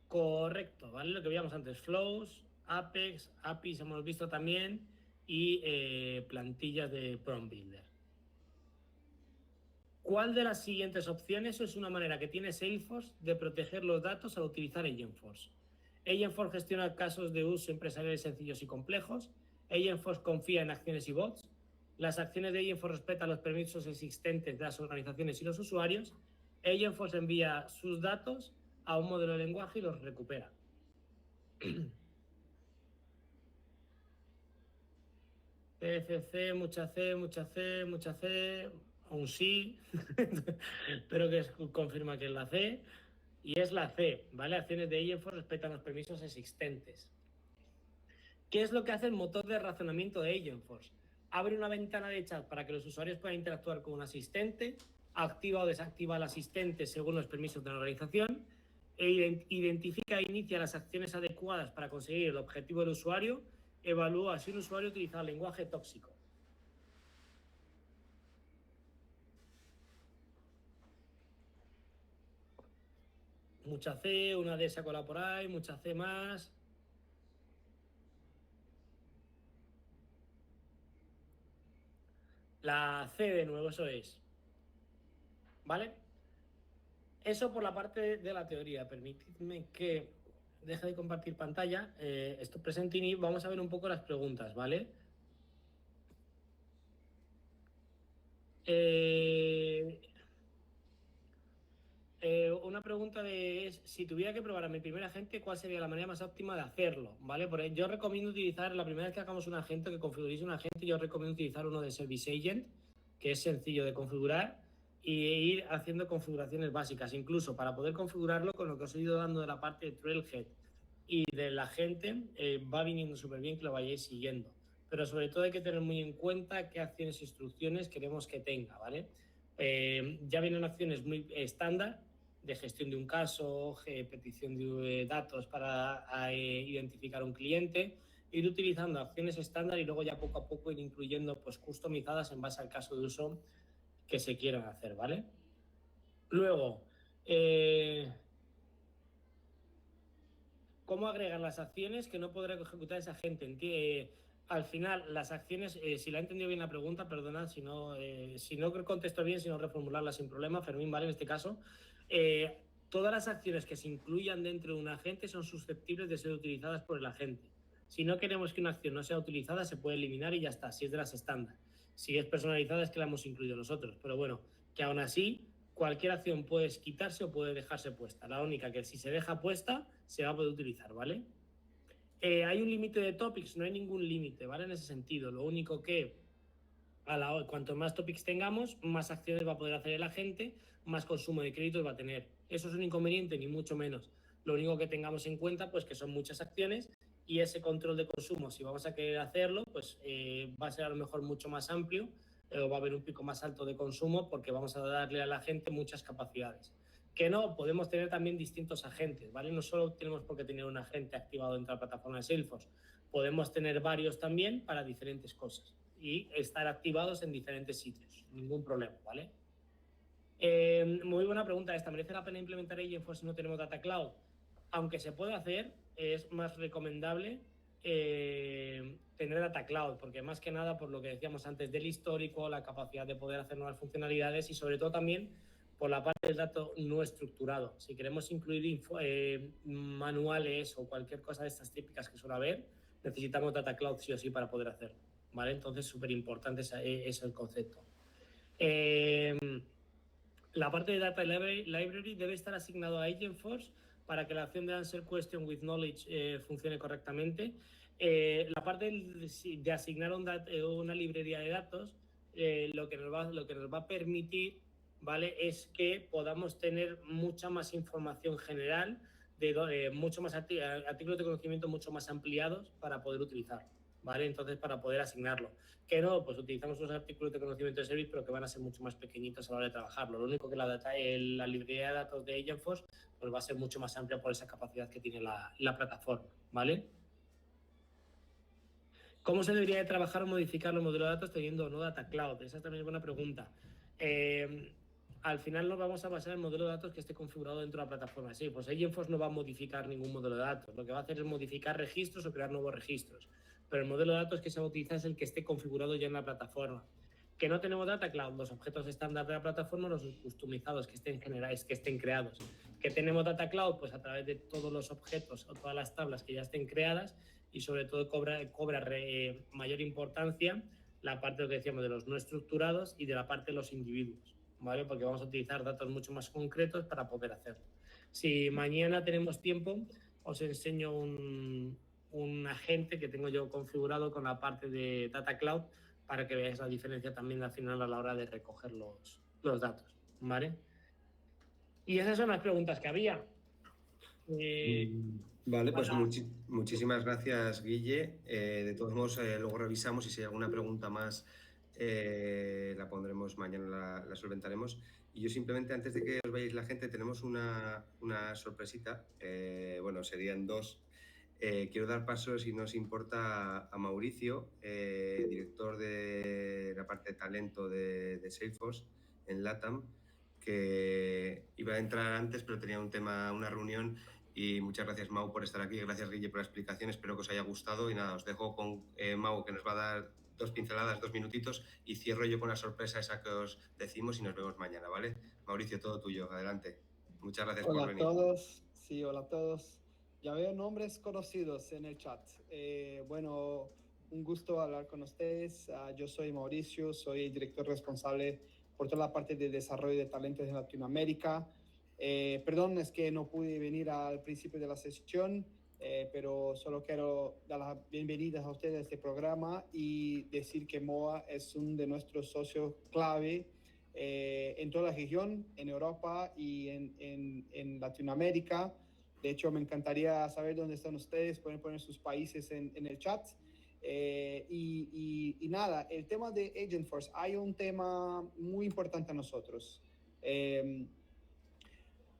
Correcto, ¿vale? Lo que veíamos antes, flows, Apex, APIs hemos visto también y plantillas de Prompt Builder. ¿Cuál de las siguientes opciones es una manera que tiene Salesforce de proteger los datos al utilizar Agentforce? Agentforce gestiona casos de uso empresariales sencillos y complejos. Agentforce confía en acciones y bots. Las acciones de Agentforce respetan los permisos existentes de las organizaciones y los usuarios. Agentforce envía sus datos a un modelo de lenguaje y los recupera. PFC, mucha C, un sí, pero que confirma que es la C, y es la C, ¿vale? Acciones de Agentforce respetan los permisos existentes. ¿Qué es lo que hace el motor de razonamiento de Agentforce? Abre una ventana de chat para que los usuarios puedan interactuar con un asistente, activa o desactiva al asistente según los permisos de la organización, e identifica e inicia las acciones adecuadas para conseguir el objetivo del usuario, evalúa si un usuario utiliza lenguaje tóxico. mucha C, una D se ha colado por ahí, mucha C más. La C de nuevo, eso es. ¿Vale? Eso por la parte de la teoría. Permitidme que deje de compartir pantalla. Esto Presenting y vamos a ver un poco las preguntas, ¿vale? Una pregunta es, si tuviera que probar a mi primer agente, ¿cuál sería la manera más óptima de hacerlo? ¿Vale? Yo recomiendo utilizar, la primera vez que hagamos un agente, que configuréis un agente, yo recomiendo utilizar uno de Service Agent, que es sencillo de configurar, y ir haciendo configuraciones básicas, incluso para poder configurarlo con lo que os he ido dando de la parte de Trailhead y del agente, va viniendo súper bien que lo vayáis siguiendo. Pero sobre todo hay que tener muy en cuenta qué acciones e instrucciones queremos que tenga, ¿vale? Ya vienen acciones muy estándar, de gestión de un caso, petición de datos para identificar un cliente, ir utilizando acciones estándar y luego ya poco a poco ir incluyendo pues customizadas en base al caso de uso que se quieran hacer, ¿vale? Luego, ¿cómo agregar las acciones que no podrá ejecutar esa gente? Al final, las acciones, si la he entendido bien la pregunta, perdona, si no contesto bien, si no reformularla sin problema, Fermín, ¿vale? En este caso, todas las acciones que se incluyan dentro de un agente son susceptibles de ser utilizadas por el agente. Si no queremos que una acción no sea utilizada, se puede eliminar y ya está, si es de las estándar. Si es personalizada, es que la hemos incluido nosotros. Pero bueno, que aún así, cualquier acción puede quitarse o puede dejarse puesta. La única que si se deja puesta, se va a poder utilizar, ¿vale? Hay un límite de topics, no hay ningún límite, ¿vale? En ese sentido, lo único que cuanto más topics tengamos, más acciones va a poder hacer el agente, más consumo de créditos va a tener. Eso es un inconveniente, ni mucho menos. Lo único que tengamos en cuenta, pues que son muchas acciones y ese control de consumo, si vamos a querer hacerlo, pues va a ser a lo mejor mucho más amplio, va a haber un pico más alto de consumo porque vamos a darle a la gente muchas capacidades. Que no, podemos tener también distintos agentes, ¿vale? No solo tenemos por qué tener un agente activado dentro de la plataforma de Salesforce, podemos tener varios también para diferentes cosas y estar activados en diferentes sitios, ningún problema, ¿vale? Muy buena pregunta esta. ¿Merece la pena implementar Agentforce si no tenemos Data Cloud? Aunque se puede hacer, es más recomendable tener Data Cloud, porque más que nada, por lo que decíamos antes del histórico, la capacidad de poder hacer nuevas funcionalidades y sobre todo también por la parte del dato no estructurado. Si queremos incluir manuales o cualquier cosa de estas típicas que suele haber, necesitamos Data Cloud sí o sí para poder hacerlo, ¿vale? Entonces, súper importante es el concepto. La parte de Data Library debe estar asignado a Agentforce para que la acción de Answer Question with Knowledge funcione correctamente. La parte de asignar una librería de datos, lo que nos va a permitir, ¿vale?, es que podamos tener mucha más información general, mucho más artículos de conocimiento mucho más ampliados para poder utilizar, ¿vale? Entonces, para poder asignarlo. Que no, pues utilizamos unos artículos de conocimiento de service, pero que van a ser mucho más pequeñitos a la hora de trabajarlo. Lo único que la librería de datos de Agentforce pues va a ser mucho más amplia por esa capacidad que tiene la plataforma, ¿vale? ¿Cómo se debería de trabajar o modificar los modelos de datos teniendo o no Data Cloud? Esa también es buena pregunta. Al final nos vamos a basar en el modelo de datos que esté configurado dentro de la plataforma. Sí, pues Agentforce no va a modificar ningún modelo de datos. Lo que va a hacer es modificar registros o crear nuevos registros. Pero el modelo de datos que se va a utilizar es el que esté configurado ya en la plataforma. Que no tenemos Data Cloud, los objetos estándar de la plataforma, los customizados que estén creados. Que tenemos Data Cloud, pues a través de todos los objetos o todas las tablas que ya estén creadas, y sobre todo cobra mayor importancia la parte de lo que decíamos de los no estructurados y de la parte de los individuos, ¿vale? Porque vamos a utilizar datos mucho más concretos para poder hacerlo. Si mañana tenemos tiempo, os enseño un agente que tengo yo configurado con la parte de Data Cloud para que veáis la diferencia también al final a la hora de recoger los datos, ¿vale? Y esas son las preguntas que había. Vale, pues muchísimas gracias, Guille. De todos modos, luego revisamos y si hay alguna pregunta más la pondremos mañana, la solventaremos. Y yo simplemente, antes de que os veáis la gente, tenemos una sorpresita. Bueno, serían dos. Quiero dar paso, si no os importa, a Mauricio, director de la parte de talento de Salesforce en LATAM, que iba a entrar antes, pero tenía un tema, una reunión. Y muchas gracias, Mau, por estar aquí. Gracias, Guille, por la explicación. Espero que os haya gustado. Y nada, os dejo con Mau, que nos va a dar 2 pinceladas, 2 minutitos. Y cierro yo con la sorpresa esa que os decimos y nos vemos mañana, ¿vale? Mauricio, todo tuyo. Adelante. Muchas gracias por venir. Hola a todos. Sí, hola a todos. Ya veo nombres conocidos en el chat. Bueno, un gusto hablar con ustedes. Yo soy Mauricio, soy director responsable por toda la parte de desarrollo de talentos en Latinoamérica. Perdón, es que no pude venir al principio de la sesión, pero solo quiero dar las bienvenidas a ustedes a este programa y decir que MOA es uno de nuestros socios clave en toda la región, en Europa y en Latinoamérica. De hecho, me encantaría saber dónde están ustedes, pueden poner sus países en el chat. Y nada, el tema de Agentforce, hay un tema muy importante a nosotros.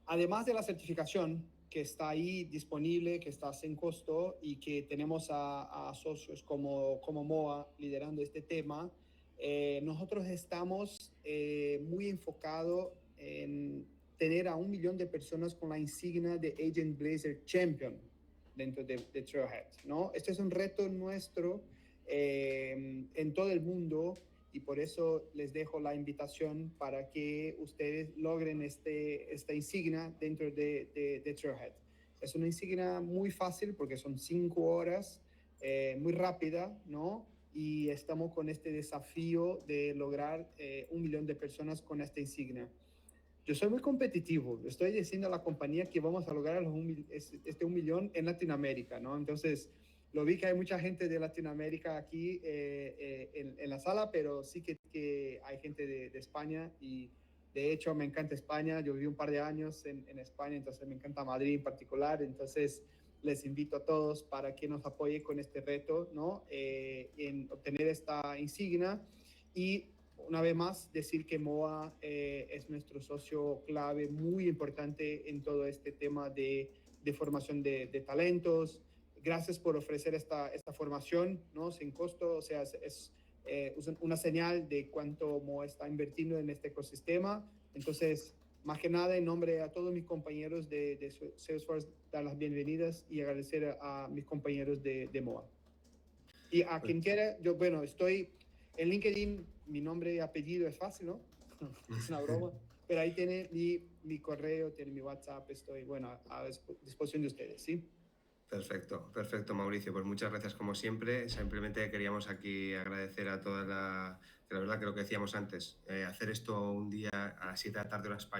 Además de la certificación que está ahí disponible, que está sin costo y que tenemos a socios como MOA liderando este tema, nosotros estamos muy enfocados en tener a 1 millón de personas con la insignia de Agent Blazer Champion dentro de Trailhead, ¿no? Este es un reto nuestro en todo el mundo y por eso les dejo la invitación para que ustedes logren esta insignia dentro de Trailhead. Es una insignia muy fácil porque son 5 horas, muy rápida, ¿no? Y estamos con este desafío de lograr 1 millón de personas con esta insignia. Yo soy muy competitivo, estoy diciendo a la compañía que vamos a lograr este 1 millón en Latinoamérica, ¿no? Entonces, lo vi que hay mucha gente de Latinoamérica aquí en la sala, pero sí que hay gente de España y de hecho me encanta España. Yo viví un par de años en España, entonces me encanta Madrid en particular. Entonces les invito a todos para que nos apoyen con este reto, ¿no? En obtener esta insignia y una vez más decir que MOA es nuestro socio clave muy importante en todo este tema de formación de talentos. Gracias por ofrecer esta formación, ¿no? Sin costo, o sea, es una señal de cuánto MOA está invirtiendo en este ecosistema. Entonces, más que nada, en nombre a todos mis compañeros de Salesforce, dar las bienvenidas y agradecer a mis compañeros de MOA. Y a quien quiera, yo, bueno, estoy en LinkedIn, mi nombre y apellido es fácil, ¿no? Es una broma, pero ahí tiene mi correo, tiene mi WhatsApp, estoy, bueno, a disposición de ustedes, ¿sí? Perfecto, perfecto, Mauricio. Pues muchas gracias como siempre. Simplemente queríamos aquí agradecer a toda la verdad que lo que decíamos antes, hacer esto un día a las 7 de la tarde hora española.